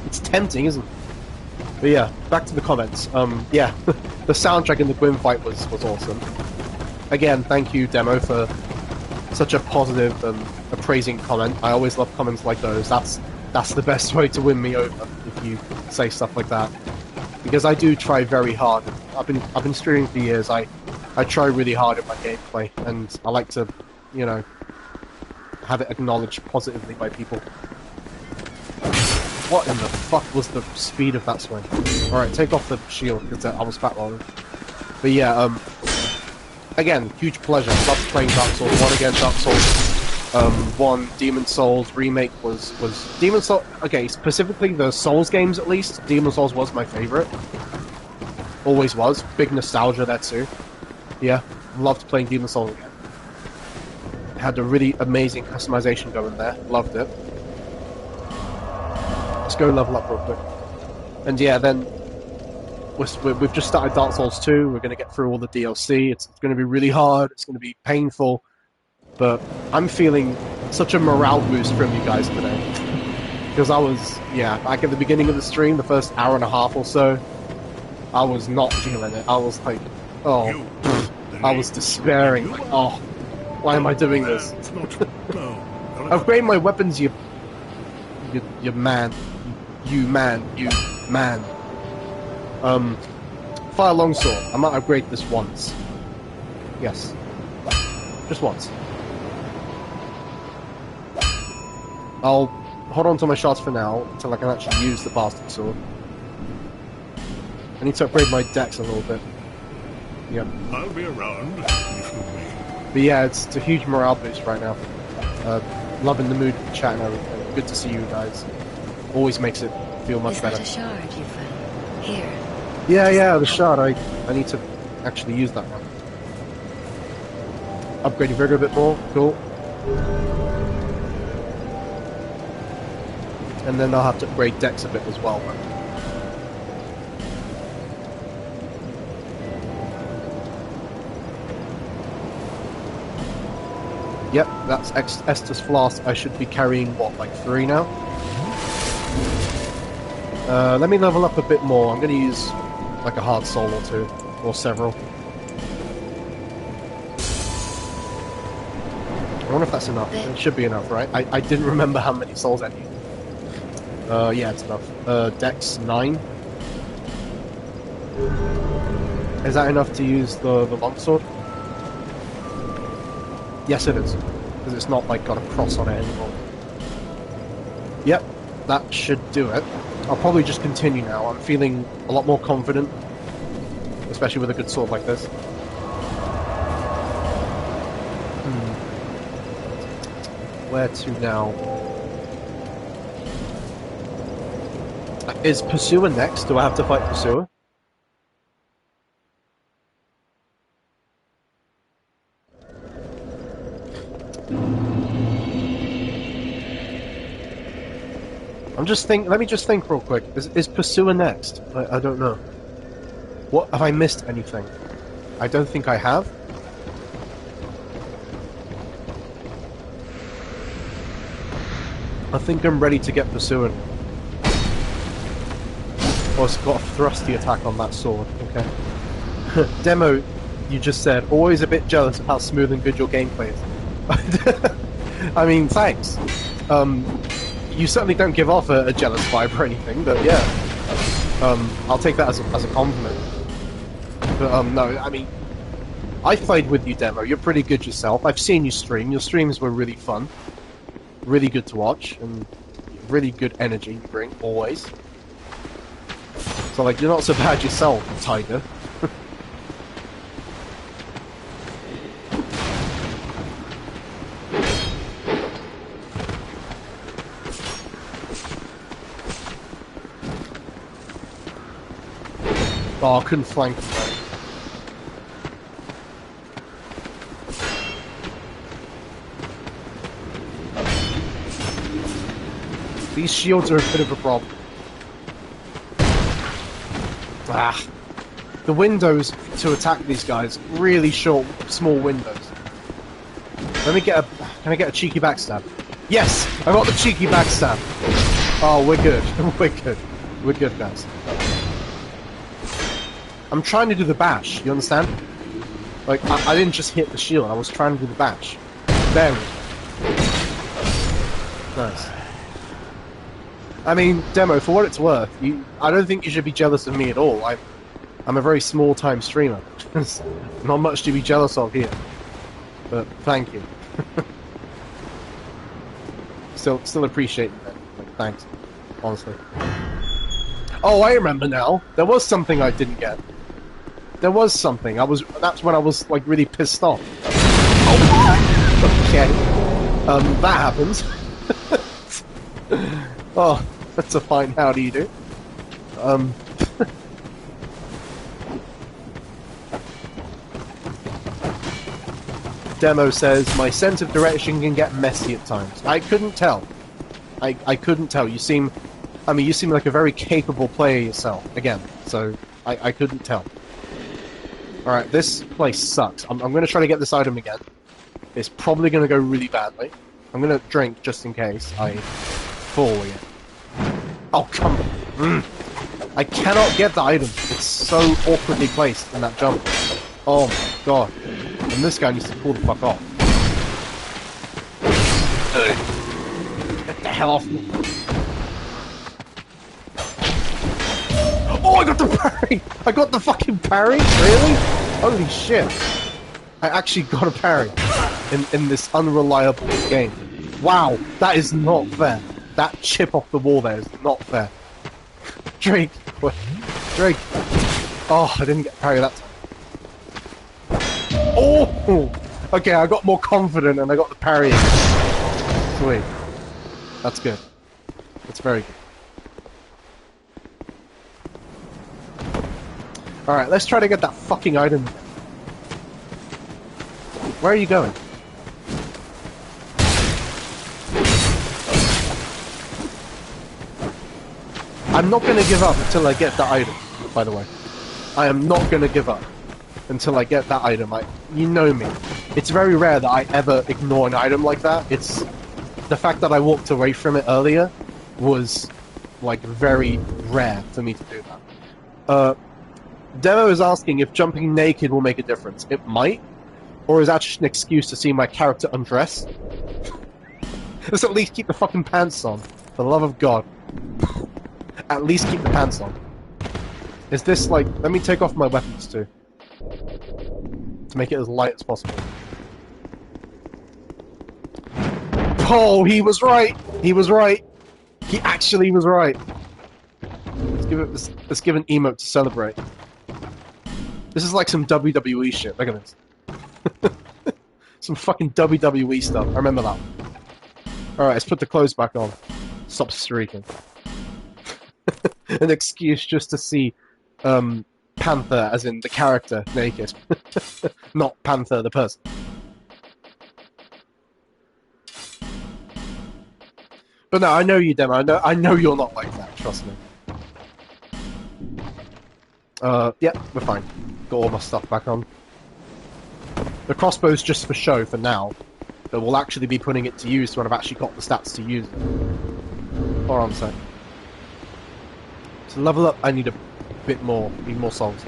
B: It's tempting, isn't it? But yeah, back to the comments. Yeah, the soundtrack in the Gwyn fight was awesome. Again, thank you, Demo, for such a positive and appraising comment. I always love comments like those. That's the best way to win me over, if you say stuff like that. Because I do try very hard. I've been streaming for years. I try really hard at my gameplay, and I like to, you know, have it acknowledged positively by people. What in the fuck was the speed of that swing? Alright, take off the shield, because I was fat rolling. But yeah, again, huge pleasure. Loved playing Dark Souls 1 again. Dark Souls 1, Demon Souls remake was Demon Souls. Okay, specifically the Souls games at least. Demon Souls was my favorite. Always was. Big nostalgia there too. Yeah, loved playing Demon Souls again. Had a really amazing customization going there. Loved it. Let's go level up real quick. And yeah, then we've just started Dark Souls 2. We're going to get through all the DLC. It's going to be really hard. It's going to be painful. But I'm feeling such a morale boost from you guys today. Because I was, back at the beginning of the stream, the first hour and a half or so, I was not feeling it. I was like, I was despairing. Like, why am I doing this? Upgrade my weapons, you man. You man. Fire longsword. I might upgrade this once. Yes. Just once. I'll hold on to my shots for now, until I can actually use the bastard sword. I need to upgrade my dex a little bit. Yep.
H: I'll be around.
B: But yeah, it's a huge morale boost right now. Loving the mood of the chat and everything. Good to see you guys. Always makes it feel much better.
F: Is that a shard you found? Here.
B: Yeah, the shard. I need to actually use that now. Upgrade your vigor a bit more. Cool. And then I'll have to upgrade dex a bit as well. Yep, that's Estus Flask. I should be carrying, what, like 3 now? Let me level up a bit more. I'm going to use like a hard soul or 2, or several. I wonder if that's enough. It should be enough, right? I didn't remember how many souls I need. Yeah, it's enough. Dex 9. Is that enough to use the longsword? Yes, it is. Because it's not like got a cross on it anymore. Yep, that should do it. I'll probably just continue now. I'm feeling a lot more confident. Especially with a good sword like this. Where to now? Is Pursuer next? Do I have to fight Pursuer? Let me just think real quick. Is Pursuer next? I don't know. What, have I missed anything? I don't think I have. I think I'm ready to get Pursuer. Oh, it's got a thrusty attack on that sword. Okay. Demo, you just said, always a bit jealous of how smooth and good your gameplay is. I mean, thanks. You certainly don't give off a jealous vibe or anything, but yeah. I'll take that as a compliment. But no, I mean, I played with you, Demo. You're pretty good yourself. I've seen you stream. Your streams were really fun. Really good to watch, and really good energy you bring, always. So, like, you're not so bad yourself, Tiger. Oh, I couldn't flank him though. These shields are a bit of a problem. The windows to attack these guys, really short, small windows. Can I get a cheeky backstab? Yes! I got the cheeky backstab! Oh, we're good. We're good. We're good, guys. I'm trying to do the bash, you understand? Like, I didn't just hit the shield, I was trying to do the bash. There we go. Nice. I mean, Demo, for what it's worth, I don't think you should be jealous of me at all. I'm a very small-time streamer. Not much to be jealous of here. But thank you. Still appreciate that. Like, thanks. Honestly. Oh, I remember now. There was something I didn't get. There was something. That's when I was, like, really pissed off. Oh, okay. That happens. Oh, that's a fine how do you do. Demo says, my sense of direction can get messy at times. I couldn't tell. I couldn't tell. You seem like a very capable player yourself, again, so I couldn't tell. Alright, this place sucks. I'm going to try to get this item again. It's probably going to go really badly. I'm going to drink just in case I fall again. Oh, come on. I cannot get the item. It's so awkwardly placed in that jump. Oh my god. And this guy needs to pull the fuck off. Get the hell off me. Oh, I got the parry! I got the fucking parry? Really? Holy shit. I actually got a parry in this unreliable game. Wow, that is not fair. That chip off the wall there is not fair. Drake! Drake! Oh, I didn't get parry that time. Oh! Okay, I got more confident and I got the parry. Sweet. That's good. That's very good. Alright, let's try to get that fucking item. Where are you going? I'm not going to give up until I get that item, by the way. I am not going to give up until I get that item. You know me. It's very rare that I ever ignore an item like that. It's the fact that I walked away from it earlier was like very rare for me to do that. Demo is asking if jumping naked will make a difference. It might, or is that just an excuse to see my character undress? Let's at least keep the fucking pants on, for the love of God. At least keep the pants on. Is this like... Let me take off my weapons too. To make it as light as possible. Oh, he was right! He was right! He actually was right! Let's give an emote to celebrate. This is like some WWE shit. Look at this. Some fucking WWE stuff. I remember that. Alright, let's put the clothes back on. Stop streaking. An excuse just to see Panther, as in the character, naked. Not Panther, the person. But no, I know you, Demo. I know you're not like that, trust me. Yeah, we're fine. Got all my stuff back on. The crossbow's just for show for now, but we'll actually be putting it to use when I've actually got the stats to use it. Hold on a sec. To level up, I need a bit more. Need more souls.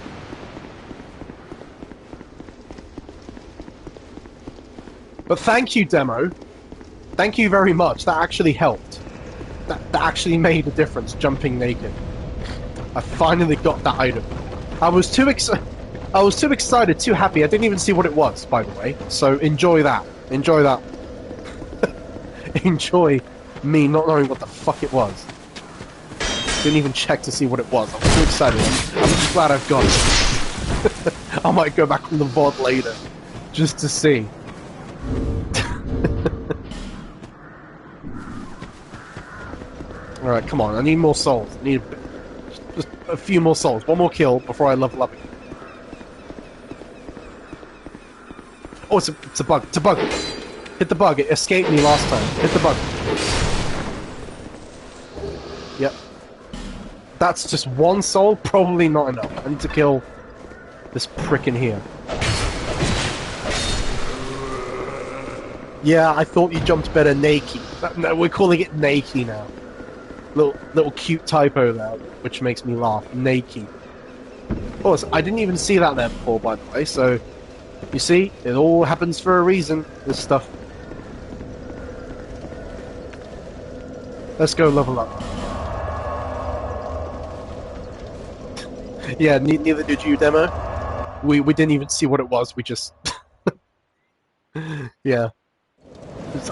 B: But thank you, Demo. Thank you very much. That actually helped. That actually made a difference, jumping naked. I finally got that item. I was too excited, too happy. I didn't even see what it was, by the way. So enjoy that. Enjoy that. Enjoy me not knowing what the fuck it was. Didn't even check to see what it was. I was too excited. I'm just glad I've got it. I might go back on the VOD later, just to see. Alright, come on. I need more souls. I need just a few more souls. One more kill before I level up again. Oh, it's a bug. It's a bug. Hit the bug. It escaped me last time. Hit the bug. Yep. That's just one soul? Probably not enough. I need to kill this prick in here. Yeah, I thought you jumped better naked. No, we're calling it naked now. Little cute typo there, which makes me laugh. Naked. Oh, so I didn't even see that there before, by the way, so... You see? It all happens for a reason, this stuff. Let's go level up. Yeah, neither did you, Demo. We didn't even see what it was, we just... Yeah.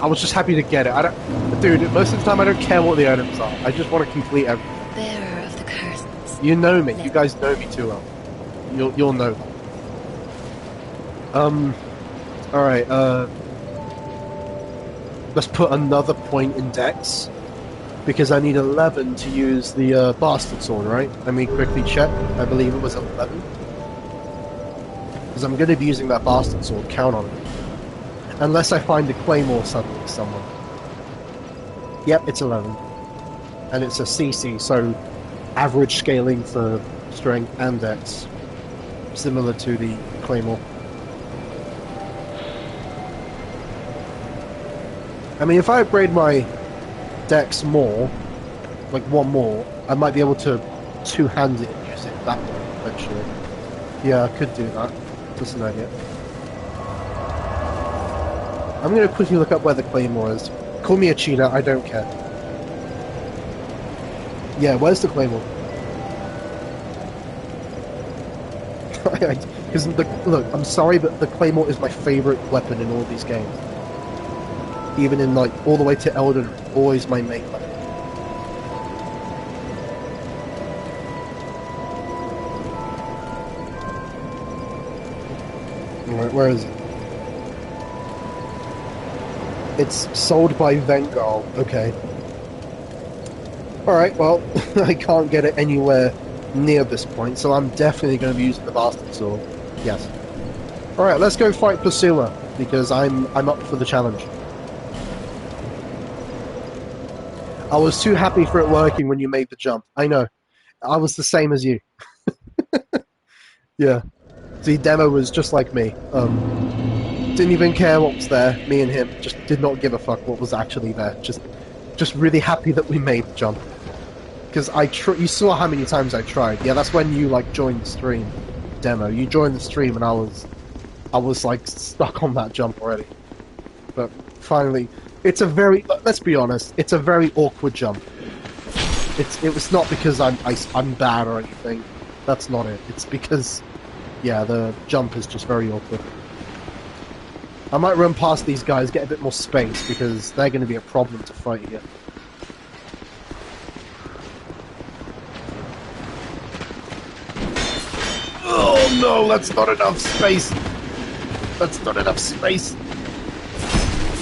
B: I was just happy to get it. Dude, most of the time I don't care what the items are. I just want to complete everything.
F: Bearer of the curse.
B: You know me. You guys know me too well. You'll know that. Alright, let's put another point in Dex. Because I need 11 to use the Bastard Sword, right? Let me quickly check. I believe it was 11. Because I'm going to be using that Bastard Sword. Count on it. Unless I find a claymore suddenly somewhere. Yep, it's 11. And it's a CC, so average scaling for strength and dex. Similar to the claymore. I mean, if I upgrade my dex more, like one more, I might be able to two-hand it and use it that way, eventually. Yeah, I could do that. Just an idea. I'm going to quickly look up where the claymore is. Call me a cheater, I don't care. Yeah, where's the claymore? Because look, I'm sorry, but the claymore is my favourite weapon in all these games. Even in, like, all the way to Elden, always my main weapon. Alright, where is it? It's sold by Vengal. Okay. Alright, well, I can't get it anywhere near this point, so I'm definitely going to be using the Bastard Sword. Yes. Alright, let's go fight Priscilla, because I'm up for the challenge. I was too happy for it working when you made the jump. I know. I was the same as you. Yeah. The demo was just like me. Didn't even care what was there. Me and him just did not give a fuck what was actually there. Just really happy that we made the jump. Because you saw how many times I tried. Yeah, that's when you like joined the stream demo. You joined the stream and I was like stuck on that jump already. But finally, it's a very, let's be honest, it's a very awkward jump. It was not because I'm bad or anything. That's not it. It's because, yeah, the jump is just very awkward. I might run past these guys, get a bit more space, because they're going to be a problem to fight here. Oh no, that's not enough space! That's not enough space!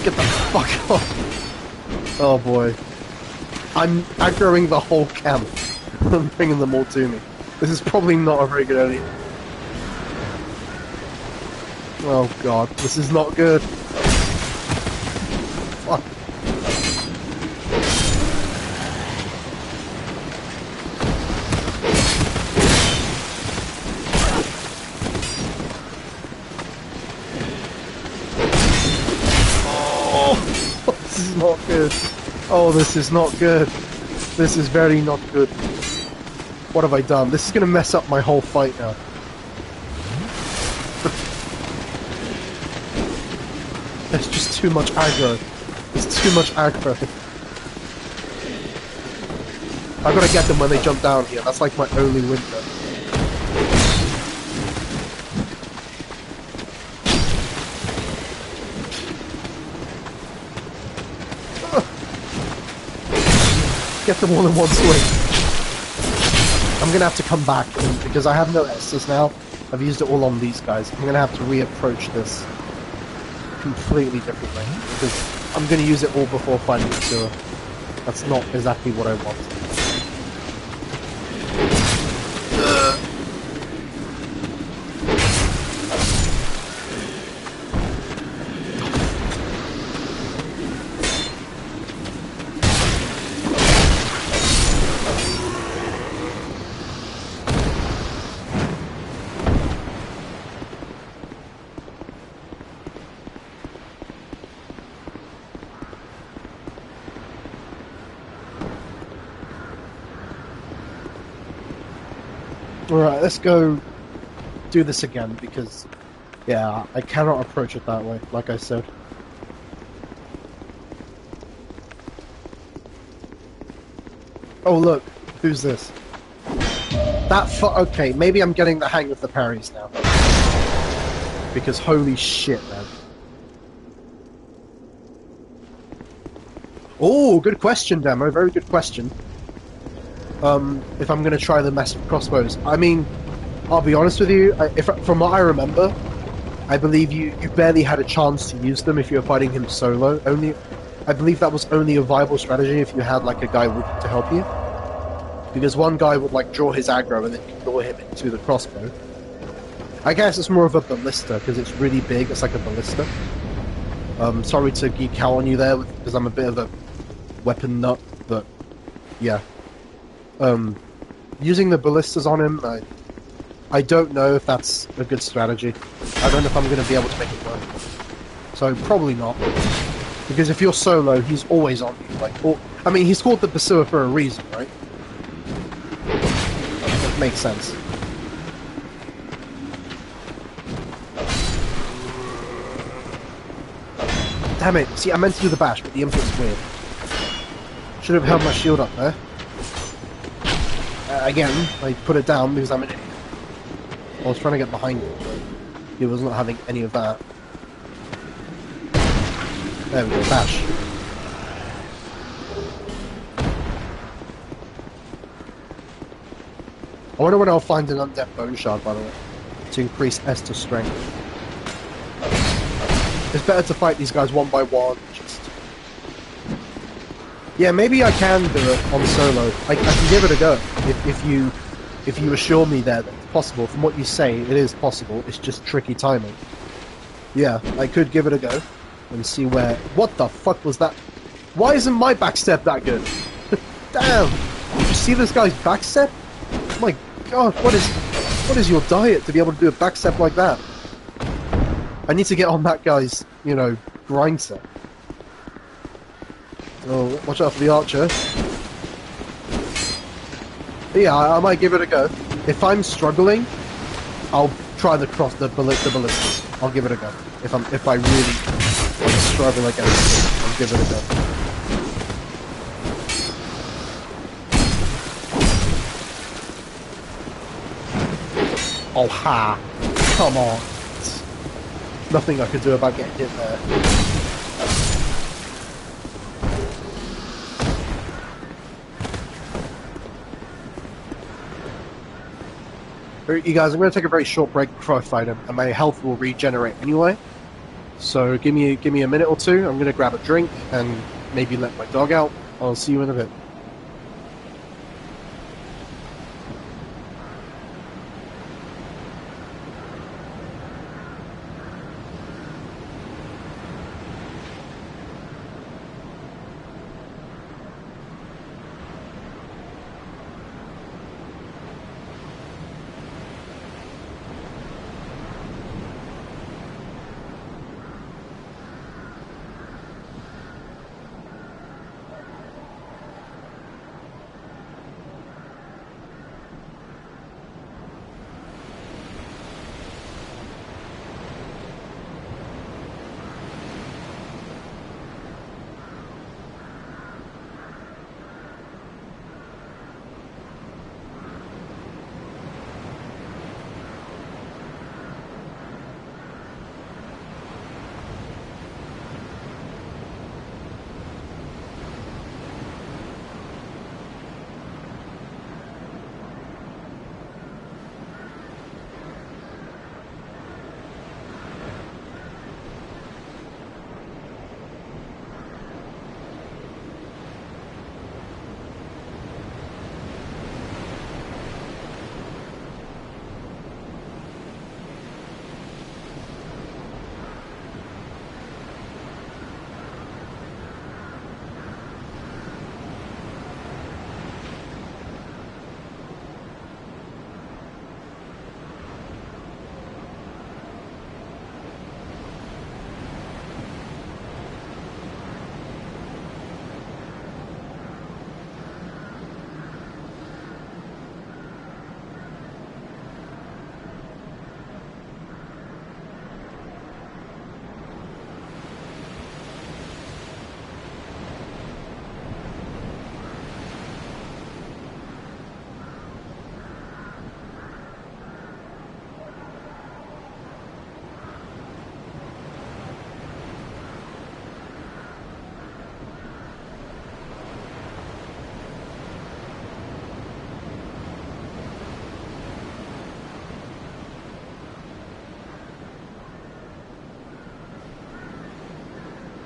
B: Get the fuck off! Oh boy. I'm aggroing the whole camp and bringing them all to me. This is probably not a very good idea. Oh god, this is not good. Fuck. Oh, this is not good. Oh, this is not good. This is very not good. What have I done? This is going to mess up my whole fight now. There's just too much aggro. There's too much aggro. I've got to get them when they jump down here. That's like my only window. Get them all in one swing. I'm going to have to come back, because I have no Estus now. I've used it all on these guys. I'm going to have to reapproach this completely differently, because I'm going to use it all before finding the sewer. That's not exactly what I want. Alright, let's go do this again, because, yeah, I cannot approach it that way, like I said. Oh look, who's this? Okay, maybe I'm getting the hang of the parries now. Because holy shit, man. Oh, good question, Demo, very good question. If I'm going to try the massive crossbows. I mean, I'll be honest with you, from what I remember, I believe you barely had a chance to use them if you were fighting him solo. I believe that was only a viable strategy if you had like a guy to help you. Because one guy would like draw his aggro and then you can lure him into the crossbow. I guess it's more of a ballista, because it's really big, it's like a ballista. Sorry to geek out on you there, because I'm a bit of a weapon nut, but yeah. Using the ballistas on him, I don't know if that's a good strategy. I don't know if I'm going to be able to make it work. So probably not. Because if you're solo, he's always on you. Like, I mean, he's called the Pursuer for a reason, right? That makes sense. Damn it! See, I meant to do the bash, but the input's weird. Should have held my shield up there. Again, I put it down because I'm an idiot. I was trying to get behind it, but he was not having any of that. There we go, bash. I wonder when I'll find an undead bone shard, by the way, to increase Esther's strength. It's better to fight these guys one by one. Just... Yeah, maybe I can do it on solo. I can give it a go. If you assure me there that it's possible. From what you say, it is possible. It's just tricky timing. Yeah, I could give it a go and see where... What the fuck was that? Why isn't my backstep that good? Damn! Did you see this guy's backstep? Oh my god, what is your diet to be able to do a backstep like that? I need to get on that guy's, you know, grind set. Oh, watch out for the archer. But yeah, I might give it a go. If I'm struggling, I'll try the ballistas. I'll give it a go. If I really struggle against it, I'll give it a go. Oh ha! Come on! Nothing I could do about getting hit there. You guys, I'm going to take a very short break before I fight him, and my health will regenerate anyway. So give me a minute or two. I'm going to grab a drink and maybe let my dog out. I'll see you in a bit.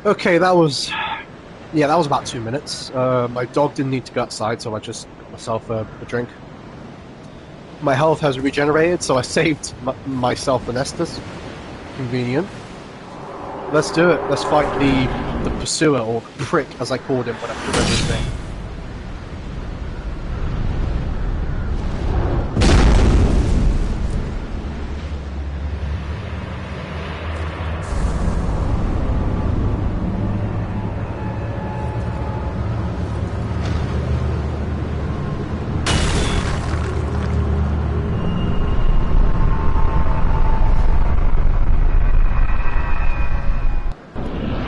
B: Okay, that was about 2 minutes. My dog didn't need to go outside, so I just got myself a drink. My health has regenerated, so I saved myself and Estes. Convenient. Let's do it. Let's fight the pursuer, or the prick, as I called him when I remember his name.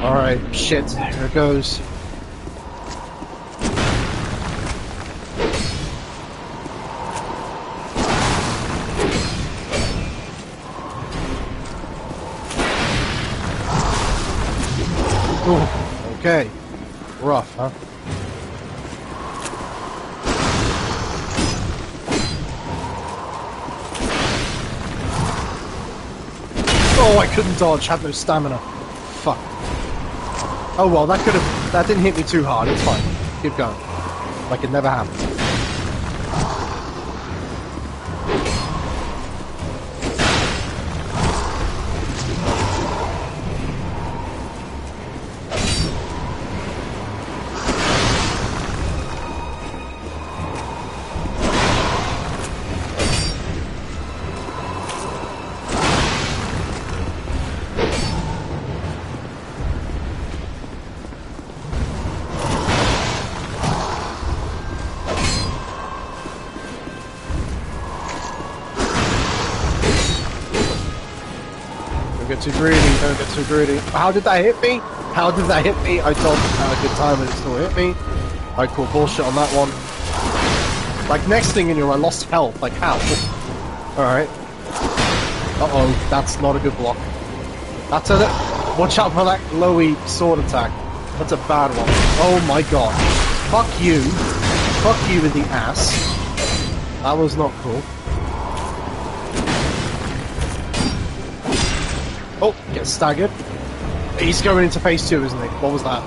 B: Alright, shit, here it goes. Ooh, okay. Rough, huh? Oh, I couldn't dodge, had no stamina. Fuck. Oh well, that didn't hit me too hard, it's fine. Keep going. Like it never happened. Too greedy, don't get too greedy. How did that hit me? How did that hit me? I dodged at a good time and it still hit me. I call bullshit on that one. Like, next thing you know, I lost health. Like, how? Alright. Uh-oh, that's not a good block. That's a... Watch out for that glowy sword attack. That's a bad one. Oh my god. Fuck you. Fuck you in the ass. That was not cool. Oh, gets staggered. He's going into phase 2, isn't he? What was that?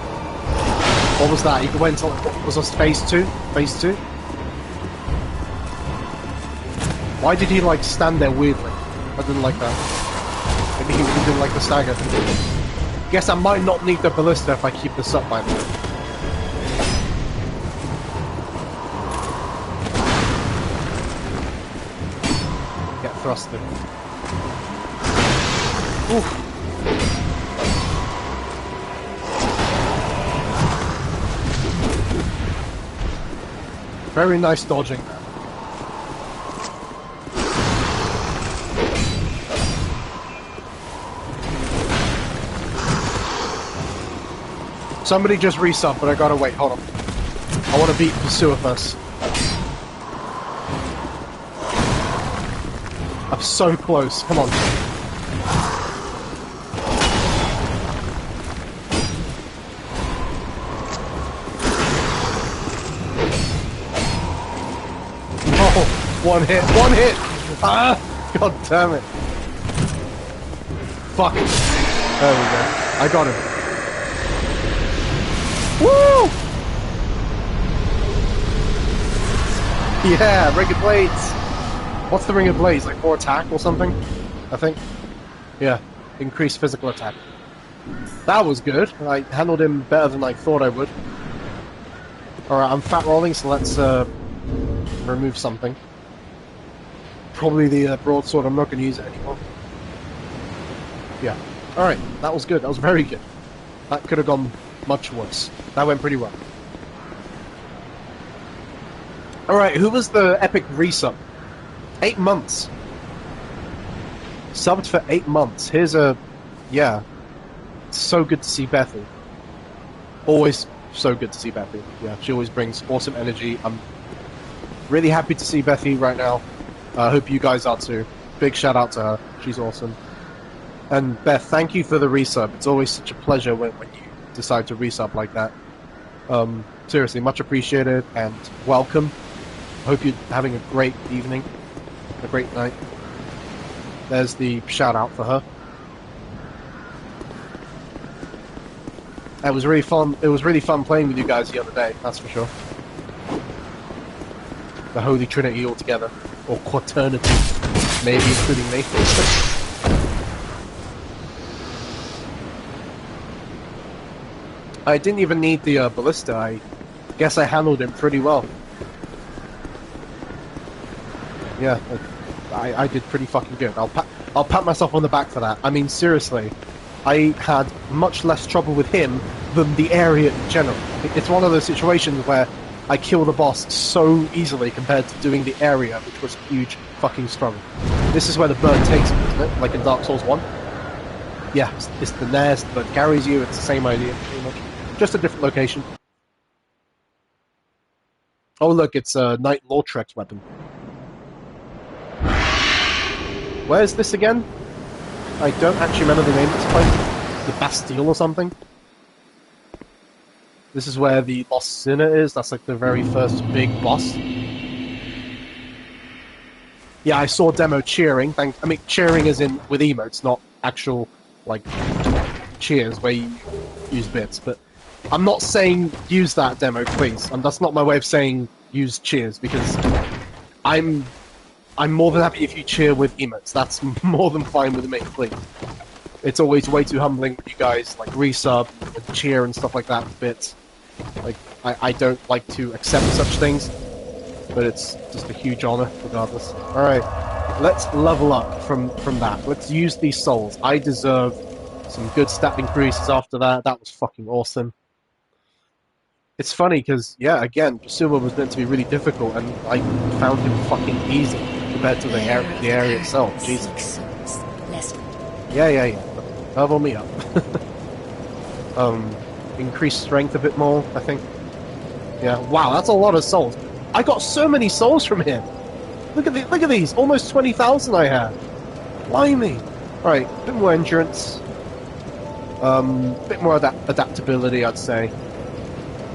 B: What was that? He went on... Was this phase 2? Phase 2? Why did he, like, stand there weirdly? I didn't like that. Maybe he didn't like the stagger. Guess I might not need the ballista if I keep this up by the way. Get thrusted. Oof. Very nice dodging there. Somebody just resub, but I gotta wait, hold on. I wanna beat Pursuer first. I'm so close, come on. One hit! One hit! Ah! God damn it! Fuck! There we go. I got him. Woo! Yeah, Ring of Blades! What's the Ring of Blades? Like 4 attack or something? I think? Yeah. Increased physical attack. That was good. I handled him better than I thought I would. Alright, I'm fat rolling, so let's remove something. Probably the broadsword. I'm not going to use it anymore. Yeah. Alright, that was good. That was very good. That could have gone much worse. That went pretty well. Alright, who was the epic resub? 8 months. Subbed for 8 months. Here's a... Yeah. It's so good to see Bethy. Always so good to see Bethy. Yeah, she always brings awesome energy. I'm really happy to see Bethy right now. I hope you guys are too. Big shout out to her. She's awesome. And Beth, thank you for the resub. It's always such a pleasure when you decide to resub like that. Seriously, much appreciated and welcome. I hope you're having a great evening. A great night. There's the shout out for her. It was really fun. It was really fun playing with you guys the other day, that's for sure. The Holy Trinity all together. Or Quaternity, maybe including me. I didn't even need the ballista. I guess I handled him pretty well. Yeah, I did pretty fucking good. I'll pat myself on the back for that. I mean, seriously, I had much less trouble with him than the area in general. It's one of those situations where I kill the boss so easily compared to doing the area, which was a huge fucking struggle. This is where the bird takes me, isn't it? Like in Dark Souls 1? Yeah, it's the nest, the bird carries you, it's the same idea, pretty much. Just a different location. Oh look, it's a Knight Lautrec's weapon. Where's this again? I don't actually remember the name of this place. The Bastille or something? This is where the Lost Sinner is. That's like the very first big boss. Yeah, I saw demo cheering. I mean, cheering as in with emotes, not actual, like, cheers where you use bits. But I'm not saying use that demo, please. And that's not my way of saying use cheers, because I'm more than happy if you cheer with emotes. That's more than fine with me, please. It's always way too humbling when you guys, like, resub and cheer and stuff like that with bits. Like, I don't like to accept such things, but it's just a huge honor, regardless. Alright, let's level up from that. Let's use these souls. I deserve some good stat increases after that. That was fucking awesome. It's funny, because, yeah, again, Pursuer was meant to be really difficult, and I found him fucking easy compared to the area itself. Jesus. Yeah. Level me up. Increase strength a bit more, I think. Yeah, wow, that's a lot of souls. I got so many souls from him. Look at these, almost 20,000 I have. Blimey. Right, a bit more endurance. Bit more adaptability, I'd say.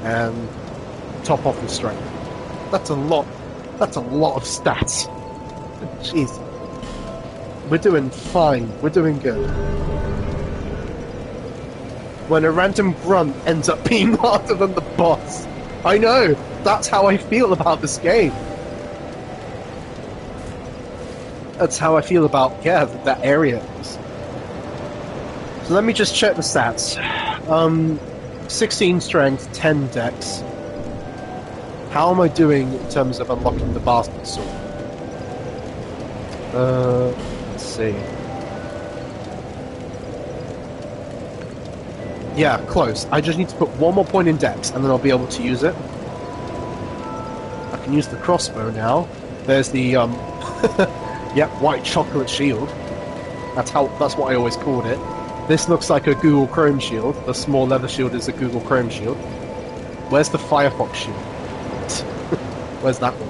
B: And top off with strength. That's a lot of stats. Jeez. We're doing fine. We're doing good. When a random grunt ends up being harder than the boss. I know! That's how I feel about this game. That's how I feel about, yeah, that area is. So let me just check the stats. 16 strength, 10 dex. How am I doing in terms of unlocking the bastard sword? Let's see. Yeah, close. I just need to put one more point in dex, and then I'll be able to use it. I can use the crossbow now. There's the, yep, white chocolate shield. That's what I always called it. This looks like a Google Chrome shield. The small leather shield is a Google Chrome shield. Where's the Firefox shield? Where's that one?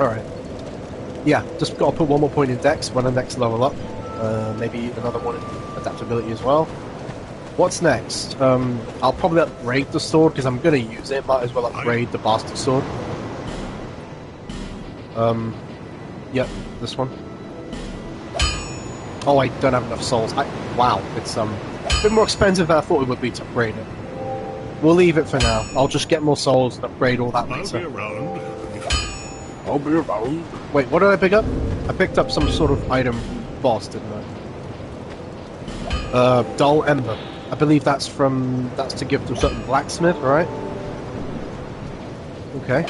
B: Alright. Yeah, just got to put one more point in dex when I next level up. Maybe another one in adaptability as well. What's next? I'll probably upgrade the sword because I'm going to use it. Might as well upgrade the bastard sword. Yep, this one. Oh, I don't have enough souls. Wow, it's a bit more expensive than I thought it would be to upgrade it. We'll leave it for now. I'll just get more souls and upgrade all that later. I'll be around. Wait, what did I pick up? I picked up some sort of item boss, didn't I? Dull Ember. I believe that's to give to a certain blacksmith, right? Okay.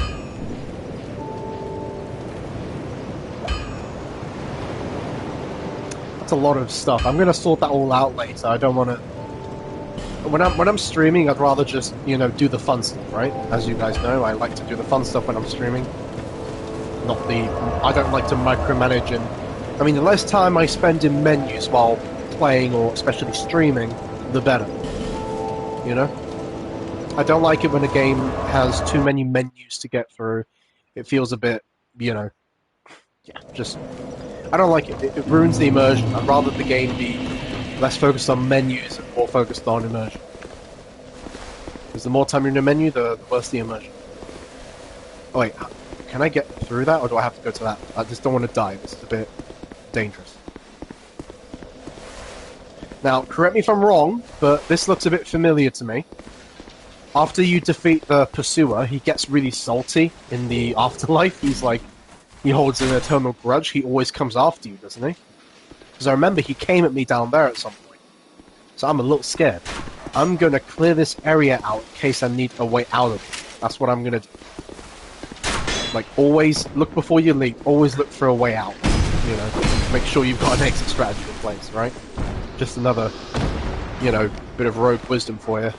B: That's a lot of stuff. I'm gonna sort that all out later. I don't want to. When I'm streaming, I'd rather just, you know, do the fun stuff, right? As you guys know, I like to do the fun stuff when I'm streaming. I don't like to micromanage, and I mean, the less time I spend in menus while playing or especially streaming, the better. You know? I don't like it when a game has too many menus to get through. It feels a bit, you know, yeah, just, I don't like it. It ruins the immersion. I'd rather the game be less focused on menus and more focused on immersion. Because the more time you're in a menu, the worse the immersion. Oh wait, can I get through that, or do I have to go to that? I just don't want to die. This is a bit dangerous. Now, correct me if I'm wrong, but this looks a bit familiar to me. After you defeat the Pursuer, he gets really salty in the afterlife. He's like, he holds an eternal grudge. He always comes after you, doesn't he? Because I remember he came at me down there at some point. So I'm a little scared. I'm going to clear this area out in case I need a way out of it. That's what I'm going to do. Like, always look before you leap. Always look for a way out. You know, make sure you've got an exit strategy in place, right? Just another, you know, bit of rogue wisdom for you.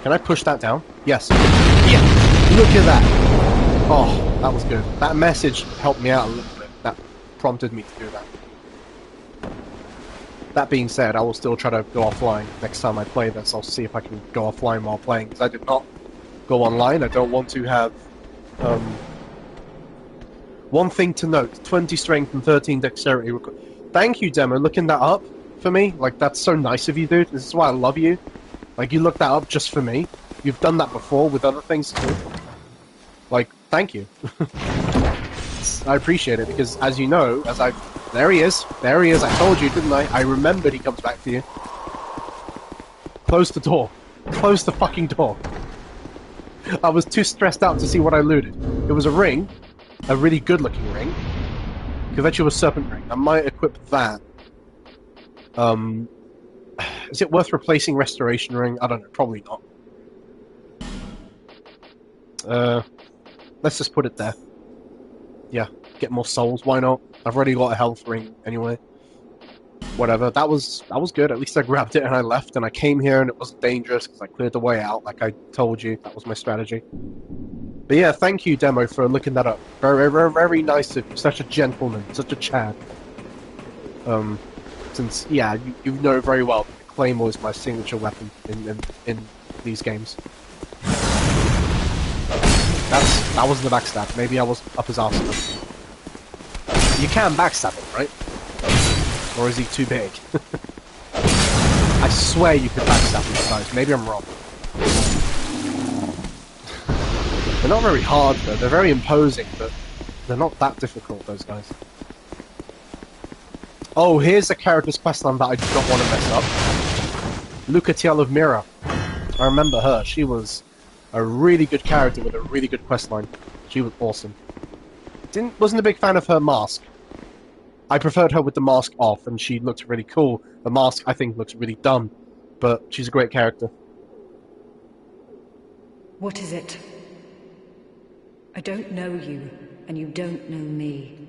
B: Can I push that down? Yes. Yeah. Look at that. Oh, that was good. That message helped me out a little bit. That prompted me to do that. That being said, I will still try to go offline next time I play this. I'll see if I can go offline while playing, because I did not go online. I don't want to have... one thing to note, 20 strength and 13 dexterity. Thank you, Demo, looking that up for me. Like, that's so nice of you, dude. This is why I love you. Like, you looked that up just for me. You've done that before with other things too. Like, thank you. I appreciate it, because as you know, there he is. There he is. I told you, didn't I? I remembered he comes back to you. Close the door. Close the fucking door. I was too stressed out to see what I looted. It was a ring. A really good-looking ring. Covetula Serpent Ring. I might equip that. Is it worth replacing Restoration Ring? I don't know. Probably not. Let's just put it there. Yeah. Get more souls. Why not? I've already got a health ring anyway. Whatever. That was good. At least I grabbed it and I left, and I came here and it wasn't dangerous because I cleared the way out, like I told you. That was my strategy. But yeah, thank you, Demo, for looking that up. Very, very, very nice of you. Such a gentleman. Such a Chad. Since, yeah, you know very well that the Claymore is my signature weapon in these games. That wasn't a backstab. Maybe I was up his arse enough. You can backstab him, right? Or is he too big? I swear you could backstab these guys. Maybe I'm wrong. They're not very hard, though. They're very imposing, but they're not that difficult, those guys. Oh, here's a character's questline that I do not want to mess up. Lucatiel of Mira. I remember her. She was a really good character with a really good questline. She was awesome. Wasn't a big fan of her mask. I preferred her with the mask off, and she looked really cool. The mask, I think, looks really dumb, but she's a great character.
M: What is it? I don't know you, and you don't know me.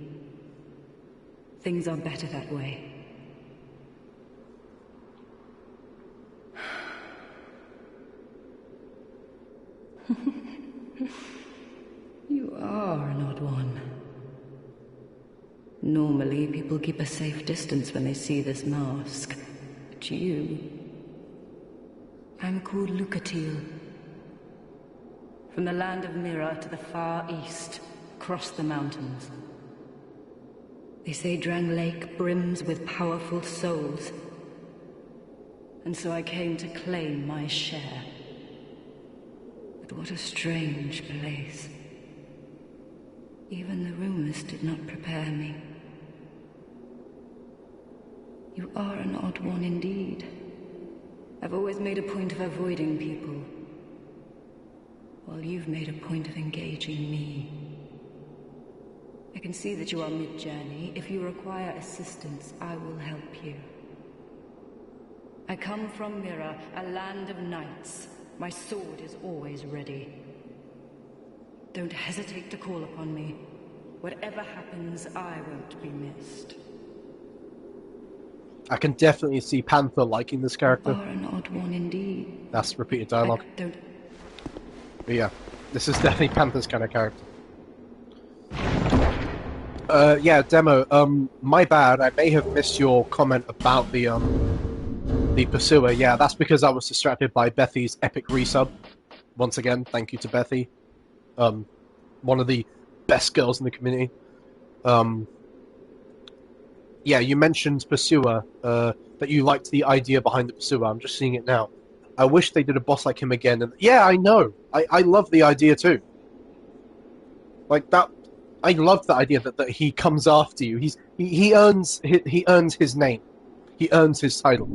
M: Things are better that way. You are an odd one. Normally, people keep a safe distance when they see this mask. But you... I'm called Lucatiel. From the land of Mira to the far east, across the mountains. They say Drang Lake brims with powerful souls. And so I came to claim my share. But what a strange place. Even the rumors did not prepare me. You are an odd one indeed. I've always made a point of avoiding people, while you've made a point of engaging me. I can see that you are mid-journey. If you require assistance, I will help you. I come from Mira, a land of knights. My sword is always ready. Don't hesitate to call upon me. Whatever happens, I won't be missed.
B: I can definitely see Panther liking this character.
M: You are an odd one indeed.
B: That's repeated dialogue.
M: Don't...
B: But yeah, this is definitely Panther's kind of character. Yeah, Demo, my bad. I may have missed your comment about the Pursuer. Yeah, that's because I was distracted by Bethy's epic resub. Once again, thank you to Bethy. One of the best girls in the community. Yeah, you mentioned Pursuer, that you liked the idea behind the Pursuer. I'm just seeing it now. I wish they did a boss like him again. And yeah, I know. I love the idea too. Like that, I love the idea that he comes after you. He earns his name. He earns his title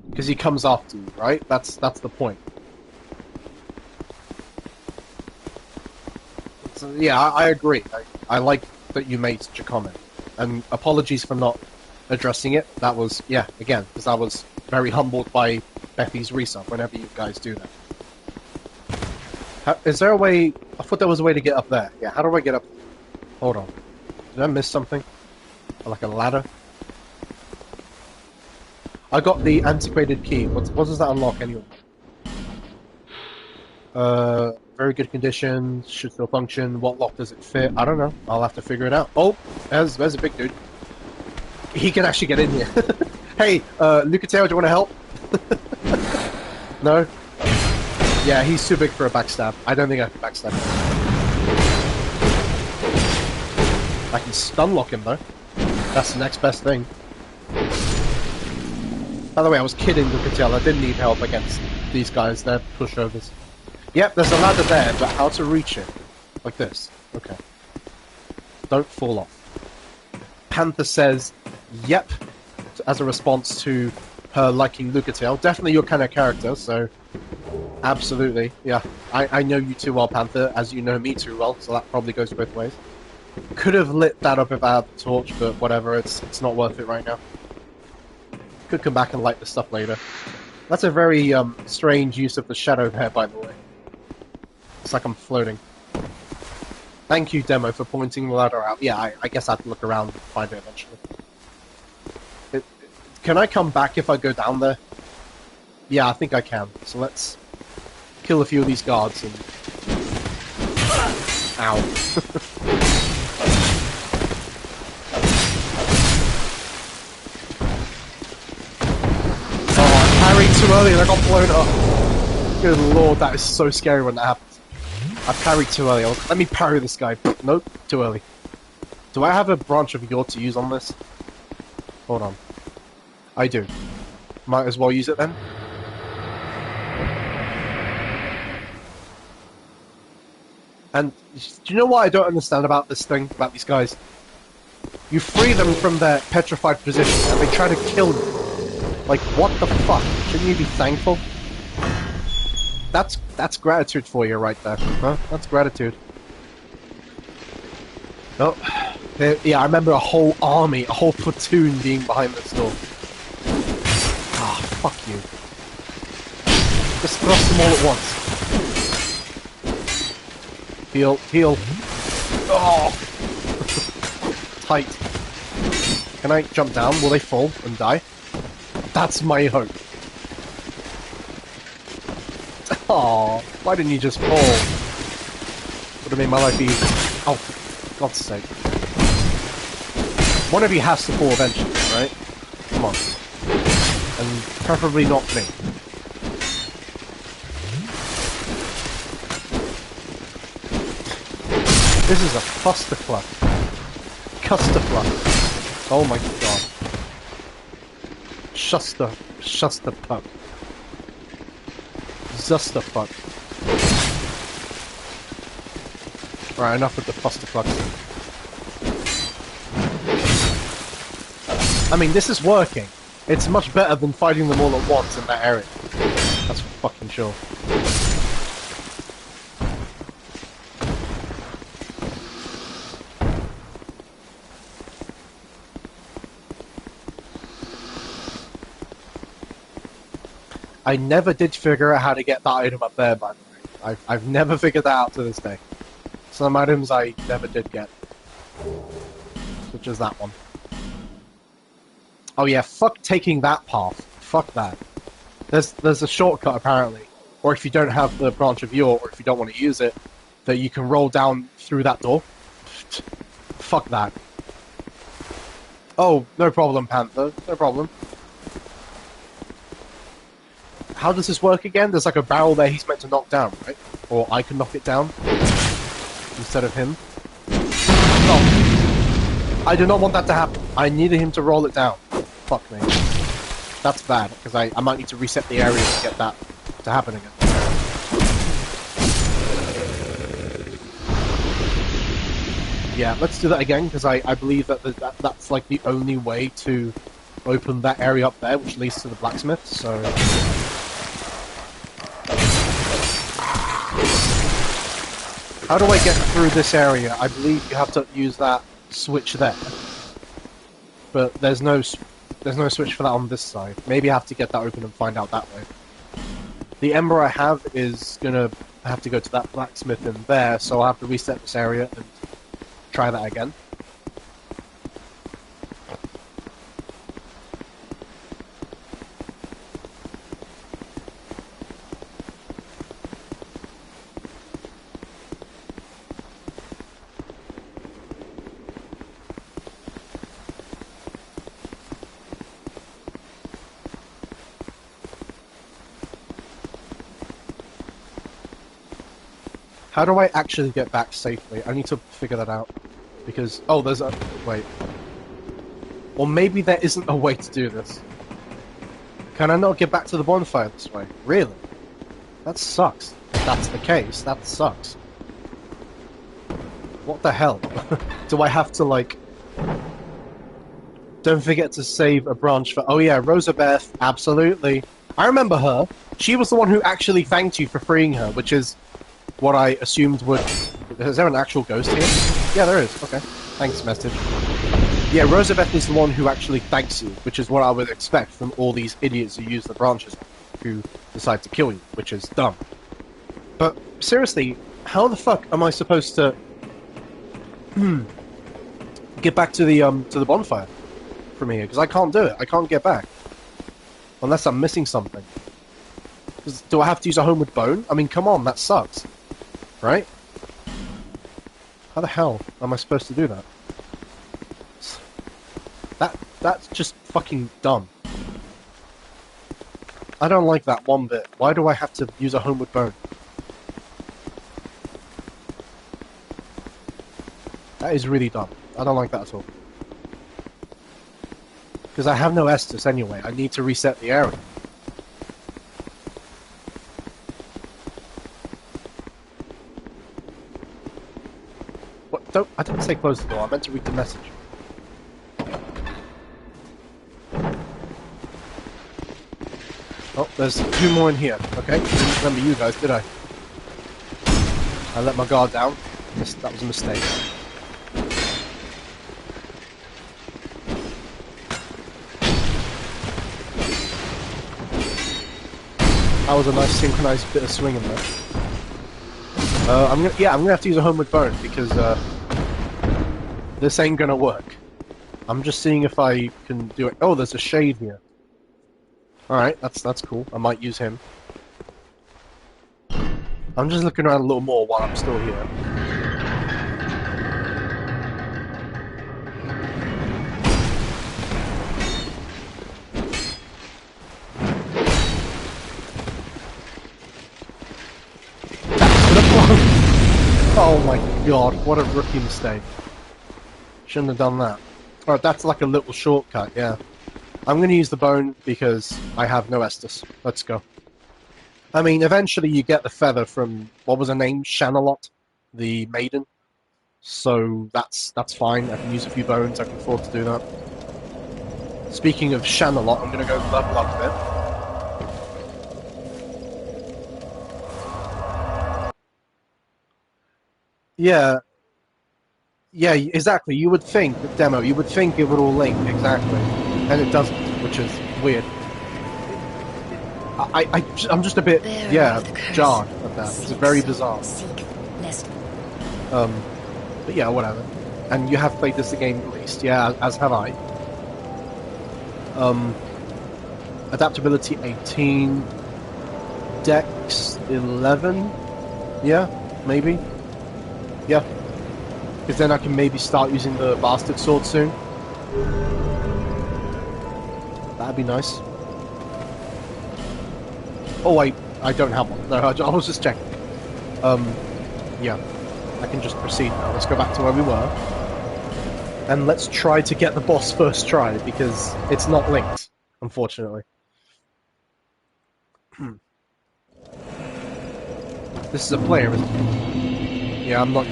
B: because he comes after you, right? That's the point. So, yeah, I agree. I like that you made such a comment. And apologies for not addressing it. That was, yeah, again, because I was very humbled by Bethy's resub whenever you guys do that. Is there a way... I thought there was a way to get up there. Yeah, how do I get up? Hold on. Did I miss something? Like a ladder? I got the antiquated key. What does that unlock anyway? Very good condition. Should still function. What lock does it fit? I don't know. I'll have to figure it out. Oh, there's a big dude. He can actually get in here. Hey, Lucatero, do you want to help? No? Yeah, he's too big for a backstab. I don't think I can backstab him. I can stun lock him though. That's the next best thing. By the way, I was kidding, Lucatero. I didn't need help against these guys. They're pushovers. Yep, there's a ladder there, but how to reach it? Like this. Okay. Don't fall off. Panther says, yep, as a response to her liking Lucatero. Definitely your kind of character, so... Absolutely, yeah. I know you too well, Panther, as you know me too well, so that probably goes both ways. Could have lit that up if I had the torch, but whatever, it's not worth it right now. Could come back and light the stuff later. That's a very strange use of the shadow there, by the way. It's like I'm floating. Thank you, Demo, for pointing the ladder out. Yeah, I guess I have to look around and find it eventually. Can I come back if I go down there? Yeah, I think I can. So let's kill a few of these guards and... Ow. Oh, I parried too early and I got blown up. Good lord, that is so scary when that happens. I parried too early. Let me parry this guy. Nope, too early. Do I have a branch of Yor to use on this? Hold on. I do. Might as well use it then. And do you know what I don't understand about this thing, about these guys? You free them from their petrified position and they try to kill you. Like, what the fuck? Shouldn't you be thankful? That's gratitude for you right there, huh? That's gratitude. Oh, yeah, I remember a whole army, a whole platoon being behind this door. Ah, fuck you. Just thrust them all at once. Heal, heal. Oh! Tight. Can I jump down? Will they fall and die? That's my hope. Aww, why didn't you just fall? Would have made my life easy. Oh, for God's sake. One of you has to fall eventually, right? Come on. And preferably not me. This is a clusterfuck. Clusterfuck. Oh my god. Shusterfuck. Zusterfuck. Right, enough with the clusterfuck. I mean, this is working. It's much better than fighting them all at once in that area. That's for fucking sure. I never did figure out how to get that item up there, by the way. I've never figured that out to this day. Some items I never did get. Such as that one. Oh yeah, fuck taking that path. Fuck that. There's a shortcut apparently. Or if you don't have the branch of Yor, or if you don't want to use it, that you can roll down through that door. Fuck that. Oh, no problem, Panther. No problem. How does this work again? There's like a barrel there he's meant to knock down, right? Or I can knock it down instead of him. No. I do not want that to happen. I needed him to roll it down. Fuck me. That's bad, because I might need to reset the area to get that to happen again. Yeah, let's do that again, because I believe that's like the only way to open that area up there, which leads to the blacksmith, so... How do I get through this area? I believe you have to use that switch there. but there's no switch for that on this side. Maybe I have to get that open and find out that way. The ember I have is gonna have to go to that blacksmith in there, so I'll have to reset this area and try that again. How do I actually get back safely? I need to figure that out. Because... oh, there's a... wait. Or maybe there isn't a way to do this. Can I not get back to the bonfire this way? Really? That sucks. If that's the case, that sucks. What the hell? Do I have to, like... Don't forget to save a branch for... oh yeah, Rosabeth, absolutely. I remember her. She was the one who actually thanked you for freeing her, which is... what I assumed would... is there an actual ghost here? Yeah, there is. Okay. Thanks, message. Yeah, Rosabeth is the one who actually thanks you, which is what I would expect from all these idiots who use the branches, who decide to kill you, which is dumb. But, seriously, how the fuck am I supposed to... get back to the bonfire from here? Because I can't do it. I can't get back. Unless I'm missing something. Do I have to use a homeward bone? I mean, come on, that sucks. Right? How the hell am I supposed to do that? That's just fucking dumb. I don't like that one bit. Why do I have to use a homeward bone? That is really dumb. I don't like that at all. Because I have no Estus anyway. I need to reset the area. I didn't say close the door, I meant to read the message. Oh, there's 2 more in here. Okay, didn't remember you guys, did I? I let my guard down. That was a mistake. That was a nice synchronized bit of swinging there. I'm gonna have to use a homeward bone because this ain't gonna work. I'm just seeing if I can do it. Oh, there's a shade here. All right, that's cool. I might use him. I'm just looking around a little more while I'm still here. Oh my god, what a rookie mistake. Shouldn't have done that. Alright, that's like a little shortcut, yeah. I'm gonna use the bone because I have no Estus. Let's go. I mean, eventually you get the feather from, what was her name? Shanalot, the maiden. So that's fine. I can use a few bones, I can afford to do that. Speaking of Shanalot, I'm gonna go level up a bit. Yeah. Yeah, exactly. You would think, the demo, you would think it would all link, exactly. And it doesn't, which is weird. I'm just a bit, jarred at that. It's very bizarre. But yeah, whatever. And you have played this game at least, yeah, as have I. Adaptability 18. Dex 11? Yeah, maybe. Yeah. Because then I can maybe start using the bastard sword soon. That'd be nice. Oh wait, I don't have one. No, I was just checking. Yeah. I can just proceed now. Let's go back to where we were. And let's try to get the boss first try, because it's not linked, unfortunately. This is a player, isn't it? Yeah, I'm not...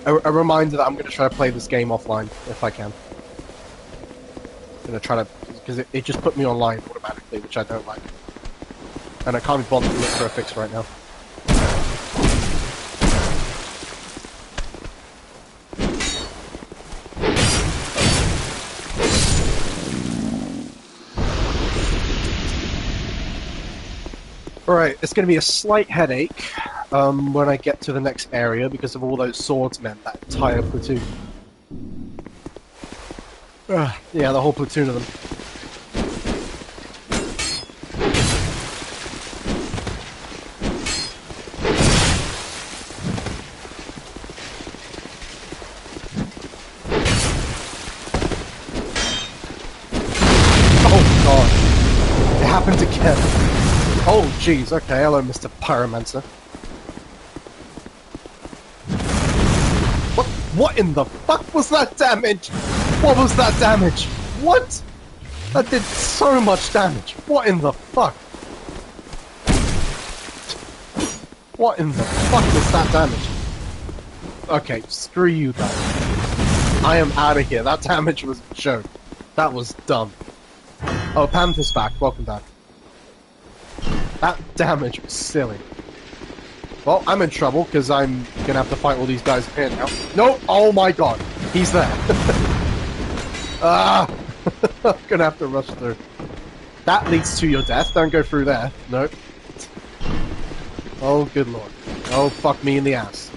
B: A reminder that I'm going to try to play this game offline, if I can. I'm going to try to... because it just put me online automatically, which I don't like. And I can't be bothered to look for a fix right now. Alright, it's going to be a slight headache when I get to the next area because of all those swordsmen, that entire platoon. Yeah, the whole platoon of them. Oh god. It happened again. Oh jeez, okay, hello Mr. Pyromancer. What in the fuck was that damage? What was that damage? What? That did so much damage. What in the fuck? What in the fuck was that damage? Okay, screw you guys. I am out of here. That damage was a joke. That was dumb. Oh, Panther's back. Welcome back. That damage was silly. Well, I'm in trouble, because I'm gonna have to fight all these guys here now. Nope! Oh my god! He's there! Ah! I'm gonna have to rush through. That leads to your death. Don't go through there. Nope. Oh, good lord. Oh, fuck me in the ass.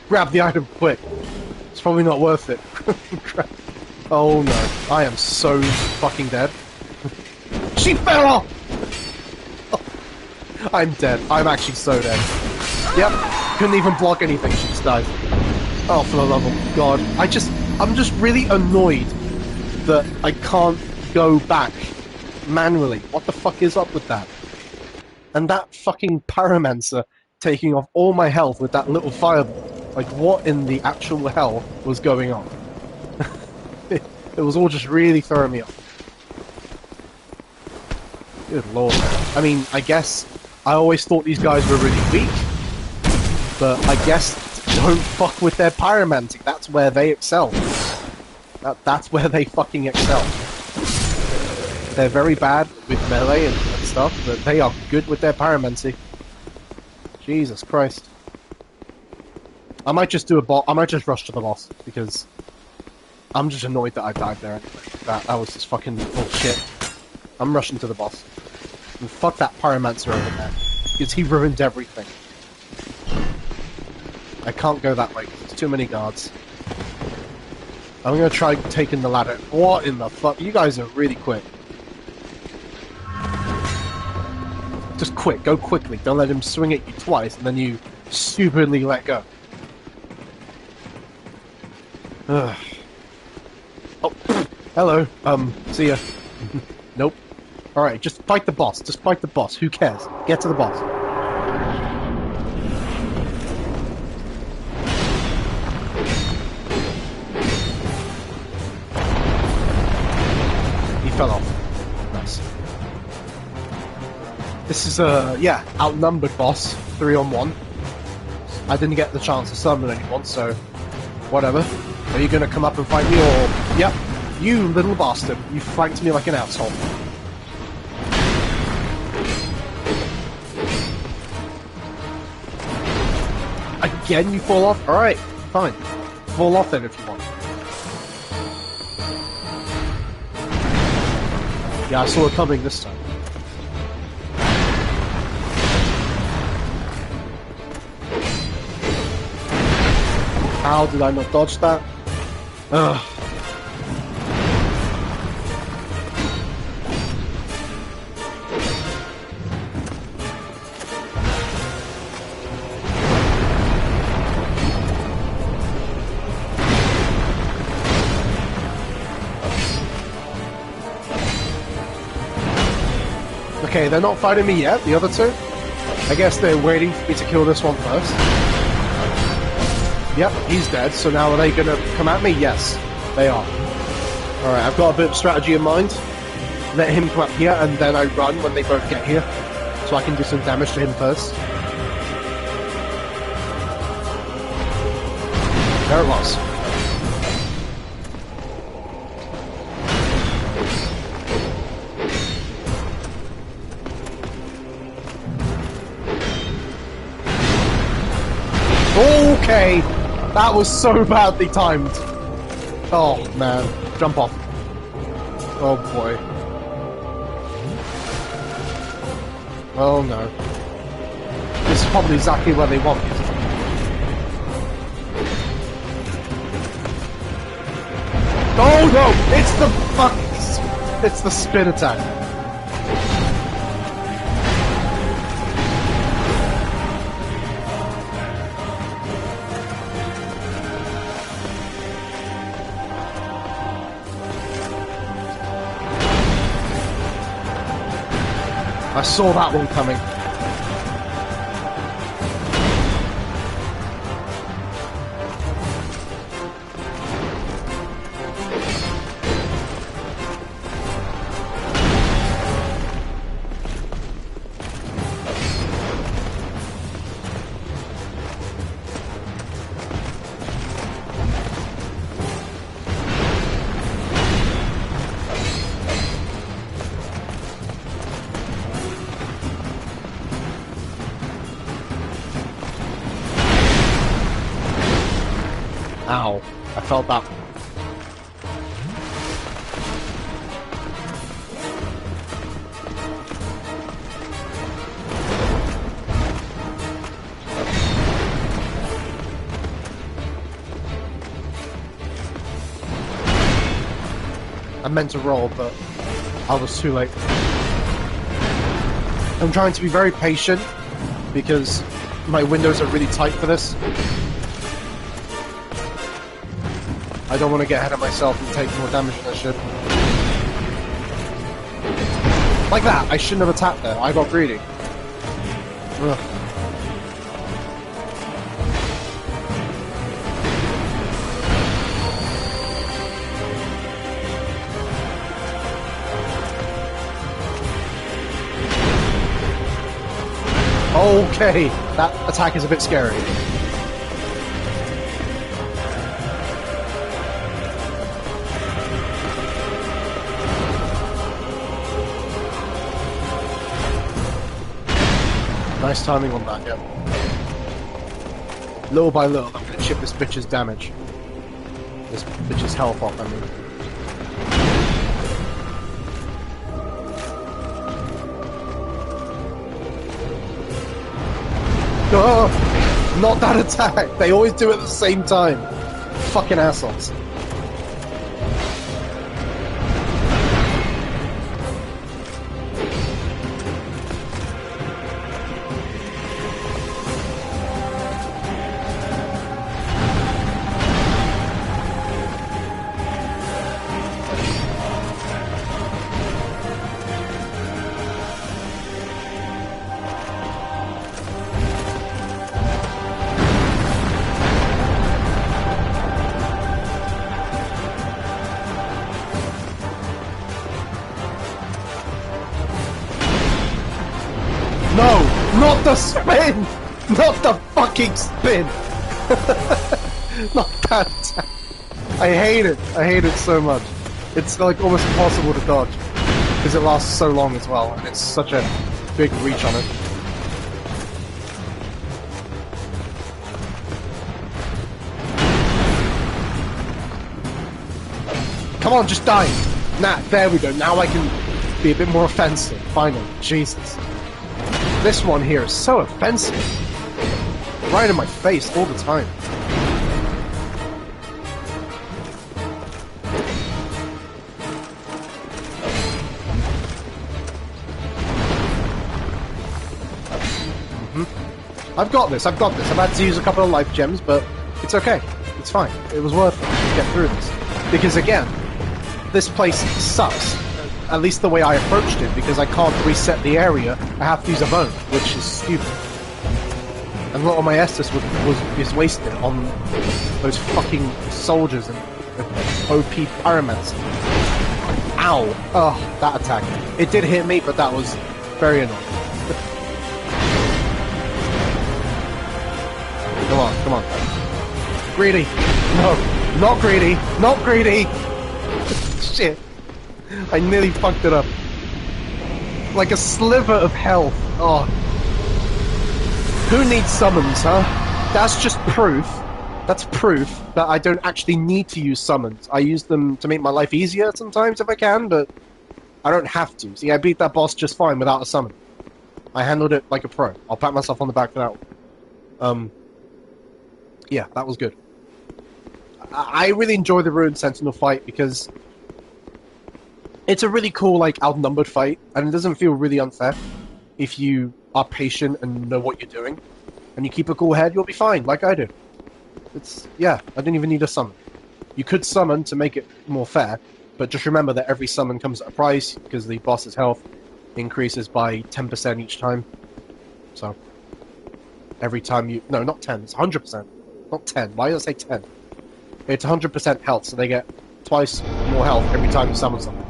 B: Grab the item quick. It's probably not worth it. Oh no. I am so fucking dead. She fell off! I'm dead. I'm actually so dead. Yep, couldn't even block anything, she just died. Oh, for the love of God. I'm just really annoyed that I can't go back manually. What the fuck is up with that? And that fucking Pyromancer taking off all my health with that little fireball. Like, what in the actual hell was going on? It was all just really throwing me off. Good lord. I mean, I guess I always thought these guys were really weak. But I guess don't fuck with their pyromancy. That's where they excel. That's where they fucking excel. They're very bad with melee and stuff, but they are good with their pyromancy. Jesus Christ. I might just do a I might just rush to the boss, because I'm just annoyed that I died there anyway. That was just fucking bullshit. I'm rushing to the boss. And fuck that pyromancer over there. Because he ruined everything. I can't go that way, there's too many guards. I'm gonna try taking the ladder. What in the fuck? You guys are really quick. Just quick, go quickly. Don't let him swing at you twice, and then you stupidly let go. Ugh. Oh, hello. See ya. Nope. Alright, just fight the boss. Just fight the boss. Who cares? Get to the boss. Fell off. Nice. This is yeah, outnumbered boss, 3-on-1. I didn't get the chance to summon anyone, so whatever. Are you gonna come up and fight me, or... Yep, you little bastard. You flanked me like an asshole. Again, you fall off? Alright, fine. Fall off then if you want. Yeah, I saw it coming this time. How did I not dodge that? Ugh. Okay, they're not fighting me yet, the other two. I guess they're waiting for me to kill this one first. Yep, he's dead, so now are they gonna come at me? Yes, they are. Alright, I've got a bit of strategy in mind. Let him come up here, and then I run when they both get here. So I can do some damage to him first. There it was. Okay, that was so badly timed. Oh man, jump off. Oh boy. Oh no. this is probably exactly where they want me. Oh no! It's the fuck! It's the spin attack. I saw that one coming. Ow. I felt that. I meant to roll, but I was too late. I'm trying to be very patient because my windows are really tight for this. I don't want to get ahead of myself and take more damage than I should. Like that! I shouldn't have attacked there. I got greedy. Ugh. Okay, that attack is a bit scary. Nice timing on that, yeah. Little by little, I'm gonna chip this bitch's damage. This bitch's health off, I mean. Oh, not that attack! They always do it at the same time. Fucking assholes. No! Not the spin! Not the fucking spin! Not that attack. I hate it. I hate it so much. It's like almost impossible to dodge. Because it lasts so long as well, and it's such a big reach on it. Come on, just die! Nah, there we go. Now I can be a bit more offensive. Finally. Jesus. This one here is so offensive. Right in my face all the time. I've got this, I've got this. I've had to use a couple of life gems, but it's okay. It's fine. It was worth it to get through this. Because again, this place sucks. At least the way I approached it, because I can't reset the area. I have to use a bone, which is stupid. And a lot of my Estus is wasted on those fucking soldiers and OP pyramids. Ow! Oh, that attack. It did hit me, but that was very annoying. Come on, come on. Greedy! No! Not greedy! Not greedy! Shit. I nearly fucked it up. Like a sliver of health. Oh. Who needs summons, huh? That's just proof. That's proof that I don't actually need to use summons. I use them to make my life easier sometimes if I can, but I don't have to. See, I beat that boss just fine without a summon. I handled it like a pro. I'll pat myself on the back for that one. Yeah, that was good. I really enjoy the Ruined Sentinel fight because it's a really cool, like, outnumbered fight, and it doesn't feel really unfair. If you are patient and know what you're doing, and you keep a cool head, you'll be fine, like I do. Yeah, I didn't even need a summon. You could summon to make it more fair, but just remember that every summon comes at a price, because the boss's health increases by 10% each time. So, every time you... No, not 10, it's 100%. Not 10, why did I say 10? It's 100% health, so they get twice more health every time you summon something.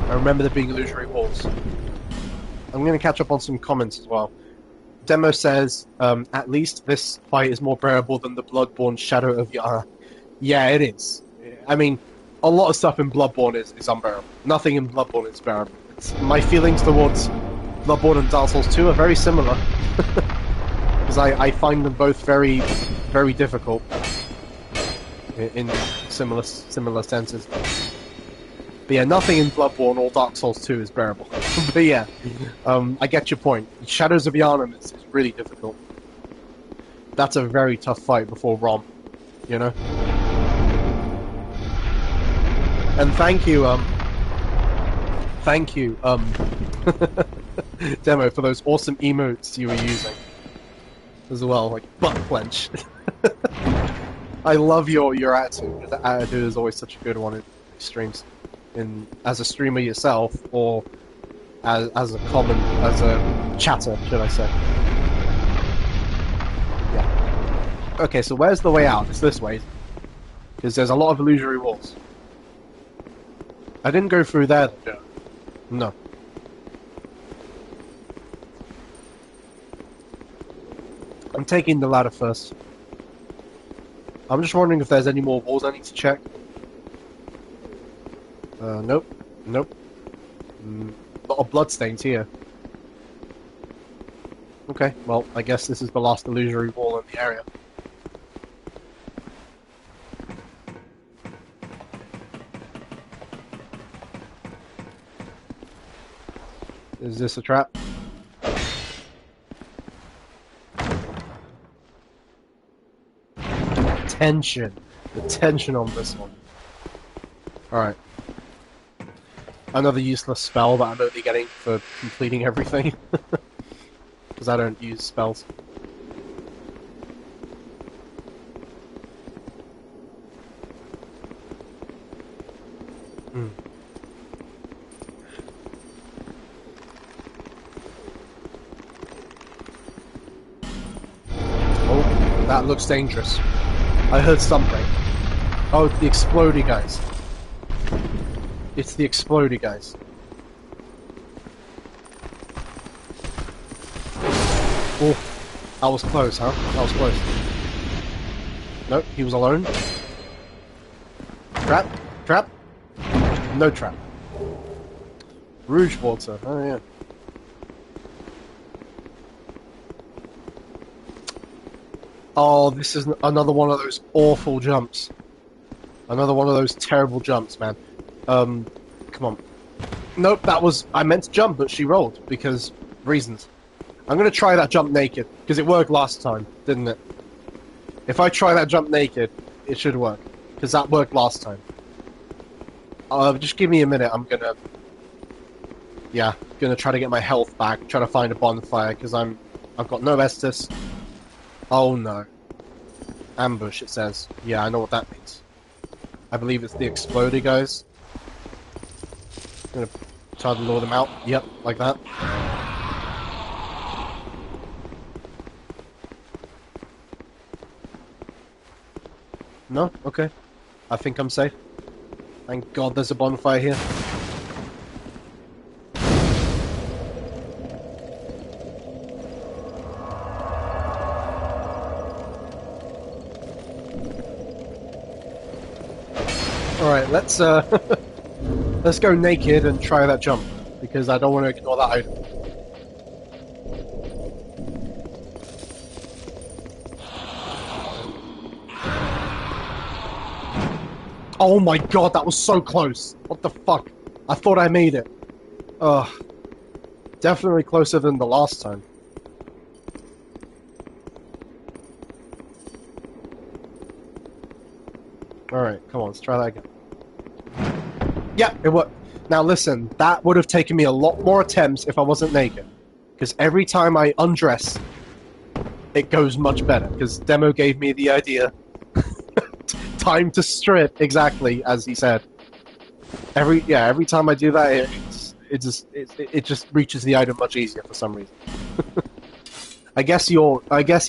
B: I remember there being illusory walls. I'm going to catch up on some comments as well. Demo says, at least this fight is more bearable than the Bloodborne Shadow of Yara. Yeah, it is. I mean, a lot of stuff in Bloodborne is unbearable. Nothing in Bloodborne is bearable. My feelings towards Bloodborne and Dark Souls 2 are very similar. Because I find them both very, very difficult. In similar senses. But yeah, nothing in Bloodborne or Dark Souls 2 is bearable. But yeah, I get your point. Shadows of Yharnam is really difficult. That's a very tough fight before Rom, you know? And thank you, Demo, for those awesome emotes you were using. As well, like butt clench. I love your attitude. The attitude is always such a good one in streams. As a streamer yourself, or as a chatter, should I say. Yeah. Okay, so where's the way out? It's this way. Because there's a lot of illusory walls. I didn't go through there, though. No. I'm taking the ladder first. I'm just wondering if there's any more walls I need to check. Nope. Nope. A lot of bloodstains here. Okay, well, I guess this is the last illusory wall in the area. Is this a trap? Tension. The tension on this one. Alright. Another useless spell that I'm only getting for completing everything. Because I don't use spells. Oh, that looks dangerous. I heard something. Oh, the explodey guys. It's the explodey guys. Oh, that was close, huh? That was close. Nope, he was alone. Trap? Trap? No trap. Rouge water, oh yeah. Oh, this is another one of those awful jumps. Another one of those terrible jumps, man. Come on. Nope, that was... I meant to jump, but she rolled, because... reasons. I'm gonna try that jump naked, because it worked last time, didn't it? If I try that jump naked, it should work. Because that worked last time. Just give me a minute, I'm gonna... Yeah, gonna try to get my health back, try to find a bonfire, because I've got no Estus. Oh no. Ambush, it says. Yeah, I know what that means. I believe it's the explodey guys. I'm gonna try to lure them out. Yep, like that. No? Okay. I think I'm safe. Thank God there's a bonfire here. Alright, let's let's go naked and try that jump, because I don't want to ignore that item. Oh my god, that was so close! What the fuck? I thought I made it. Definitely closer than the last time. Alright, come on, let's try that again. Yeah, it worked. Now listen, that would have taken me a lot more attempts if I wasn't naked. Because every time I undress, it goes much better. Because Demo gave me the idea. Time to strip, exactly as he said. Every time I do that, it just reaches the item much easier for some reason. I guess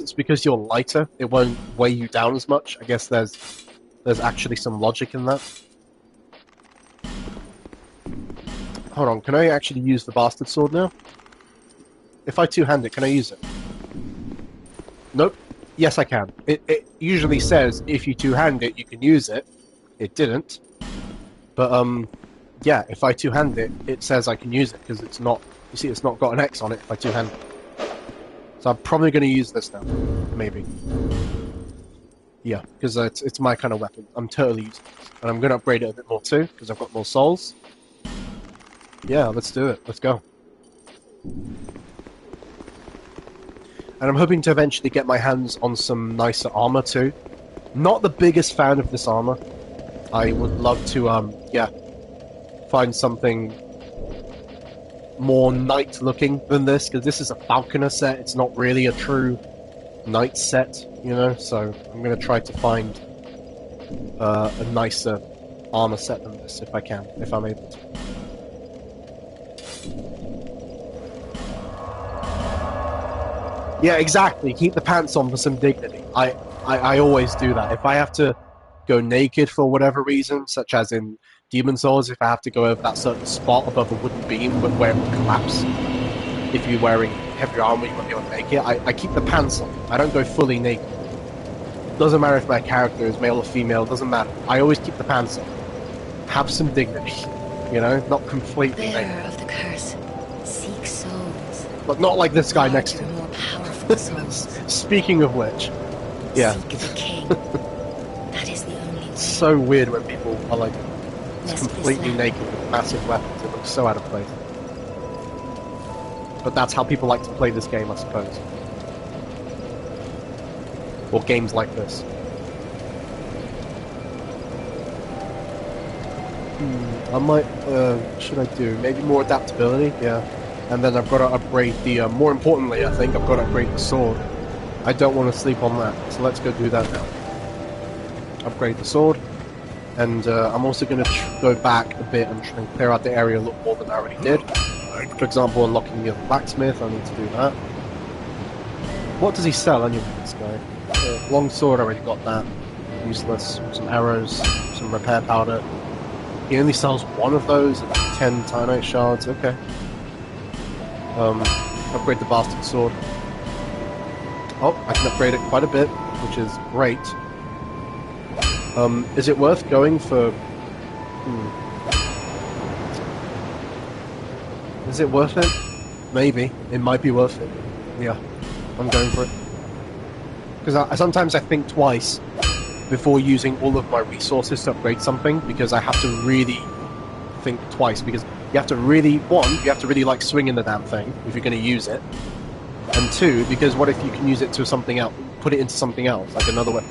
B: it's because you're lighter. It won't weigh you down as much. I guess there's actually some logic in that. Hold on, can I actually use the bastard sword now? If I two-hand it, can I use it? Nope. Yes, I can. It usually says if you two-hand it, you can use it. It didn't. But, yeah, if I two-hand it, it says I can use it, because it's not... You see, it's not got an X on it if I two-hand it. So I'm probably going to use this now. Maybe. Yeah, because it's my kind of weapon. I'm totally using it. And I'm going to upgrade it a bit more too, because I've got more souls. Yeah, let's do it. Let's go. And I'm hoping to eventually get my hands on some nicer armor too. Not the biggest fan of this armor. I would love to, yeah, find something more knight looking than this, because this is a falconer set. It's not really a true knight set, you know, so I'm going to try to find a nicer armor set than this if I can, if I'm able to. Yeah, exactly. Keep the pants on for some dignity. I always do that. If I have to go naked for whatever reason, such as in Demon Souls, if I have to go over that certain spot above a wooden beam where it will collapse, if you're wearing heavy armor, you won't be able to make it. I keep the pants on. I don't go fully naked. Doesn't matter if my character is male or female, doesn't matter. I always keep the pants on. Have some dignity, you know? Not completely naked.
F: Bearer of the curse, seek souls.
B: But not like this guy next to me.
F: More powerful souls.
B: Speaking of which, yeah.
F: Seek the king. That is the only way.
B: It's so weird when people are like
F: Lest
B: completely
F: this
B: naked with massive weapons. It looks so out of place. But that's how people like to play this game, I suppose. Or games like this. I might, should I do? Maybe more adaptability? Yeah. And then I've got to upgrade the, more importantly, I think, I've got to upgrade the sword. I don't want to sleep on that, so let's go do that now. Upgrade the sword. And I'm also going to go back a bit and try and clear out the area a little more than I already did. For example, unlocking the other blacksmith, I need to do that. What does he sell anyway, this guy? Long sword, I already got that. Useless. Some arrows, some repair powder. He only sells one of those at 10 Titanite shards, okay. Upgrade the bastard sword. Oh, I can upgrade it quite a bit, which is great. Is it worth going for... Is it worth it? Maybe. It might be worth it. Yeah, I'm going for it. Because sometimes I think twice before using all of my resources to upgrade something, because I have to really think twice, because you have to really, one, you have to really like swinging the damn thing if you're going to use it, and two, because what if you can use it to something else, put it into something else, like another weapon.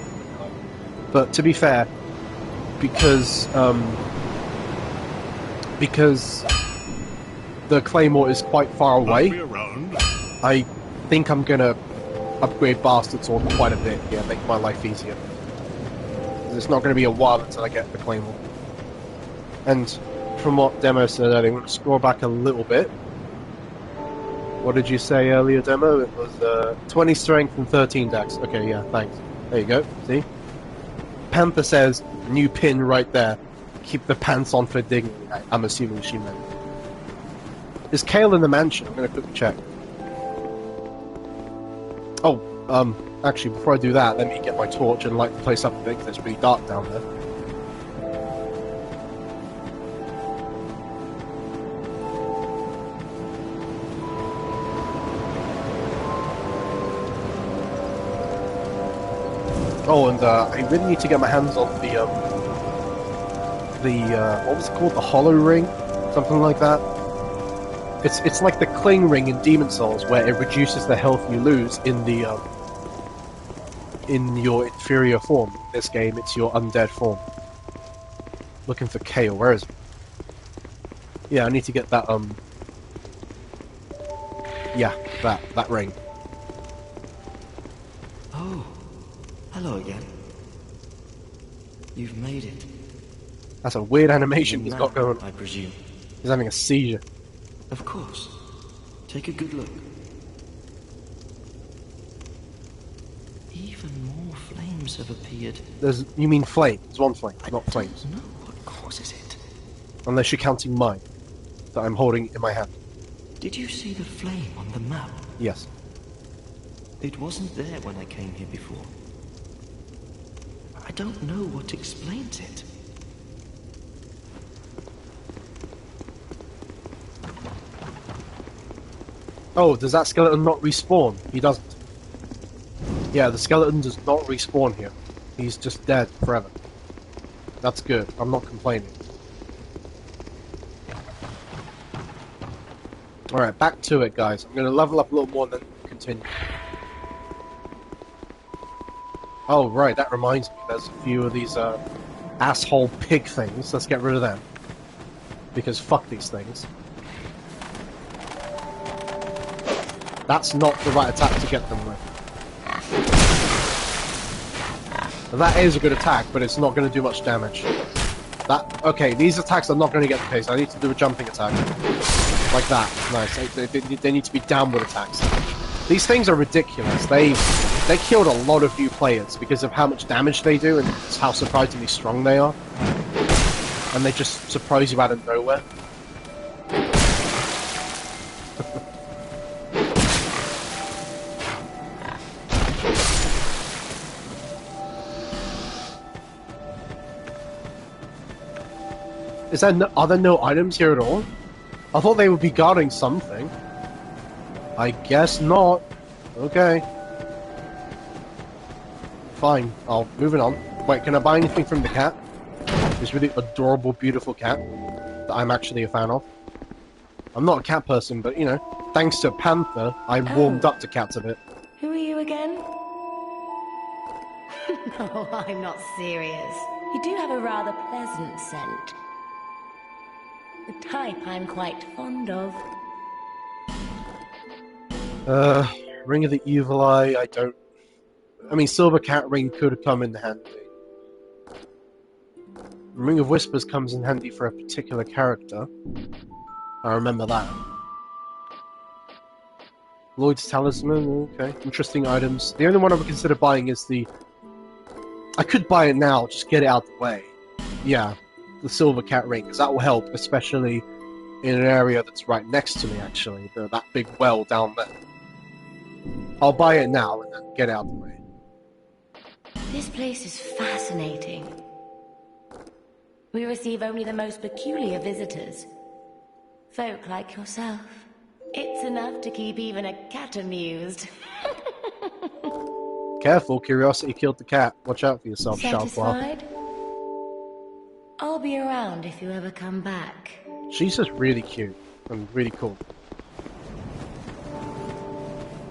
B: But to be fair, because the Claymore is quite far away, I think I'm going to upgrade Bastard Sword quite a bit, yeah, make my life easier. It's not going to be a while until I get the Claymore. And from what Demo said earlier, I'm going to scroll back a little bit. What did you say earlier, Demo? It was 20 strength and 13 dex. Okay, yeah, thanks. There you go, see? Panther says, new pin right there. Keep the pants on for dignity. I'm assuming she meant. Is Kale in the mansion? I'm going to quickly check. Oh, actually, before I do that, let me get my torch and light the place up a bit, because it's really dark down there. Oh, and I really need to get my hands on the what was it called? The Hollow Ring? Something like that. It's like the Cling Ring in Demon Souls, where it reduces the health you lose in the in your inferior form. In this game, it's your undead form. Looking for Kale. Where is it? Yeah, I need to get that. Yeah, that ring.
K: Oh, hello again. You've made it.
B: That's a weird animation he's
K: Now,
B: got going.
K: I presume.
B: He's having a seizure.
K: Of course. Take a good look. Even more flames have appeared.
B: You mean flame? There's one flame, not flames.
K: No, what causes it?
B: Unless you're counting mine, that I'm holding in my hand.
K: Did you see the flame on the map?
B: Yes.
K: It wasn't there when I came here before. I don't know what explains it.
B: Oh, does that skeleton not respawn? He doesn't. Yeah, the skeleton does not respawn here. He's just dead forever. That's good. I'm not complaining. Alright, back to it, guys. I'm going to level up a little more and then continue. Oh, right, that reminds me. There's a few of these asshole pig things. Let's get rid of them. Because fuck these things. That's not the right attack to get them with. That is a good attack, but it's not going to do much damage. Okay, these attacks are not going to get the pace. I need to do a jumping attack. Like that. Nice. They need to be downward attacks. These things are ridiculous. They killed a lot of new players because of how much damage they do and how surprisingly strong they are. And they just surprise you out of nowhere. Are there no items here at all? I thought they would be guarding something. I guess not. Okay. Fine. Moving on. Wait, can I buy anything from the cat? This really adorable, beautiful cat that I'm actually a fan of. I'm not a cat person, but you know, thanks to Panther, I warmed up to cats a bit.
J: Who are you again? No, I'm not serious. You do have a rather pleasant scent. The type I'm quite fond of.
B: Ring of the Evil Eye, I mean, Silver Cat Ring could have come in handy. Ring of Whispers comes in handy for a particular character. I remember that. Lloyd's Talisman, okay. Interesting items. The only one I would consider buying is the... I could buy it now, just get it out of the way. Yeah, the Silver Cat Ring, because that will help, especially in an area that's right next to me, actually. That big well down there. I'll buy it now and then get it out of the way.
J: This place is fascinating. We receive only the most peculiar visitors. Folk like yourself. It's enough to keep even a cat amused.
B: Careful, curiosity killed the cat. Watch out for yourself,
J: Satisfied? I'll be around if you ever come back.
B: She's just really cute and really cool.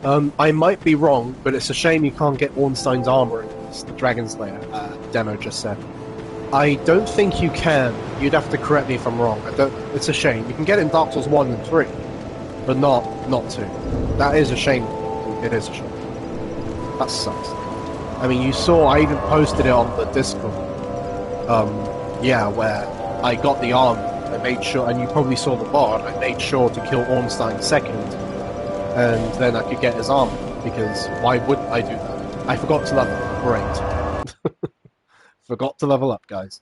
B: I might be wrong, but it's a shame you can't get Ornstein's armor in this, the Dragon's Lair demo just said. I don't think you can. You'd have to correct me if I'm wrong. It's a shame. You can get it in Dark Souls 1 and 3, but not 2. That is a shame. It is a shame. That sucks. I mean, you saw, I even posted it on the Discord. Yeah, where I got the armor. I made sure, and you probably saw the bard, I made sure to kill Ornstein second, and then I could get his armor, because why wouldn't I do that? I forgot to level up. Great. Forgot to level up, guys.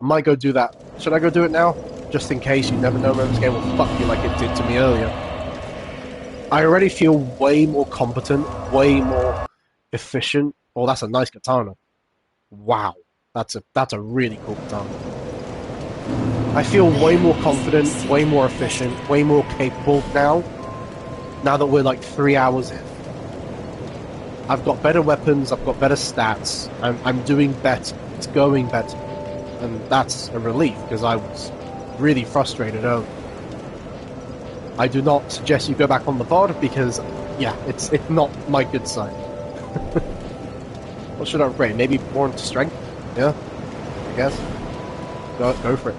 B: I might go do that. Should I go do it now? Just in case, you never know when this game will fuck you like it did to me earlier. I already feel way more competent, way more efficient. Oh, that's a nice katana. Wow. That's a really cool katana. I feel way more confident, way more efficient, way more capable now that we're like 3 hours in. I've got better weapons, I've got better stats, I'm doing better, it's going better. And that's a relief, because I was really frustrated earlier. I do not suggest you go back on the pod because, yeah, it's not my good side. What should I upgrade? Maybe more into strength? Yeah, I guess. Go for it.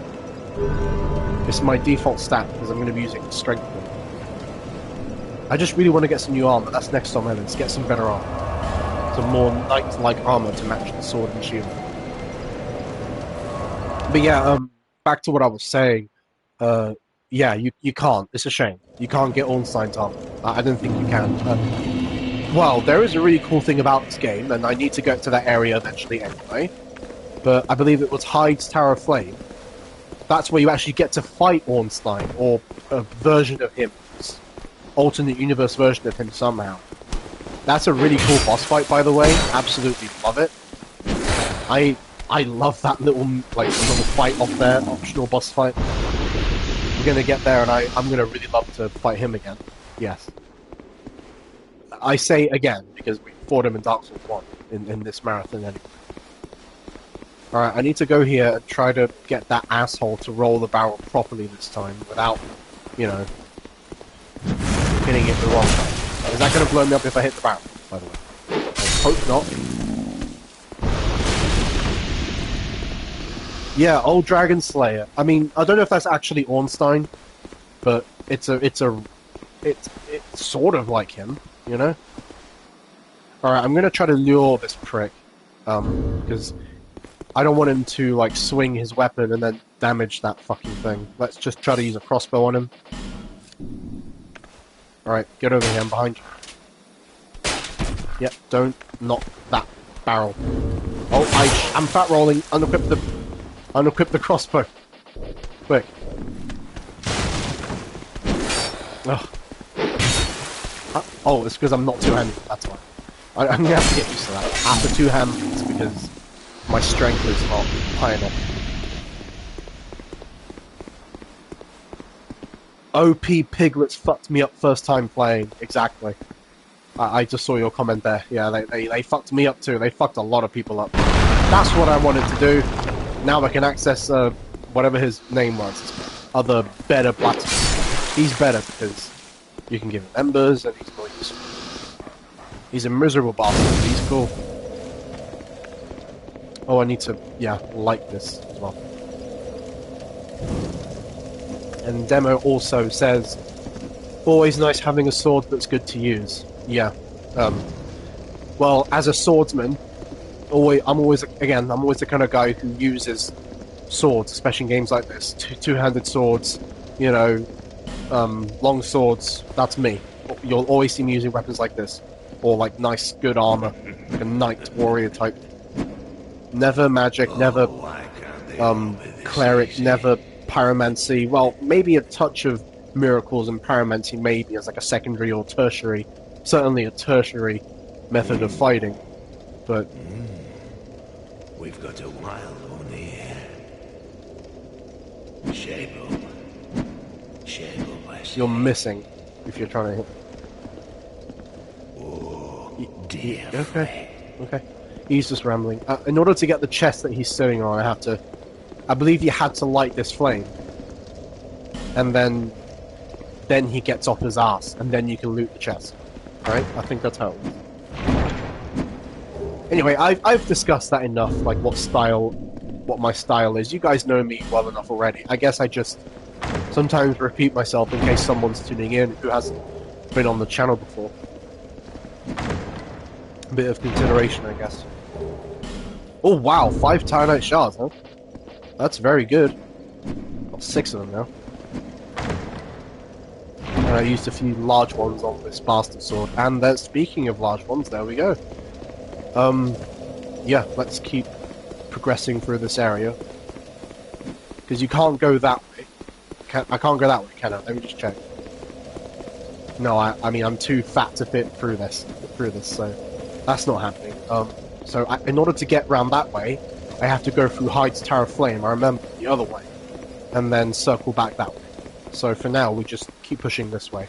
B: It's my default stat because I'm going to be using strength. I just really want to get some new armor. That's next on my list. Get some better armor. Some more knight-like armor to match the sword and shield. But yeah, back to what I was saying. Yeah, you can't. It's a shame. You can't get Ornstein's armor. I don't think you can. Well, there is a really cool thing about this game, and I need to get to that area eventually anyway. But I believe it was Hyde's Tower of Flame. That's where you actually get to fight Ornstein, or a version of him. Alternate universe version of him somehow. That's a really cool boss fight, by the way. Absolutely love it. I love that little fight off there, optional boss fight. We're gonna get there, and I'm gonna really love to fight him again. Yes. I say again because we fought him in Dark Souls 1 in this marathon anyway. Alright, I need to go here and try to get that asshole to roll the barrel properly this time without, you know, hitting it the wrong way. Is that going to blow me up if I hit the barrel, by the way? I hope not. Yeah, old Dragon Slayer. I mean, I don't know if that's actually Ornstein, but it's sort of like him, you know? Alright, I'm going to try to lure this prick, because I don't want him to, like, swing his weapon and then damage that fucking thing. Let's just try to use a crossbow on him. Alright, get over here, I'm behind you. Yep, don't knock that barrel. Oh, I'm fat rolling. Unequip the crossbow. Quick. Ugh. Oh, it's because I'm not two-handed, that's why. I'm gonna have to get used to that. After two hands, because my strength is not high enough. OP piglets fucked me up first time playing. Exactly. I just saw your comment there. Yeah, they fucked me up too. They fucked a lot of people up. That's what I wanted to do. Now I can access whatever his name was. Other better blacksmith. He's better because you can give him embers and he's more useful. He's a miserable bastard, but he's cool. Oh, I need to, yeah, light this as well. And Demo also says, always nice having a sword that's good to use. Yeah. Well, as a swordsman, I'm always the kind of guy who uses swords, especially in games like this. Two-handed swords, you know, long swords, that's me. You'll always see me using weapons like this. Or like nice, good armor. Like a knight warrior type. Never magic, never cleric, never pyromancy. Well, maybe a touch of miracles and pyromancy maybe as like a secondary or tertiary, certainly a tertiary method of fighting. But
N: we've got a wild one here. Shadow.
B: You're missing if you're trying to hit. Okay. He's just rambling. In order to get the chest that he's sitting on, I believe you had to light this flame. And then he gets off his ass, and then you can loot the chest. Right? I think that's how it works. Anyway, I've discussed that enough, like what my style is. You guys know me well enough already. I guess I just sometimes repeat myself in case someone's tuning in who hasn't been on the channel before. A bit of consideration, I guess. Oh wow, 5 Titanite shards, huh? That's very good. Got 6 of them now. And I used a few large ones on this bastard sword. And speaking of large ones, there we go. Yeah, let's keep progressing through this area. Because you can't go that way. I can't go that way, can I? Let me just check. No, I mean, I'm too fat to fit through this, so that's not happening. So in order to get round that way, I have to go through Hyde's Tower of Flame, I remember, the other way, and then circle back that way. So for now, we just keep pushing this way.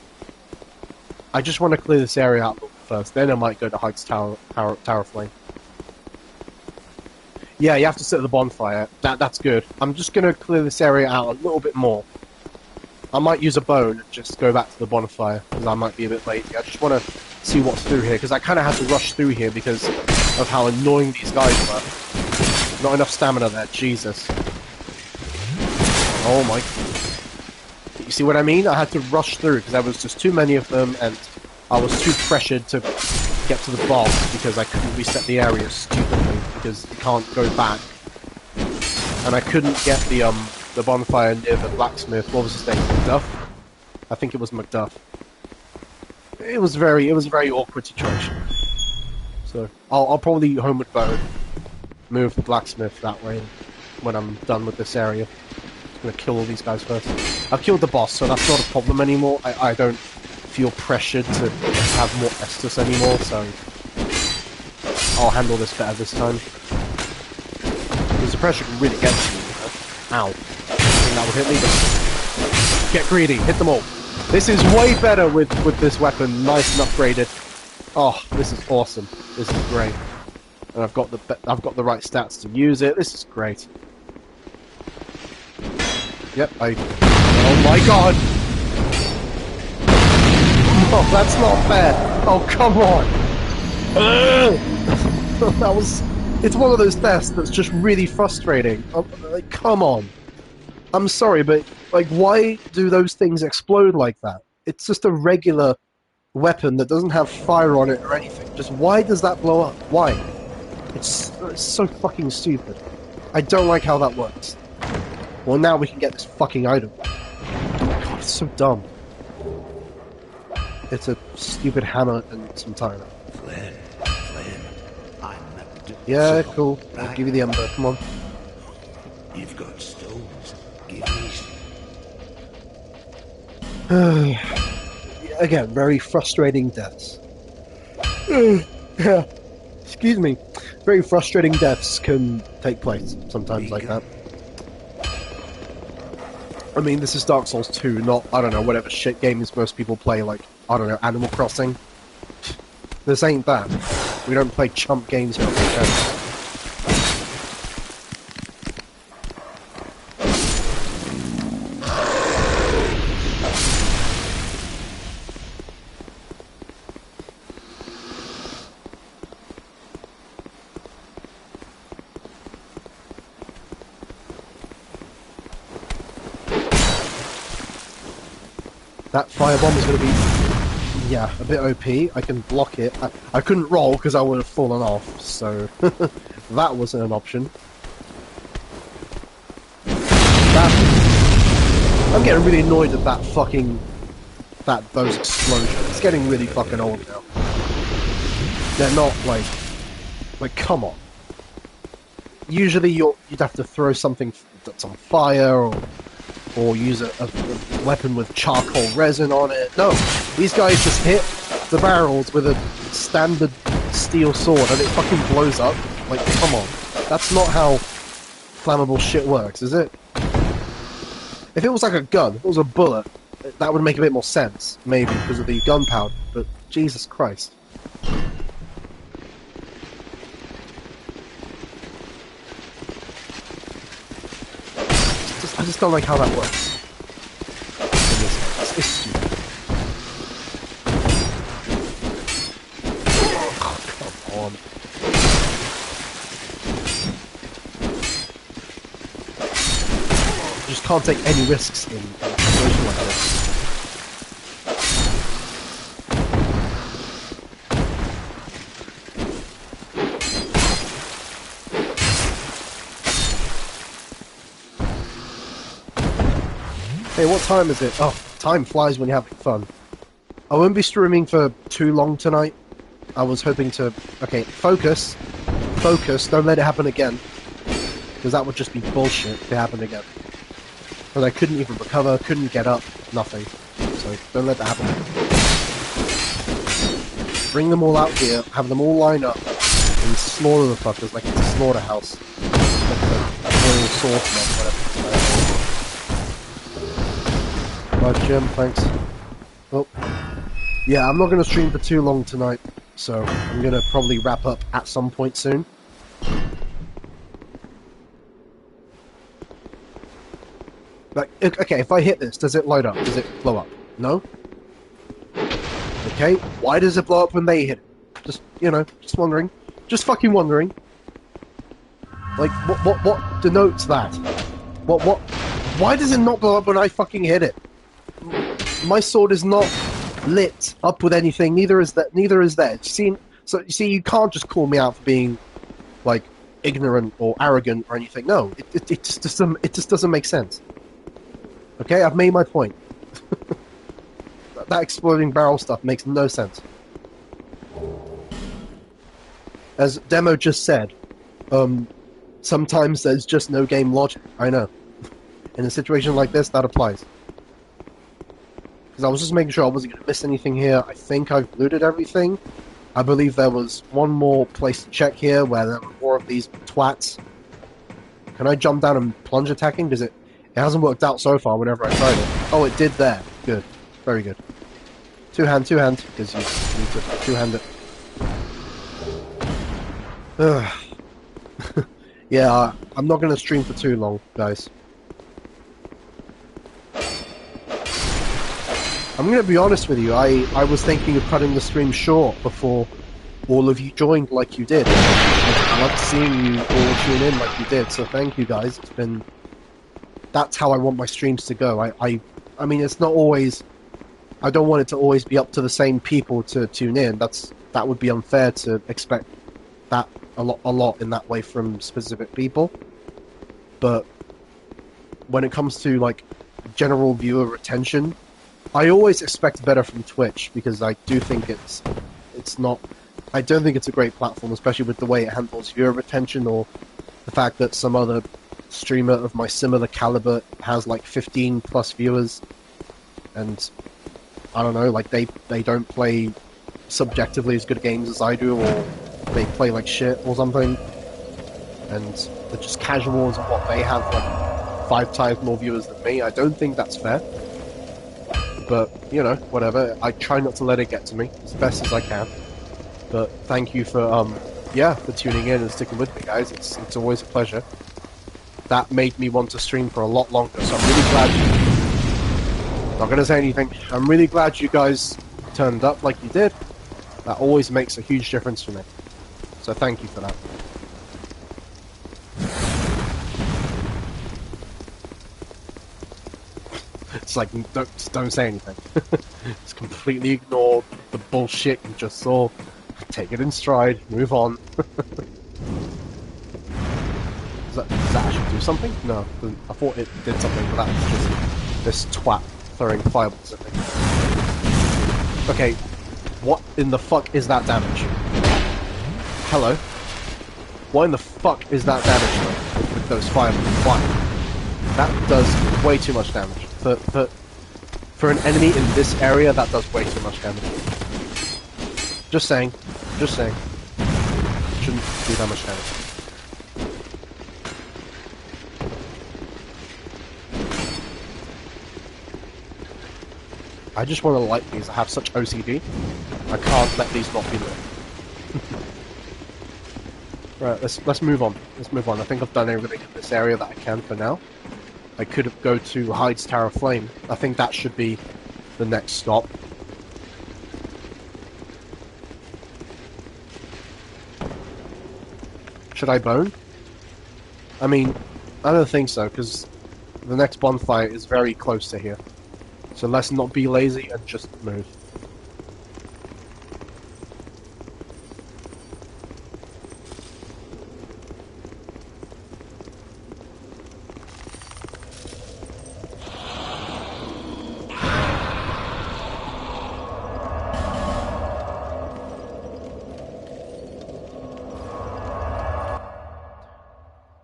B: I just want to clear this area out first, then I might go to Hyde's Tower of Flame. Yeah, you have to sit at the bonfire. That's good. I'm just going to clear this area out a little bit more. I might use a bow and just go back to the bonfire, because I might be a bit lazy. I just want to see what's through here, because I kind of had to rush through here because of how annoying these guys were. Not enough stamina there, Jesus. Oh my... You see what I mean? I had to rush through, because there was just too many of them, and I was too pressured to get to the boss, because I couldn't reset the area stupidly, because you can't go back. And I couldn't get the bonfire near the blacksmith. What was his name? Macduff? I think it was Macduff. It was a very awkward situation. So I'll probably homeward bow, move the blacksmith that way when I'm done with this area. I'm gonna kill all these guys first. I've killed the boss, so that's not a problem anymore. I don't feel pressured to have more Estus anymore, so I'll handle this better this time. Because the pressure can really get to you. Ow. I think that would hit me, but get greedy, hit them all. This is way better with this weapon, nice and upgraded. Oh, this is awesome. This is great. And I've got the right stats to use it. This is great. Yep, oh my god! Oh, that's not fair! Oh, come on! That was... It's one of those deaths that's just really frustrating. Like, come on. I'm sorry, but, like, why do those things explode like that? It's just a regular weapon that doesn't have fire on it or anything. Just why does that blow up? Why? It's so fucking stupid. I don't like how that works. Well, now we can get this fucking item. God, it's so dumb. It's a stupid hammer and some tire.
N: Flynn,
B: yeah, cool. I'll give you the ember. Come on.
N: You've got stones. Give me.
B: Again, very frustrating deaths. Excuse me. Very frustrating deaths can take place sometimes like that. I mean, this is Dark Souls 2, not, I don't know, whatever shit games most people play, like, I don't know, Animal Crossing. This ain't that. We don't play chump games here on the channel. That firebomb is going to be, yeah, a bit OP. I can block it. I couldn't roll because I would have fallen off, so that wasn't an option. I'm getting really annoyed at that fucking, those explosions. It's getting really fucking old now. They're not like, come on. Usually you'd have to throw something that's on fire, or use a weapon with charcoal resin on it. No, these guys just hit the barrels with a standard steel sword and it fucking blows up. Like, come on. That's not how flammable shit works, is it? If it was like a gun, if it was a bullet, that would make a bit more sense, maybe, because of the gunpowder, but Jesus Christ. I just don't like how that works. It's stupid. Oh, come on. You just can't take any risks in a situation like this. Hey, what time is it? Oh, time flies when you're having fun. I won't be streaming for too long tonight. I was hoping to... Okay, focus. Focus, don't let it happen again. Because that would just be bullshit if it happened again. And I couldn't even recover, couldn't get up, nothing. So, don't let that happen again. Bring them all out here, have them all line up, and slaughter the fuckers like it's a slaughterhouse. Like a royal swordsman, whatever. Bye, Jim, thanks. Oh. Yeah, I'm not going to stream for too long tonight, so I'm going to probably wrap up at some point soon. Like, okay, if I hit this, does it light up? Does it blow up? No? Okay, why does it blow up when they hit it? Just, you know, just wondering. Just fucking wondering. Like, what denotes that? Why does it not blow up when I fucking hit it? My sword is not lit up with anything, neither is theirs. So you see, you can't just call me out for being, like, ignorant or arrogant or anything. No, it just doesn't make sense. Okay, I've made my point. That exploding barrel stuff makes no sense. As Demo just said, sometimes there's just no game logic. I know. In a situation like this, that applies. Because I was just making sure I wasn't going to miss anything here. I think I've looted everything. I believe there was one more place to check here where there were more of these twats. Can I jump down and plunge attacking? Because it hasn't worked out so far whenever I tried it. Oh, it did there. Good. Very good. Two hand, because you need to two-hand it. Yeah, I'm not going to stream for too long, guys. I'm going to be honest with you, I was thinking of cutting the stream short before all of you joined like you did. I loved seeing you all tune in like you did, so thank you guys. It's been... That's how I want my streams to go. I mean, it's not always... I don't want it to always be up to the same people to tune in. That would be unfair to expect that a lot in that way from specific people. But when it comes to, like, general viewer retention, I always expect better from Twitch, because I do think it's not... I don't think it's a great platform, especially with the way it handles viewer retention, or the fact that some other streamer of my similar caliber has like 15 plus viewers, and I don't know, like they don't play subjectively as good games as I do, or they play like shit or something, and they're just casuals and what they have like 5 times more viewers than me. I don't think that's fair. But, you know, whatever. I try not to let it get to me as best as I can. But thank you for, for tuning in and sticking with me, guys. It's always a pleasure. That made me want to stream for a lot longer, so I'm really glad not gonna say anything. I'm really glad you guys turned up like you did. That always makes a huge difference for me. So thank you for that. It's like, don't say anything. Just completely ignore the bullshit you just saw. Take it in stride, move on. Does that actually do something? No, I thought it did something, but that was just this twat throwing fireballs at me. Okay, what in the fuck is that damage? Hello? What in the fuck is that damage with those fireballs? Why? That does way too much damage. For an enemy in this area, that does way too much damage. Just saying. Shouldn't do that much damage. I just want to light these. I have such OCD. I can't let these not be lit. Right, let's move on. Let's move on. I think I've done everything in this area that I can for now. I could go to Hyde's Tower of Flame. I think that should be the next stop. Should I bone? I mean, I don't think so, because the next bonfire is very close to here. So let's not be lazy and just move.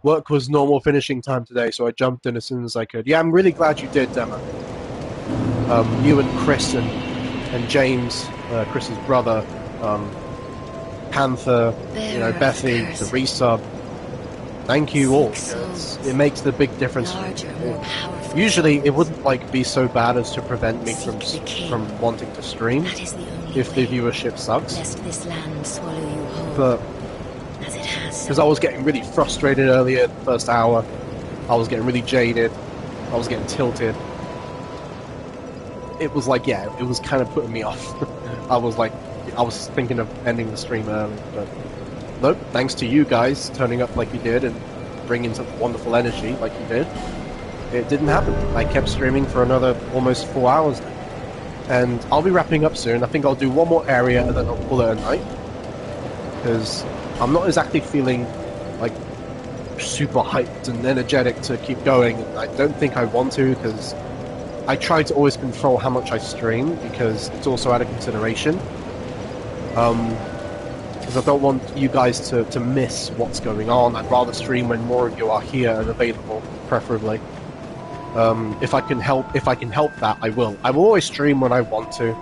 B: Work was normal finishing time today, so I jumped in as soon as I could. Yeah, I'm really glad you did, Demo. You and Chris and James, Chris's brother, Panther, you know, Bethy, the resub. Thank you all. It makes the big difference. Usually, it wouldn't like be so bad as to prevent me from wanting to stream if the viewership sucks. But because I was getting really frustrated earlier, the first hour, I was getting really jaded, I was getting tilted. It was like, yeah, it was kind of putting me off. I was thinking of ending the stream early, but nope, thanks to you guys turning up like you did and bringing such wonderful energy like you did, it didn't happen. I kept streaming for another almost 4 hours now. And I'll be wrapping up soon. I think I'll do one more area and then I'll call it a night. Because I'm not exactly feeling like super hyped and energetic to keep going. And I don't think I want to, because I try to always control how much I stream, because it's also out of consideration. Because I don't want you guys to miss what's going on. I'd rather stream when more of you are here and available, preferably. If I can help that, I will. I will always stream when I want to.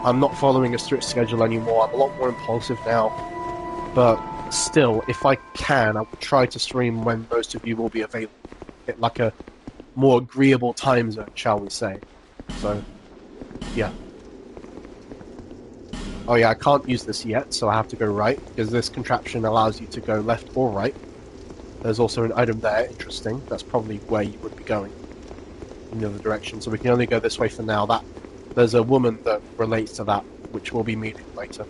B: I'm not following a strict schedule anymore. I'm a lot more impulsive now. But still, if I can, I will try to stream when most of you will be available. At like a more agreeable time zone, shall we say. So, yeah. Oh yeah, I can't use this yet, so I have to go right, because this contraption allows you to go left or right. There's also an item there, interesting. That's probably where you would be going. In the other direction, so we can only go this way for now. There's a woman that relates to that, which we'll be meeting later.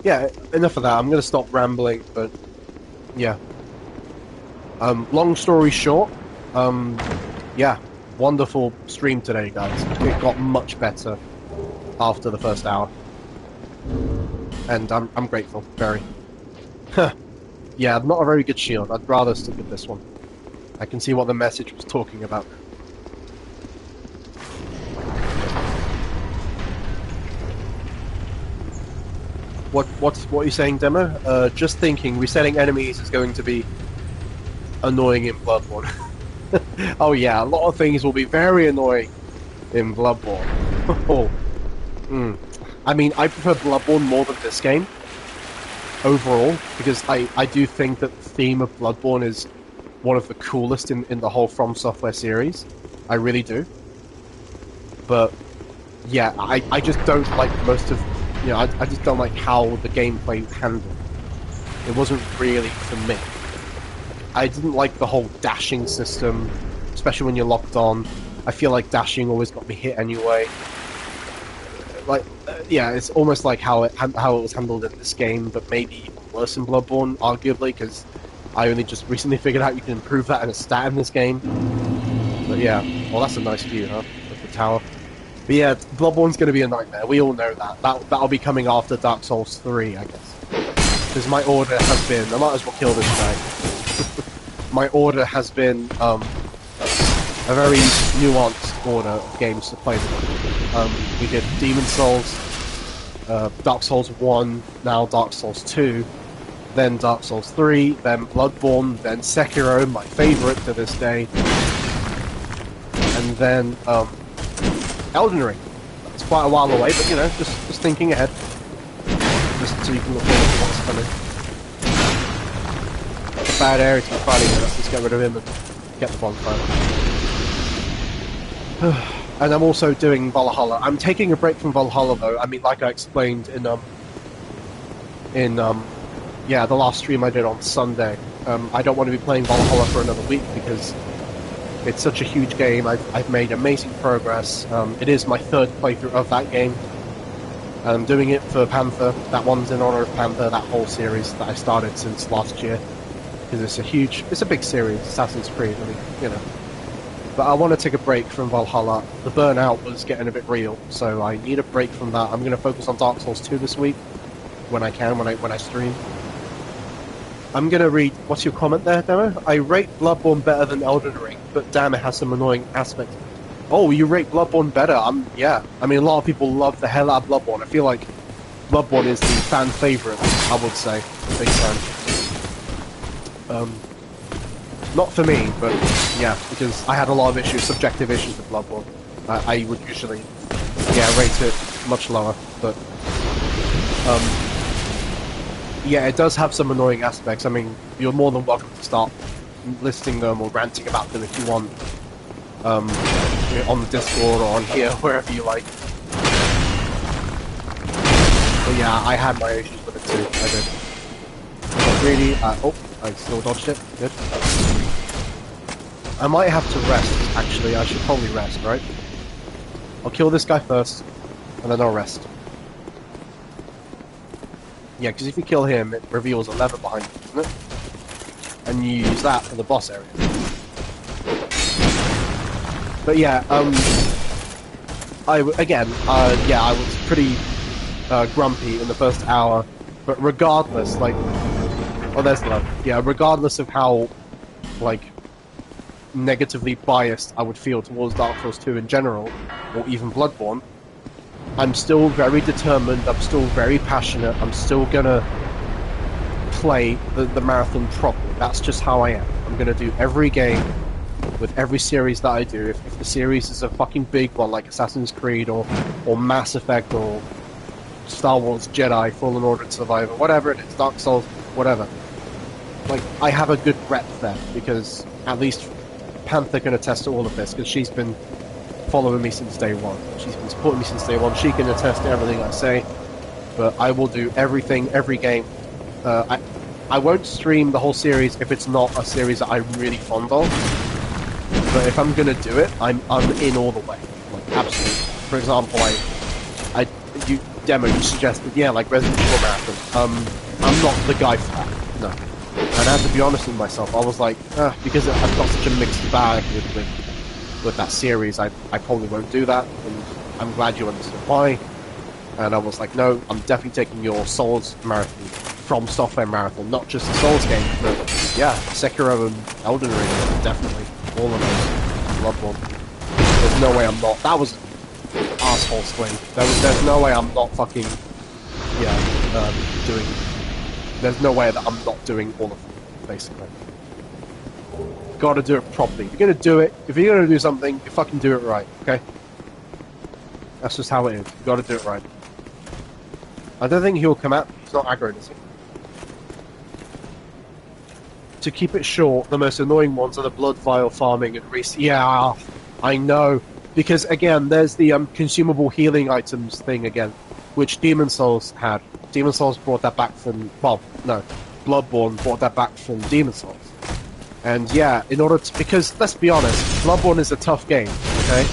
B: Yeah, enough of that. I'm going to stop rambling, but yeah. Long story short, yeah, wonderful stream today, guys. It got much better after the first hour. And I'm grateful, very. Yeah, not a very good shield. I'd rather stick with this one. I can see what the message was talking about. What are you saying, Demo? Just thinking, resetting enemies is going to be annoying in Bloodborne. Oh yeah, a lot of things will be very annoying in Bloodborne. Oh. I mean, I prefer Bloodborne more than this game, overall, because I do think that the theme of Bloodborne is one of the coolest in the whole From Software series. I really do. But, yeah, I just don't like most of... You know, I just don't like how the gameplay was handled. It wasn't really for me. I didn't like the whole dashing system, especially when you're locked on. I feel like dashing always got me hit anyway. Like, yeah, it's almost like how it was handled in this game, but maybe even worse in Bloodborne, arguably, because I only just recently figured out you can improve that in a stat in this game. But yeah, well, that's a nice view, huh, of the tower. But yeah, Bloodborne's going to be a nightmare. We all know that. That'll be coming after Dark Souls 3, I guess. Because my order has been... I might as well kill this guy. My order has been a very nuanced order of games to play with. We did Demon Souls, Dark Souls 1, now Dark Souls 2, then Dark Souls 3, then Bloodborne, then Sekiro, my favourite to this day, and then Elden Ring. It's quite a while away, but you know, just thinking ahead. Just so you can look forward to what's coming. It's a bad area to be fighting in, let's just get rid of him and get the bonfire. And I'm also doing Valhalla. I'm taking a break from Valhalla though. I mean, like I explained in yeah, the last stream I did on Sunday. I don't want to be playing Valhalla for another week because it's such a huge game. I've made amazing progress. It is my third playthrough of that game. I'm doing it for Panther. That one's in honor of Panther, that whole series that I started since last year. Because it's a big series, Assassin's Creed, I mean, you know. But I want to take a break from Valhalla. The burnout was getting a bit real, so I need a break from that. I'm going to focus on Dark Souls 2 this week, when I can, when I stream. I'm going to read... What's your comment there, Demo? I rate Bloodborne better than Elden Ring, but damn, it has some annoying aspects. Oh, you rate Bloodborne better? Yeah. I mean, a lot of people love the hell out of Bloodborne. I feel like Bloodborne is the fan favourite, I would say. Big time. Not for me, but yeah, because I had a lot of issues, subjective issues with Bloodborne. I would usually, yeah, rate it much lower, but yeah, it does have some annoying aspects. I mean, you're more than welcome to start listing them or ranting about them if you want, on the Discord or on here, wherever you like. But yeah, I had my issues with it too. I did. But really, oh, I still dodged it. Good. I might have to rest, actually. I should probably rest, right? I'll kill this guy first, and then I'll rest. Yeah, because if you kill him, it reveals a lever behind you, doesn't it? And you use that for the boss area. But yeah, I was pretty grumpy in the first hour, but regardless, like, oh, there's the lever. Yeah, regardless of how, like, negatively biased I would feel towards Dark Souls 2 in general, or even Bloodborne, I'm still very determined, I'm still very passionate, I'm still gonna play the marathon properly. That's just how I am. I'm gonna do every game with every series that I do. If the series is a fucking big one like Assassin's Creed or Mass Effect or Star Wars Jedi, Fallen Order and Survivor, whatever it is, Dark Souls, whatever. Like, I have a good breadth there, because at least Panther can attest to all of this, because she's been following me since day one. She's been supporting me since day one. She can attest to everything I say. But I will do everything, every game. I won't stream the whole series if it's not a series that I'm really fond of. But if I'm gonna do it, I'm in all the way. Like, absolutely. For example, you suggested, yeah, like Resident Evil Marathon. I'm not the guy for that. No. And I have to be honest with myself. I was like, because I've got such a mixed bag with that series, I probably won't do that, and I'm glad you understood why. And I was like, no, I'm definitely taking your Souls Marathon from Software Marathon, not just the Souls games, but yeah, Sekiro and Elden Ring, definitely, all of those, Bloodborne. There's no way I'm not. That was an asshole swing. There's no way I'm not fucking, doing. There's no way that I'm not doing all of them, basically. Gotta do it properly. If you're gonna do it, if you're gonna do something, you fucking do it right, okay? That's just how it is. You gotta do it right. I don't think he'll come out. He's not aggro, is he? To keep it short, the most annoying ones are the blood vial farming and yeah, I know. Because again, there's the consumable healing items thing again, which Demon Souls had. Demon Souls brought that back from, well, no, Bloodborne brought that back from Demon Souls. And yeah, in order to, because let's be honest, Bloodborne is a tough game, okay?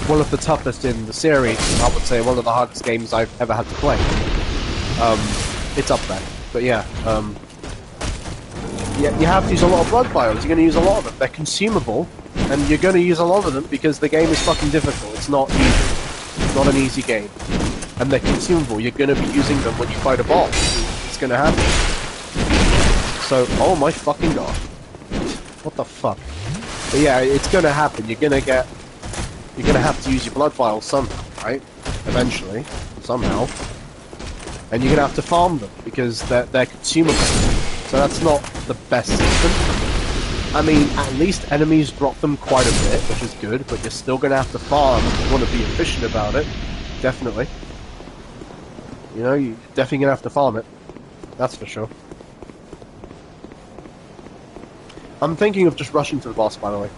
B: One of the toughest in the series, I would say one of the hardest games I've ever had to play. It's up there. But yeah, you have to use a lot of blood vials, you're going to use a lot of them. They're consumable, and you're going to use a lot of them because the game is fucking difficult. It's not easy. It's not an easy game. And they're consumable. You're going to be using them when you fight a boss. It's going to happen. So, oh my fucking god. What the fuck? But yeah, it's going to happen. You're going to have to use your blood vials somehow, right? Eventually. Somehow. And you're going to have to farm them because they're consumable. So that's not the best system. I mean, at least enemies drop them quite a bit, which is good, but you're still going to have to farm if you want to be efficient about it. Definitely. You know, you're definitely going to have to farm it. That's for sure. I'm thinking of just rushing to the boss, by the way.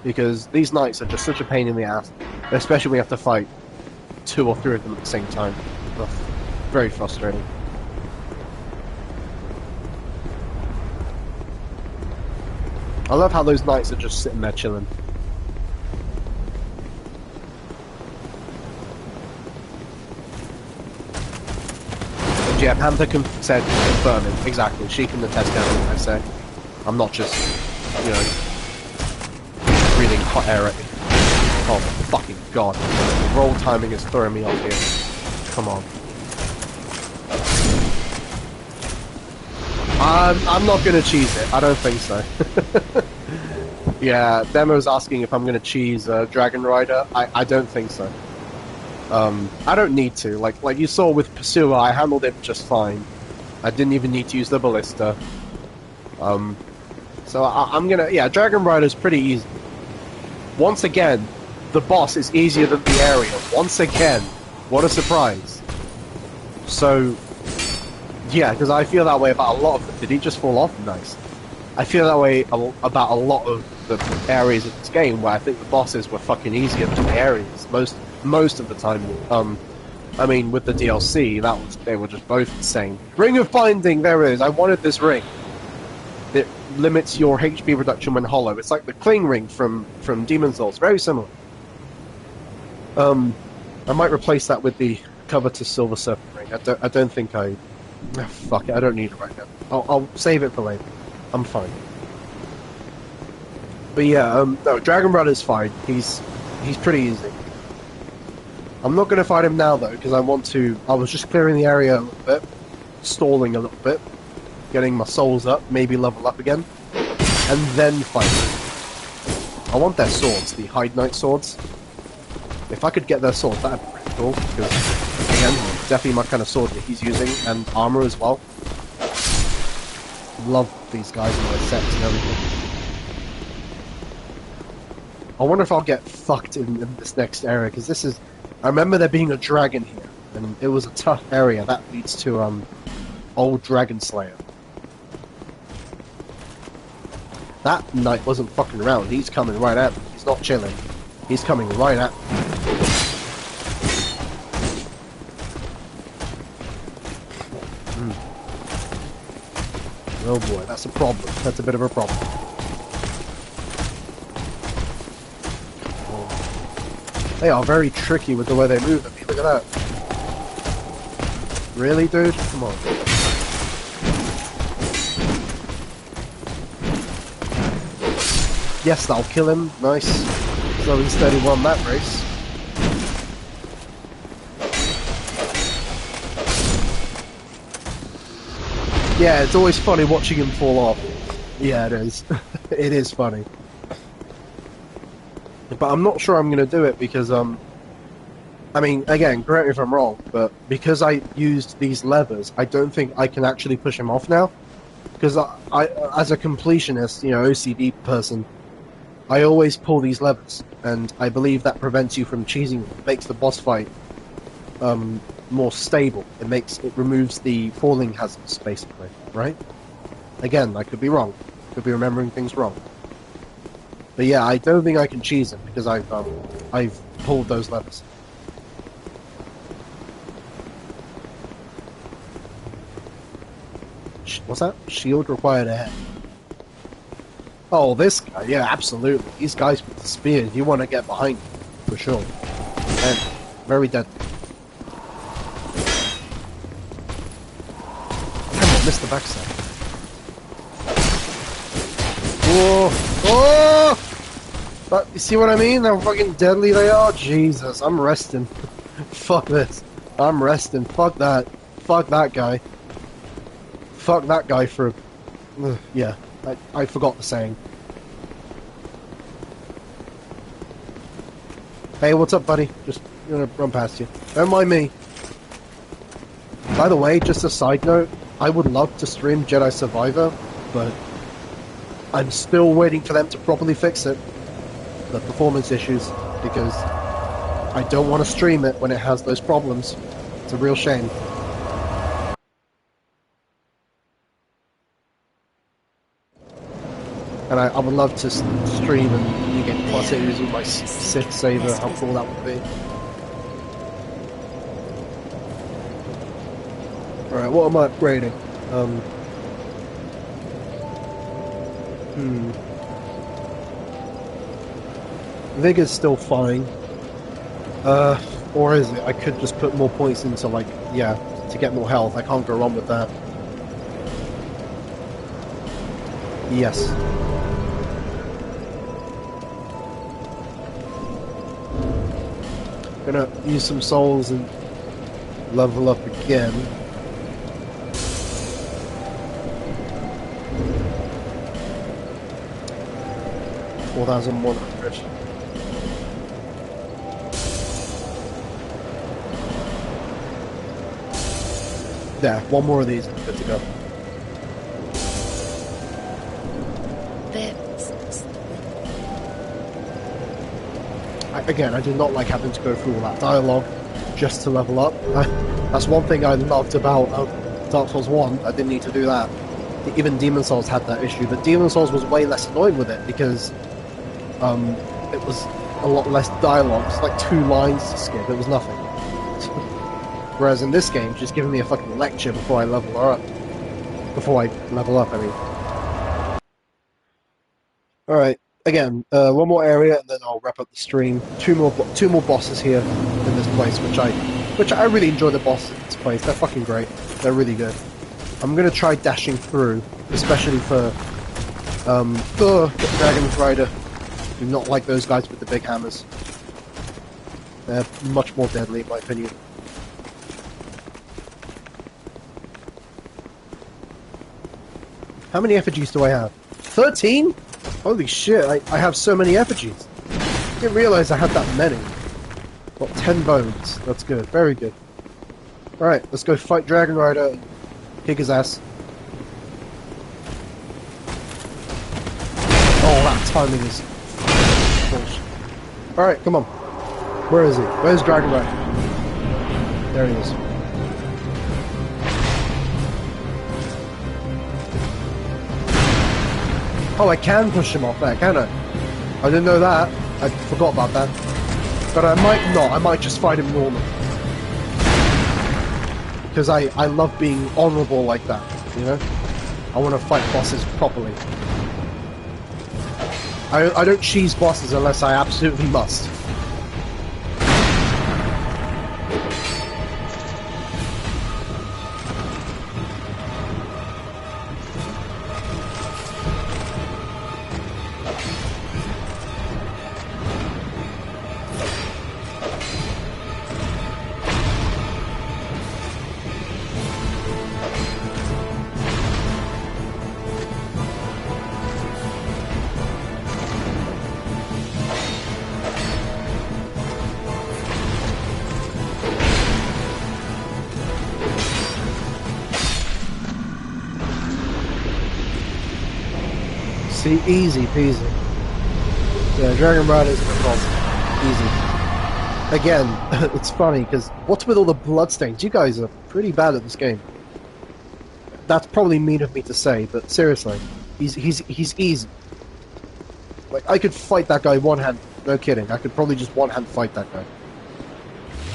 B: Because these knights are just such a pain in the ass. Especially when you have to fight 2 or 3 of them at the same time. Ugh. Very frustrating. I love how those knights are just sitting there chilling. And yeah, Panther said confirming. Exactly. She can attest to everything I say. I'm not just, you know, breathing hot air at you. Oh, fucking god. The roll timing is throwing me off here. Come on. I'm not gonna cheese it. I don't think so. Yeah, Demo's asking if I'm gonna cheese Dragon Rider. I don't think so. I don't need to. Like you saw with Pursuer, I handled it just fine. I didn't even need to use the ballista. So I'm gonna, yeah, Dragon Rider's pretty easy. Once again, the boss is easier than the area. Once again, what a surprise. So, yeah, because I feel that way about a lot of them. Did he just fall off? Nice. I feel that way about a lot of the areas of this game where I think the bosses were fucking easier than the areas most of the time. I mean, with the DLC, they were just both insane. Ring of Binding, there it is. I wanted this ring. It limits your HP reduction when hollow. It's like the Cling ring from Demon's Souls. Very similar. I might replace that with the Covetous Silver Serpent ring. I don't think I... Oh, fuck it, I don't need it right now. I'll save it for later. I'm fine. But yeah, no, Dragon Brother's fine. He's pretty easy. I'm not going to fight him now though, because I was just clearing the area a little bit, stalling a little bit, getting my souls up, maybe level up again, and then fight him. I want their swords, the Hide Knight swords. If I could get their swords, that'd be pretty cool, because, again, definitely my kind of sword that he's using, and armor as well. Love these guys and their sets and everything. I wonder if I'll get fucked in this next area, because this is... I remember there being a dragon here, and it was a tough area. That leads to, Old Dragon Slayer. That knight wasn't fucking around. He's coming right at me. He's not chilling. He's coming right at me. Oh boy, that's a problem. That's a bit of a problem. They are very tricky with the way they move at me. Look at that. Really, dude? Come on. Yes, that'll kill him. Nice. So instead he won that race. Yeah, it's always funny watching him fall off. Yeah, it is. It is funny. But I'm not sure I'm going to do it because, I mean, again, correct me if I'm wrong, but because I used these levers, I don't think I can actually push him off now. Because I as a completionist, you know, OCD person, I always pull these levers, and I believe that prevents you from cheesing. It makes the boss fight more stable. It removes the falling hazards, basically, right? Again, I could be wrong. Could be remembering things wrong. But yeah, I don't think I can cheese him because I've pulled those levers. What's that? Shield required ahead. Oh, this guy, yeah, absolutely. These guys with the spears, you want to get behind them, for sure. And very deadly. Come on, missed the backside. Whoa! Oh! But you see what I mean? How fucking deadly they are? Jesus, I'm resting. Fuck this. I'm resting. Fuck that. Fuck that guy. Fuck that guy for... yeah, I forgot the saying. Hey, what's up, buddy? Just gonna run past you. Don't mind me. By the way, just a side note, I would love to stream Jedi Survivor, but I'm still waiting for them to properly fix it. The performance issues, because I don't want to stream it when it has those problems. It's a real shame. And I would love to stream and you get plus it using my Sith saber, how cool that would be. Alright, what am I upgrading? Vigor's still fine. Or is it? I could just put more points into, like, yeah, to get more health. I can't go wrong with that. Yes. Gonna use some souls and level up again. $4,100. Yeah, one more of these and good to go. Again, I did not like having to go through all that dialogue just to level up. That's one thing I loved about Dark Souls 1. I didn't need to do that. Even Demon's Souls had that issue, but Demon's Souls was way less annoying with it because it was a lot less dialogue. It's like 2 lines to skip. It was nothing. Whereas in this game, she's giving me a fucking lecture before I level her up. Before I level up, I mean. Alright, again, one more area and then I'll wrap up the stream. Two more bosses here in this place, which I really enjoy the bosses in this place. They're fucking great. They're really good. I'm gonna try dashing through, especially for Dragon's Rider. Do not like those guys with the big hammers. They're much more deadly in my opinion. How many effigies do I have? 13? Holy shit, I have so many effigies. I didn't realize I had that many. Got 10 bones. That's good. Very good. Alright, let's go fight Dragon Rider and kick his ass. Oh, that timing is bullshit. Alright, come on. Where is he? Where's Dragon Rider? There he is. Oh, I can push him off there, can I? I didn't know that. I forgot about that. But I might not. I might just fight him normal. Because I love being honourable like that, you know? I want to fight bosses properly. I don't cheese bosses unless I absolutely must. See, easy peasy. Yeah, Dragon Rider's easy. Again, it's funny because what's with all the bloodstains? You guys are pretty bad at this game. That's probably mean of me to say, but seriously, he's easy. Like I could fight that guy one hand. No kidding. I could probably just one hand fight that guy.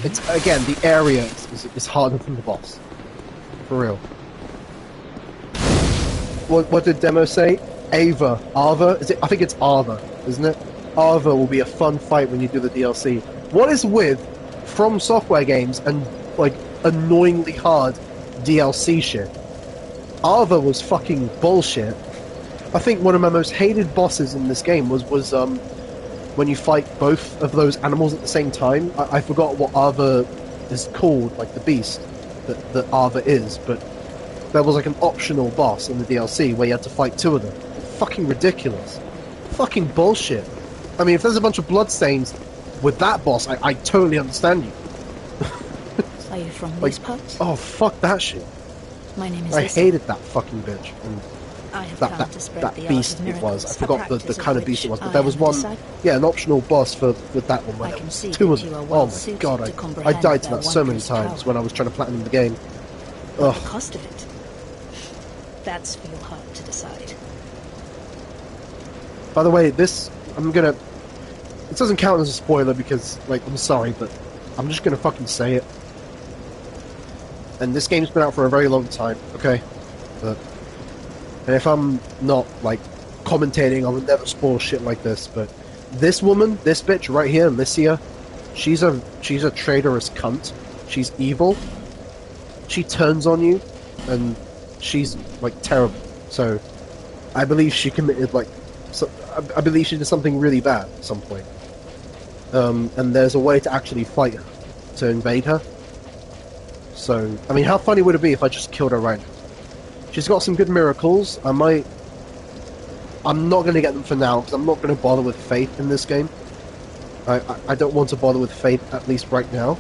B: It's again the area is harder than the boss. For real. What did Demo say? Ava, is it? I think it's Ava, isn't it? Ava will be a fun fight when you do the DLC. What is with From Software games and like annoyingly hard DLC shit? Ava was fucking bullshit. I think one of my most hated bosses in this game was when you fight both of those animals at the same time. I forgot what Ava is called, like the beast that Ava is, but there was like an optional boss in the DLC where you had to fight two of them. Fucking ridiculous. Fucking bullshit. I mean, if there's a bunch of bloodstains with that boss, I totally understand you.
E: Are you from
B: like,
E: these parts?
B: Oh, fuck that shit.
E: My name is
B: I
E: Lisa.
B: hated that fucking bitch. And
E: I have come to spread
B: that
E: the
B: beast
E: art of
B: it was. I
E: miracles,
B: forgot
E: a
B: the
E: practice
B: kind of
E: of
B: beast it was,
E: which
B: but there
E: I
B: was
E: am
B: one,
E: disciple.
B: yeah, an optional boss with that one.
E: I can see
B: two of
E: that you
B: them.
E: are well
B: Oh my
E: suited
B: god,
E: to
B: I
E: comprehend
B: died to
E: their
B: that so many
E: wondrous
B: times
E: power.
B: when I was trying to platinum the game.
E: But the
B: Ugh.
E: cost of it, that's for your heart to decide.
B: By the way, this, it doesn't count as a spoiler because, like, I'm sorry, but I'm just gonna fucking say it. And this game's been out for a very long time, okay? And if I'm not, like, commentating, I would never spoil shit like this, but this woman, this bitch right here, Lycia, she's a traitorous cunt. She's evil. She turns on you, and she's, like, terrible. So, I believe she committed, like, I believe she did something really bad at some point. And there's a way to actually fight her, to invade her. So, I mean, how funny would it be if I just killed her right now? She's got some good miracles. I'm not going to get them for now, because I'm not going to bother with Faith in this game. I don't want to bother with Faith, at least right now.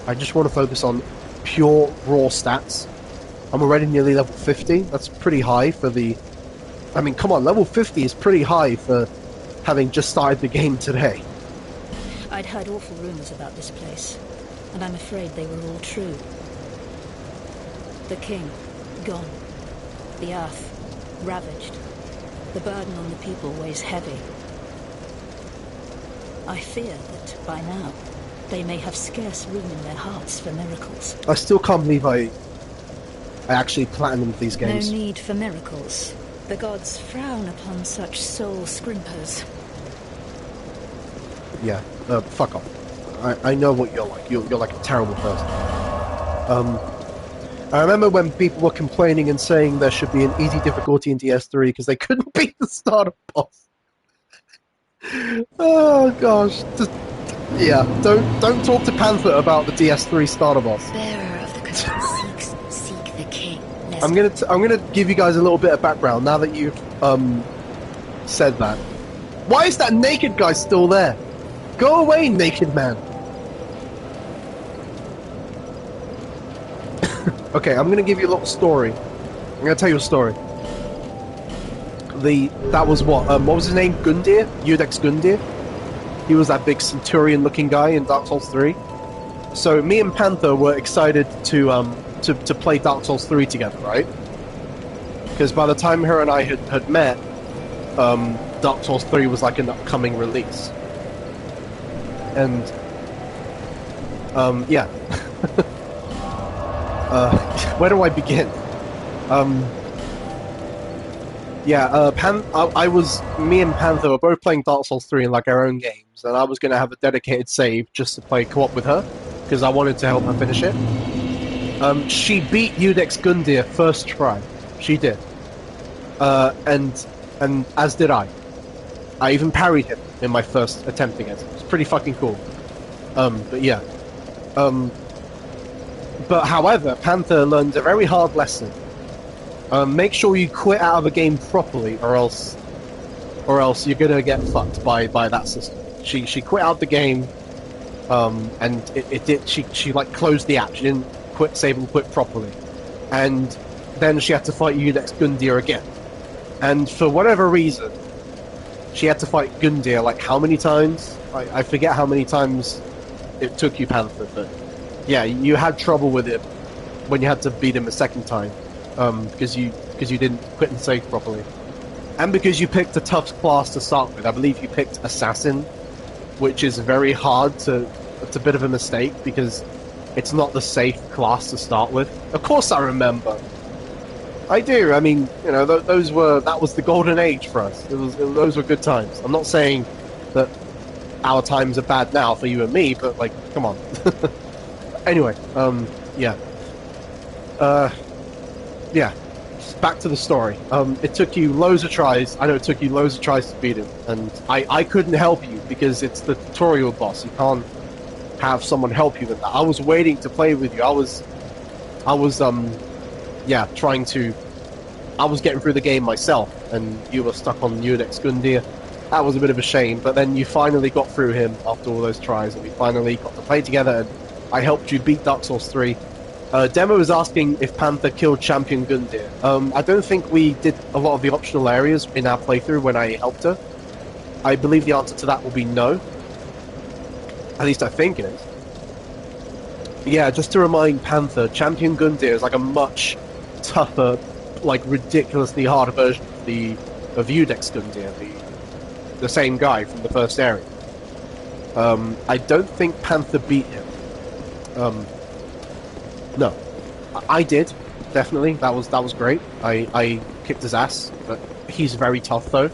B: I just want to focus on pure, raw stats. I'm already nearly level 50. That's pretty high for the... I mean, come on, level 50 is pretty high for having just started the game today.
E: I'd heard awful rumors about this place, and I'm afraid they were all true. The king, gone. The earth, ravaged. The burden on the people weighs heavy. I fear that, by now, They may have scarce room in their hearts for miracles.
B: I still can't believe I actually platinumed these games.
E: No need for miracles. The gods frown upon such soul scrimpers.
B: Yeah, fuck off. I know what you're like. You're like a terrible person. I remember when people were complaining and saying there should be an easy difficulty in DS3 because they couldn't beat the starter boss. Oh gosh, don't talk to Panther about the DS3 starter boss.
F: Bearer of the curse seek the king.
B: I'm gonna give you guys a little bit of background now that you've said that. Why is that naked guy still there? Go away, naked man. Okay, I'm gonna give you a little story. I'm gonna tell you a story. That was what was his name? Gundyr? Iudex Gundyr? He was that big centurion-looking guy in Dark Souls 3. So me and Panther were excited to play Dark Souls 3 together, right? Because by the time her and I had met, Dark Souls 3 was like an upcoming release. And yeah. Where do I begin? Me and Panther were both playing Dark Souls 3 in like our own games, and I was going to have a dedicated save just to play co-op with her, because I wanted to help her finish it. She beat Iudex Gundyr first try. She did. And as did I. I even parried him in my first attempt against him. It's pretty fucking cool. But yeah. But however, Panther learned a very hard lesson. Make sure you quit out of a game properly, or else you're gonna get fucked by that system. She quit out the game, and she like closed the app. She didn't save and quit properly, and then she had to fight Iudex Gundyr again. And for whatever reason, she had to fight Gundyr like how many times? I forget how many times it took you, Panther, but yeah, you had trouble with it when you had to beat him a second time. Because you didn't quit and save properly, and because you picked a tough class to start with. I believe you picked Assassin, which is very hard to. It's a bit of a mistake because it's not the safe class to start with. Of course, I remember. I do. I mean, you know, that was the golden age for us. Those were good times. I'm not saying that our times are bad now for you and me, but like, come on. Anyway, yeah. Yeah, back to the story. It took you loads of tries. I know it took you loads of tries to beat him, and I couldn't help you because it's the tutorial boss. You can't have someone help you with that. I was waiting to play with you. I was getting through the game myself, and you were stuck on Iudex Gundyr. That was a bit of a shame, but then you finally got through him after all those tries, and we finally got to play together, and I helped you beat Dark Souls 3. Demo is asking if Panther killed Champion Gundyr. I don't think we did a lot of the optional areas in our playthrough when I helped her. I believe the answer to that will be no. At least I think it is. Yeah, just to remind Panther, Champion Gundyr is like a much tougher, like ridiculously hard version of Iudex Gundyr, the same guy from the first area. I don't think Panther beat him. No, I did, definitely. That was great. I kicked his ass, but he's very tough though.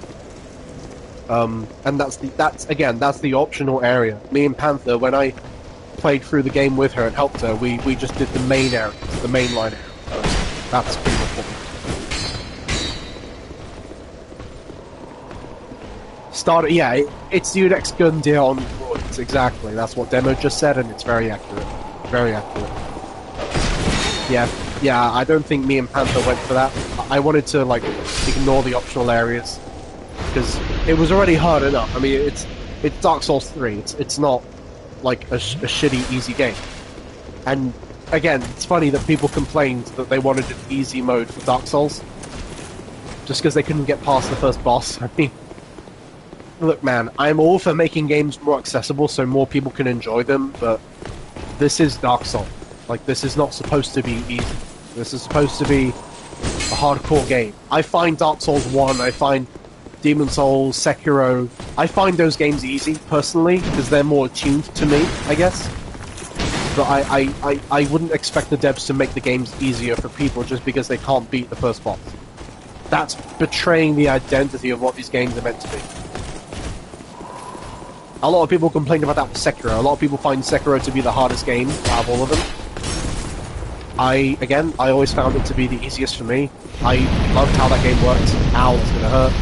B: And that's the optional area. Me and Panther, when I played through the game with her and helped her, we just did the main area, the main line area. That's pretty much what we did. Yeah, it's Iudex Gundyr on roids, exactly. That's what Demo just said, and it's very accurate. Very accurate. Yeah, I don't think me and Panther went for that. I wanted to, like, ignore the optional areas, because it was already hard enough. I mean, it's Dark Souls 3. It's not, like, a shitty, easy game. And, again, it's funny that people complained that they wanted an easy mode for Dark Souls, just because they couldn't get past the first boss. I mean, look, man, I'm all for making games more accessible so more people can enjoy them, but this is Dark Souls. Like, this is not supposed to be easy. This is supposed to be a hardcore game. I find Dark Souls 1, I find Demon's Souls, Sekiro, I find those games easy, personally, because they're more attuned to me, I guess. But I wouldn't expect the devs to make the games easier for people just because they can't beat the first boss. That's betraying the identity of what these games are meant to be. A lot of people complain about that with Sekiro. A lot of people find Sekiro to be the hardest game out of all of them. I always found it to be the easiest for me. I loved how that game worked. Ow, that's gonna hurt.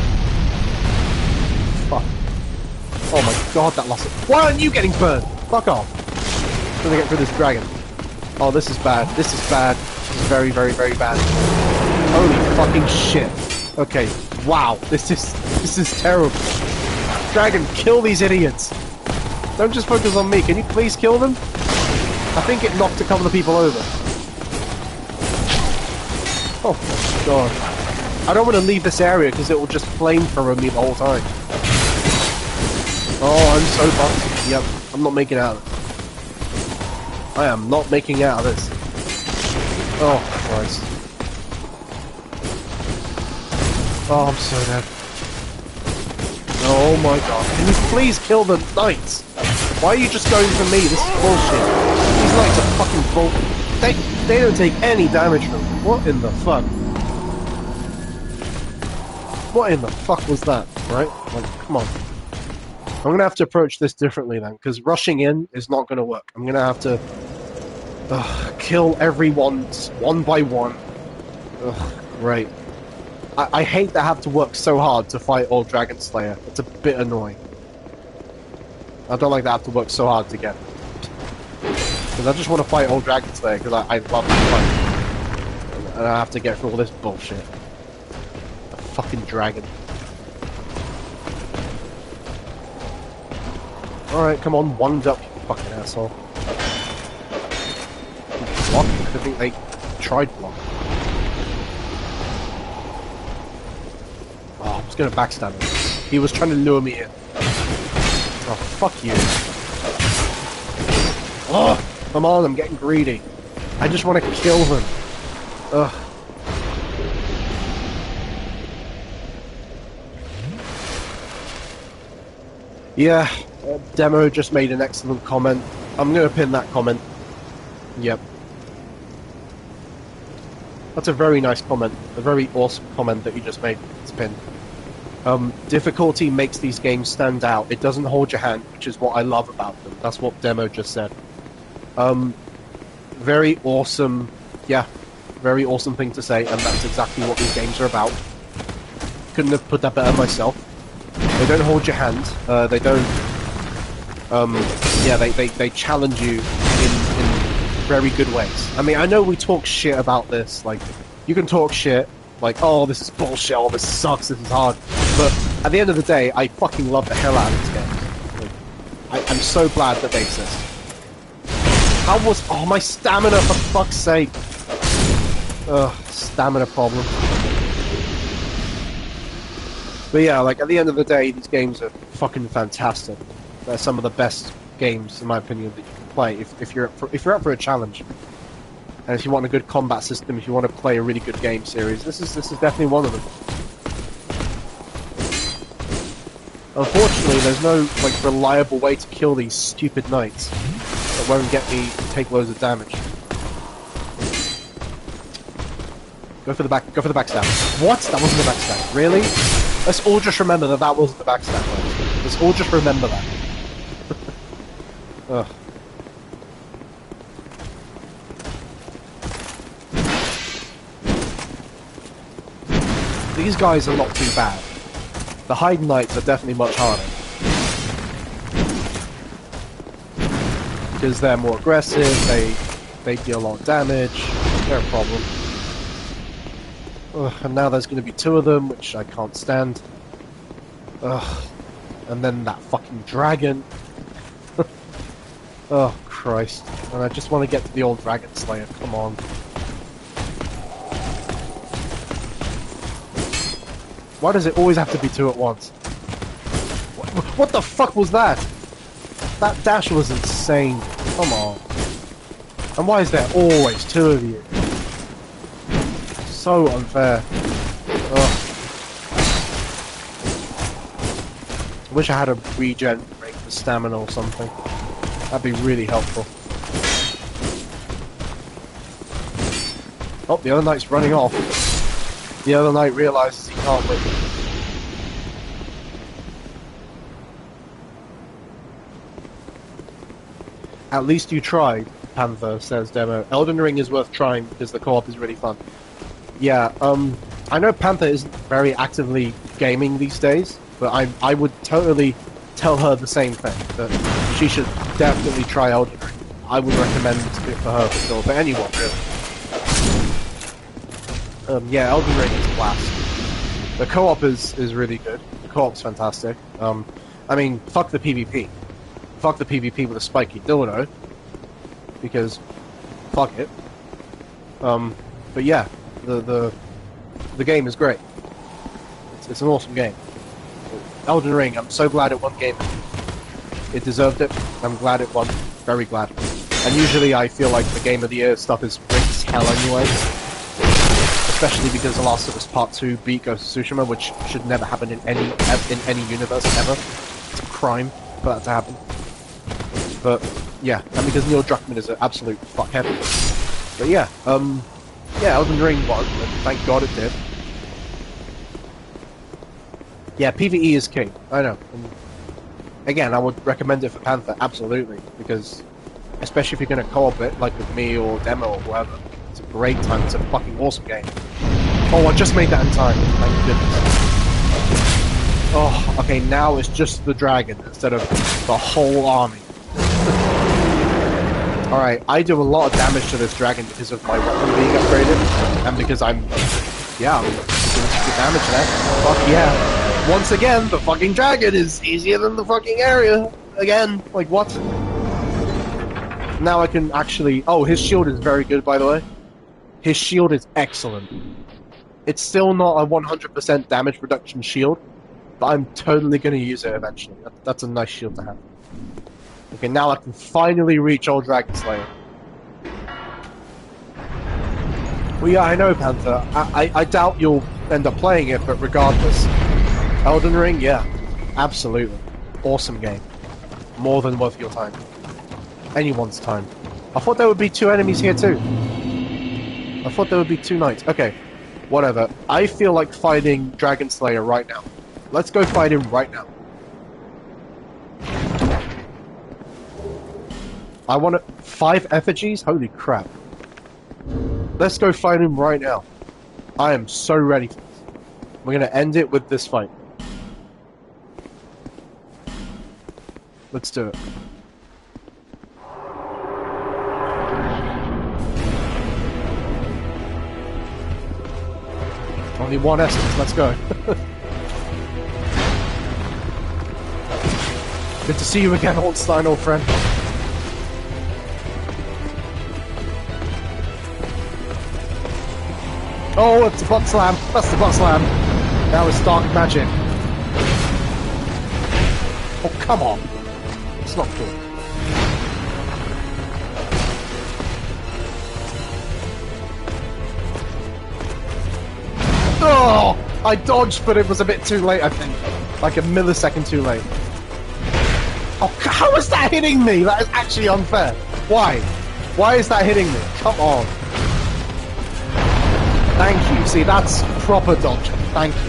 B: Fuck. Oh my god, that lost it. Why aren't you getting burned? Fuck off. I'm gonna get through this dragon. Oh, this is bad. This is bad. This is very, very, very bad. Holy fucking shit. Okay, wow. This is terrible. Dragon, kill these idiots. Don't just focus on me. Can you please kill them? I think it knocked a couple of people over. Oh my god. I don't want to leave this area because it will just flamethrower me the whole time. Oh, I'm so fucked. Yep, I'm not making out of it. I am not making out of this. Oh, Christ. Oh, I'm so dead. Oh my god. Can you please kill the knights? Why are you just going for me? This is bullshit. These knights are fucking bull. They don't take any damage from me. What in the fuck? What in the fuck was that? Right? Like, come on. I'm gonna have to approach this differently then, because rushing in is not gonna work. I'm gonna have to kill everyone one by one. Ugh, great. I hate to have to work so hard to fight Old Dragon Slayer. It's a bit annoying. I don't like to have to work so hard to get it. Because I just want to fight Old Dragon Slayer because I love to fight. And I have to get through all this bullshit. The fucking dragon. Alright, come on, one up, you fucking asshole. Block? I think they tried block. Oh, I was gonna backstab him. He was trying to lure me in. Oh, fuck you. Oh, come on, I'm getting greedy. I just want to kill them. Ugh. Yeah, Demo just made an excellent comment. I'm gonna pin that comment. Yep. That's a very nice comment. A very awesome comment that you just made. It's pinned. Difficulty makes these games stand out. It doesn't hold your hand, which is what I love about them. That's what Demo just said. Very awesome. Yeah, very awesome thing to say, and that's exactly what these games are about. Couldn't have put that better myself. They don't hold your hand. They don't. Yeah, they challenge you in very good ways. I mean, I know we talk shit about this. Like, you can talk shit, like, oh, this is bullshit, oh, this sucks, this is hard. But at the end of the day, I fucking love the hell out of these games. Like, I'm so glad that they exist. How was... Oh, my stamina, for fuck's sake. Ugh, stamina problem. But yeah, like, at the end of the day, these games are fucking fantastic. They're some of the best games, in my opinion, that you can play if you're up for a challenge. And if you want a good combat system, if you want to play a really good game series, this is definitely one of them. Unfortunately, there's no like reliable way to kill these stupid knights that won't get me to take loads of damage. Go for the backstab. What? That wasn't the backstab. Really? Let's all just remember that wasn't the backstab. Let's all just remember that. Ugh. These guys are not too bad. The Hide Knights are definitely much harder. Because they're more aggressive, they deal a lot of damage, they're a problem. Ugh, and now there's going to be two of them, which I can't stand. Ugh. And then that fucking dragon. Oh, Christ. And I just want to get to the Old Dragon Slayer, come on. Why does it always have to be two at once? What the fuck was that? That dash was insane. Come on. And why is there always two of you? So unfair. Ugh. I wish I had a regen rate for stamina or something. That'd be really helpful. Oh, the other knight's running off. The other knight realizes he can't win. At least you tried, Panther, says Demo. Elden Ring is worth trying because the co-op is really fun. Yeah, I know Panther isn't very actively gaming these days, but I would totally tell her the same thing, that she should definitely try Elden Ring. I would recommend it for her for sure, for anyone, really. Yeah, Elden Ring is a blast. The co-op is really good. The co-op's fantastic. I mean, fuck the PvP. Fuck the PvP with a spiky dildo, because fuck it. But yeah, the game is great. It's an awesome game. Elden Ring, I'm so glad it won Game. It deserved it. I'm glad it won. Very glad. And usually I feel like the Game of the Year stuff is rigged as hell anyway. Especially because The Last of Us Part 2 beat Ghost of Tsushima, which should never happen in any universe ever. It's a crime for that to happen. But yeah, and because Neil Druckmann is an absolute fuckhead. But yeah, yeah, Elden Ring won, and thank God it did. Yeah, PvE is king. I know. And again, I would recommend it for Panther, absolutely, because especially if you're going to co-op it, like with me or Demo or whoever, it's a great time. It's a fucking awesome game. Oh, I just made that in time. Thank goodness. Oh, okay, now it's just the dragon instead of the whole army. Alright, I do a lot of damage to this dragon because of my weapon being upgraded, and because I'm doing good damage there. Fuck yeah. Once again, the fucking dragon is easier than the fucking area. Again, like what? Now I can actually... Oh, his shield is very good, by the way. His shield is excellent. It's still not a 100% damage reduction shield, but I'm totally going to use it eventually. That's a nice shield to have. Okay, now I can finally reach Old Dragon Slayer. Well, yeah, I know, Panther. I doubt you'll end up playing it, but regardless. Elden Ring, yeah. Absolutely. Awesome game. More than worth your time. Anyone's time. I thought there would be 2 enemies here, too. I thought there would be 2 knights. Okay, whatever. I feel like fighting Dragon Slayer right now. Let's go fight him right now. I want 5 effigies? Holy crap. Let's go fight him right now. I am so ready for this. We're gonna end it with this fight. Let's do it. Only 1 essence, let's go. Good to see you again, Ornstein, old friend. Oh, it's a butt slam. That's the butt slam. Now it's dark magic. Oh, come on. It's not cool. Oh, I dodged, but it was a bit too late, I think. Like a millisecond too late. Oh, how is that hitting me? That is actually unfair. Why? Why is that hitting me? Come on. Thank you. See, that's proper dodging. Thank you.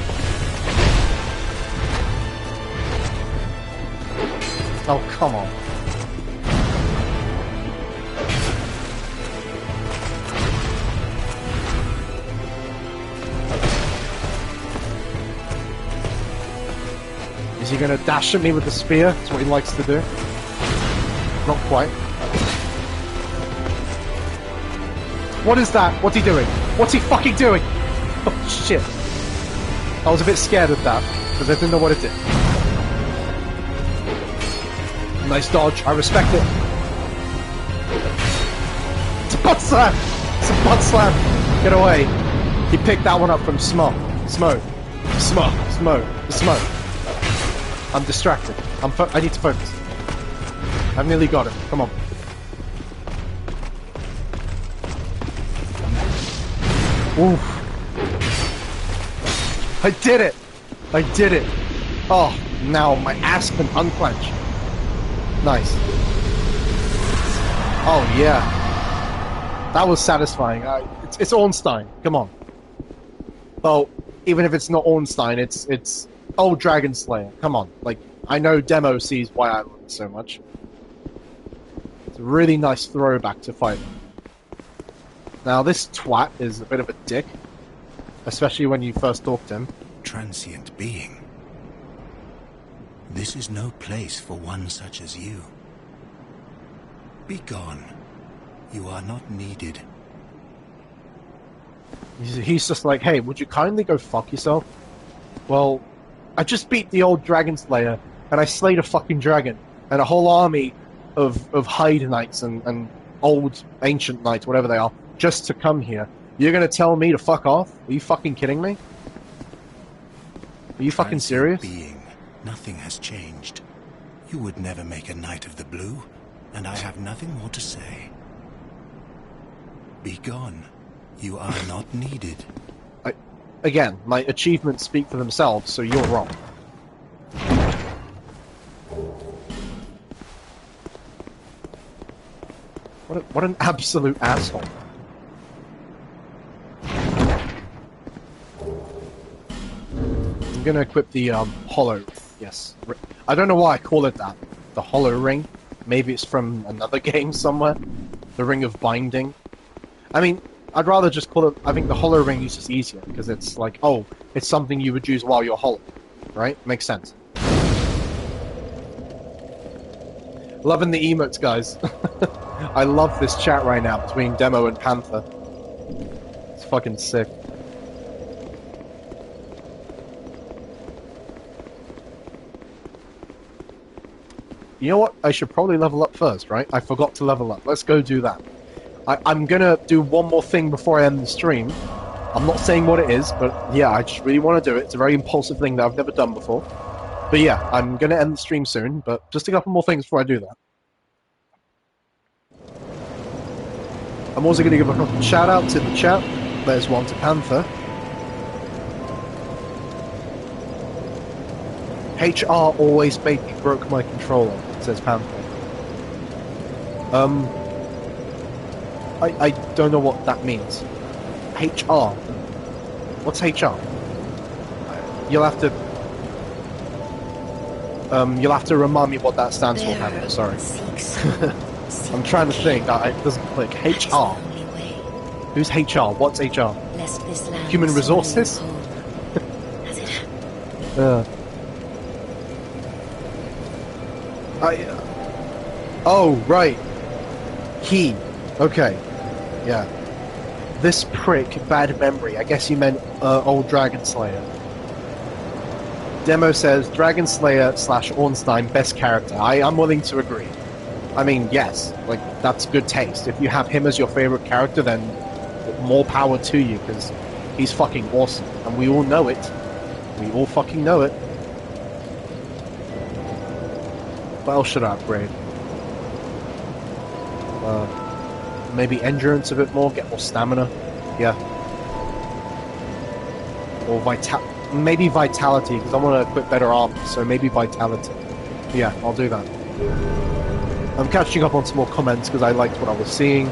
B: Oh, come on. Is he going to dash at me with the spear? That's what he likes to do. Not quite. What is that? What's he doing? What's he fucking doing? Oh, shit. I was a bit scared of that, because I didn't know what it did. Nice dodge. I respect it. It's a butt slam! It's a butt slam! Get away. He picked that one up from Smo. I'm distracted. I need to focus. I've nearly got him. Come on. Oof. I did it! I did it! Oh, Now my ass can unclench. Nice. Oh yeah. That was satisfying. It's Ornstein. Come on. Well, even if it's not Ornstein, it's old Dragon Slayer. Come on. Like, I know Demo sees why I love it so much. It's a really nice throwback to fight. Now, this twat is a bit of a dick. Especially when you first talk to him.
N: Transient being. This is no place for one such as you. Be gone. You are not needed.
B: He's just like, hey, would you kindly go fuck yourself? Well, I just beat the old Dragon Slayer, and I slayed a fucking dragon, and a whole army of Hyde Knights and old ancient knights, whatever they are, just to come here. You're gonna tell me to fuck off? Are you fucking kidding me? Are you fucking serious?
N: Being, nothing has changed. You would never make a Knight of the Blue, and I have nothing more to say. Be gone. You are not needed.
B: Again, my achievements speak for themselves, so you're wrong. What an absolute asshole. I'm gonna equip the hollow. Yes, I don't know why I call it that. The hollow ring. Maybe it's from another game somewhere. The Ring of Binding. I mean, I'd rather just call it. I think the hollow ring is just easier because it's like, oh, it's something you would use while you're hollow, right? Makes sense. Loving the emotes, guys. I love this chat right now between Demo and Panther. It's fucking sick. You know what? I should probably level up first, right? I forgot to level up. Let's go do that. I'm gonna do one more thing before I end the stream. I'm not saying what it is, but yeah, I just really want to do it. It's a very impulsive thing that I've never done before. But yeah, I'm gonna end the stream soon, but just a couple more things before I do that. I'm also gonna give a shout out to the chat. There's one to Panther. HR always made me broke my controller, says Panther. I don't know what that means. HR? What's HR? You'll have to remind me what that stands for, Panther, sorry. I'm trying to think, it doesn't click. HR? Who's HR? What's HR? Human resources? Oh, right. He. Okay. Yeah. This prick, bad memory. I guess you meant old Dragon Slayer. Demo says Dragon Slayer / Ornstein best character. I'm willing to agree. I mean, yes, like that's good taste. If you have him as your favorite character, then more power to you because he's fucking awesome, and we all know it. We all fucking know it. What else should I upgrade? Maybe endurance a bit more, get more stamina. Yeah. Or maybe vitality, because I want to equip better armor, so maybe vitality. Yeah, I'll do that. I'm catching up on some more comments because I liked what I was seeing.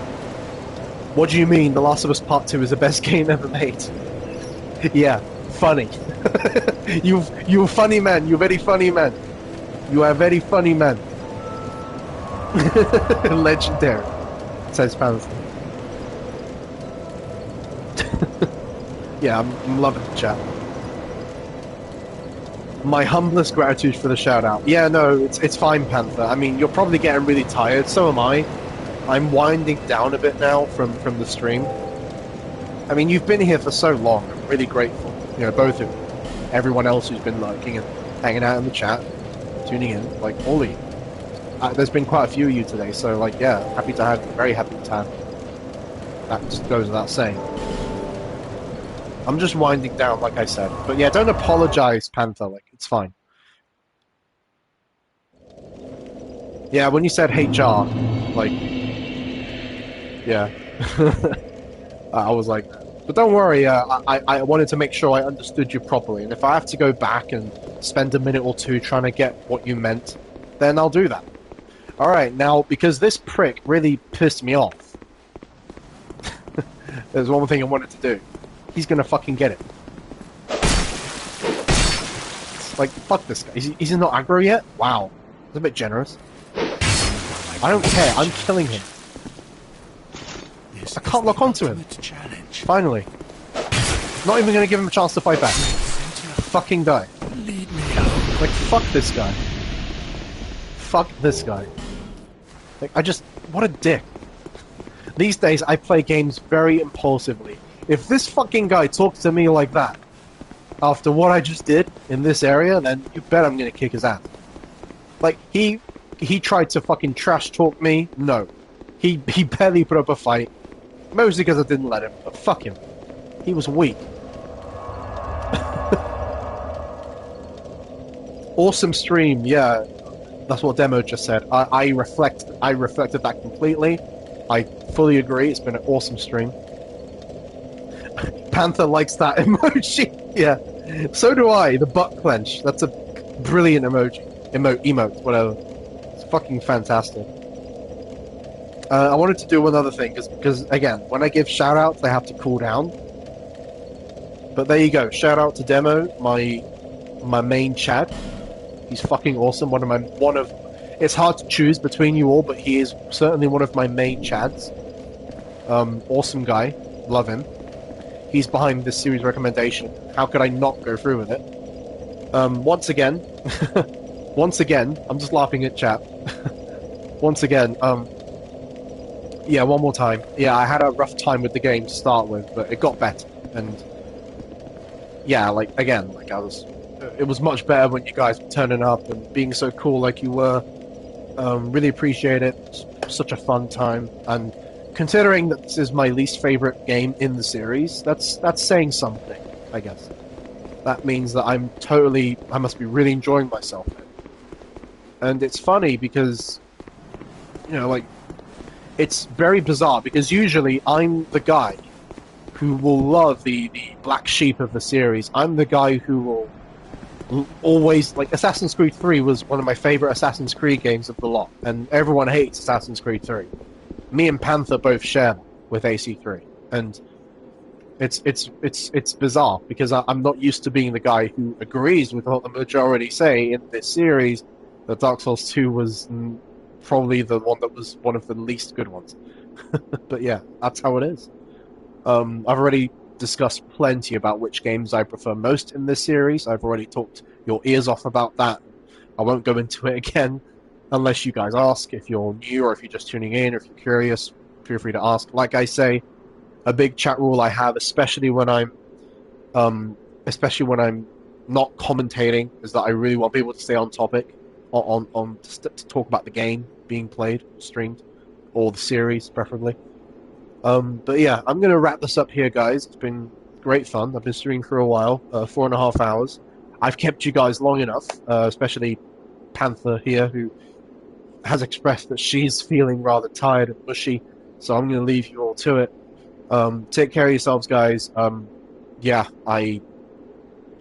B: What do you mean The Last of Us Part 2 is the best game ever made? Yeah, funny. You're funny man, you're very funny man. You are a very funny man. Legendary, says Panther. Yeah, I'm loving the chat. My humblest gratitude for the shout out. Yeah, no, it's fine, Panther. I mean, you're probably getting really tired, so am I. I'm winding down a bit now from the stream. I mean, you've been here for so long. I'm really grateful. You know, both of you. Everyone else who's been liking and hanging out in the chat, tuning in, like all of you. There's been quite a few of you today, so like, yeah, happy to have you. Very happy to have you. That just goes without saying. I'm just winding down, like I said. But yeah, don't apologize, Panther. Like, it's fine. Yeah, when you said HR, like, yeah. I was like, But don't worry, I wanted to make sure I understood you properly, and if I have to go back and spend a minute or two trying to get what you meant, then I'll do that. Alright, now, because this prick really pissed me off, there's one more thing I wanted to do. He's gonna fucking get it. Like, fuck this guy. Is he not aggro yet? Wow. That's a bit generous. I don't care, I'm killing him. I can't lock onto him. Finally. Not even gonna give him a chance to fight back. Fucking die. Like, fuck this guy. Fuck this guy. Like, what a dick. These days, I play games very impulsively. If this fucking guy talks to me like that, after what I just did in this area, then you bet I'm gonna kick his ass. Like, he tried to fucking trash talk me. No. He barely put up a fight. Mostly because I didn't let him, but fuck him. He was weak. Awesome stream, yeah. That's what Demo just said. I reflected that completely. I fully agree, it's been an awesome stream. Panther likes that emoji. Yeah. So do I, the butt clench. That's a brilliant emoji. Emote, whatever. It's fucking fantastic. I wanted to do one other thing, because again, when I give shoutouts, they have to cool down. But there you go. Shout out to Demo, my main Chad. He's fucking awesome. It's hard to choose between you all, but he is certainly one of my main Chads. Awesome guy. Love him. He's behind this series recommendation. How could I not go through with it? Once again, I'm just laughing at chat. Once again, yeah, one more time. Yeah, I had a rough time with the game to start with, but it got better. And yeah, it was much better when you guys were turning up and being so cool like you were. Really appreciate it. It's such a fun time. And considering that this is my least favorite game in the series, that's saying something, I guess. That means that I must be really enjoying myself. And it's funny because, it's very bizarre because usually I'm the guy who will love the black sheep of the series. I'm the guy who will always, Assassin's Creed 3 was one of my favorite Assassin's Creed games of the lot, and everyone hates Assassin's Creed 3. Me and Panther both share with AC3, and it's bizarre because I'm not used to being the guy who agrees with what the majority say in this series. That Dark Souls 2 was probably the one that was one of the least good ones. But yeah, that's how it is. I've already discussed plenty about which games I prefer most in this series. I've already talked your ears off about that. I won't go into it again unless you guys ask. If you're new or if you're just tuning in or if you're curious, feel free to ask. Like I say, a big chat rule I have, especially when I'm not commentating, is that I really want people to stay on topic, to talk about the game being played, streamed, or the series, preferably. But yeah, I'm going to wrap this up here, guys. It's been great fun. I've been streaming for a while, 4.5 hours. I've kept you guys long enough, especially Panther here, who has expressed that she's feeling rather tired and mushy, so I'm going to leave you all to it. Take care of yourselves, guys. Yeah, I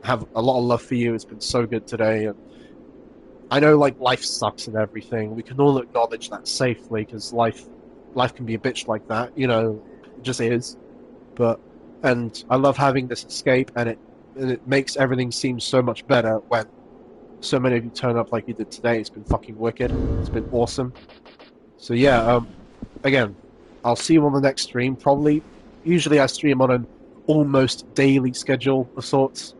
B: have a lot of love for you. It's been so good today. And I know, life sucks and everything. We can all acknowledge that safely, because life can be a bitch like that, it just is. And I love having this escape, and it makes everything seem so much better when so many of you turn up like you did today. It's been fucking wicked. It's been awesome. So yeah, again, I'll see you on the next stream. Usually I stream on an almost daily schedule of sorts.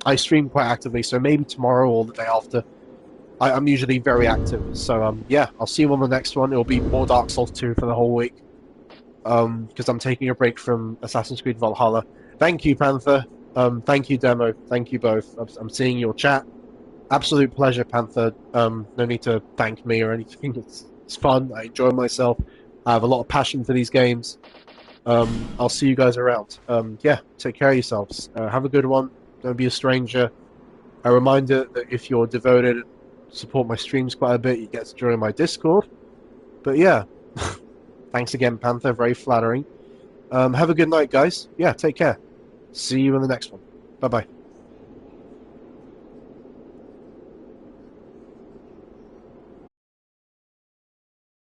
B: I stream quite actively, so maybe tomorrow or the day after. I'm usually very active, so yeah, I'll see you on the next one. It'll be more Dark Souls 2 for the whole week, because I'm taking a break from Assassin's Creed Valhalla. Thank you, Panther. Thank you, Demo. Thank you both. I'm seeing your chat. Absolute pleasure, Panther. No need to thank me or anything. It's fun. I enjoy myself. I have a lot of passion for these games. I'll see you guys around. Yeah, take care of yourselves. Have a good one. Don't be a stranger. A reminder that if you're devoted, support my streams quite a bit, you get to join my Discord. But yeah, thanks again, Panther. Very flattering. Have a good night, guys. Yeah, take care. See you in the next one. Bye-bye.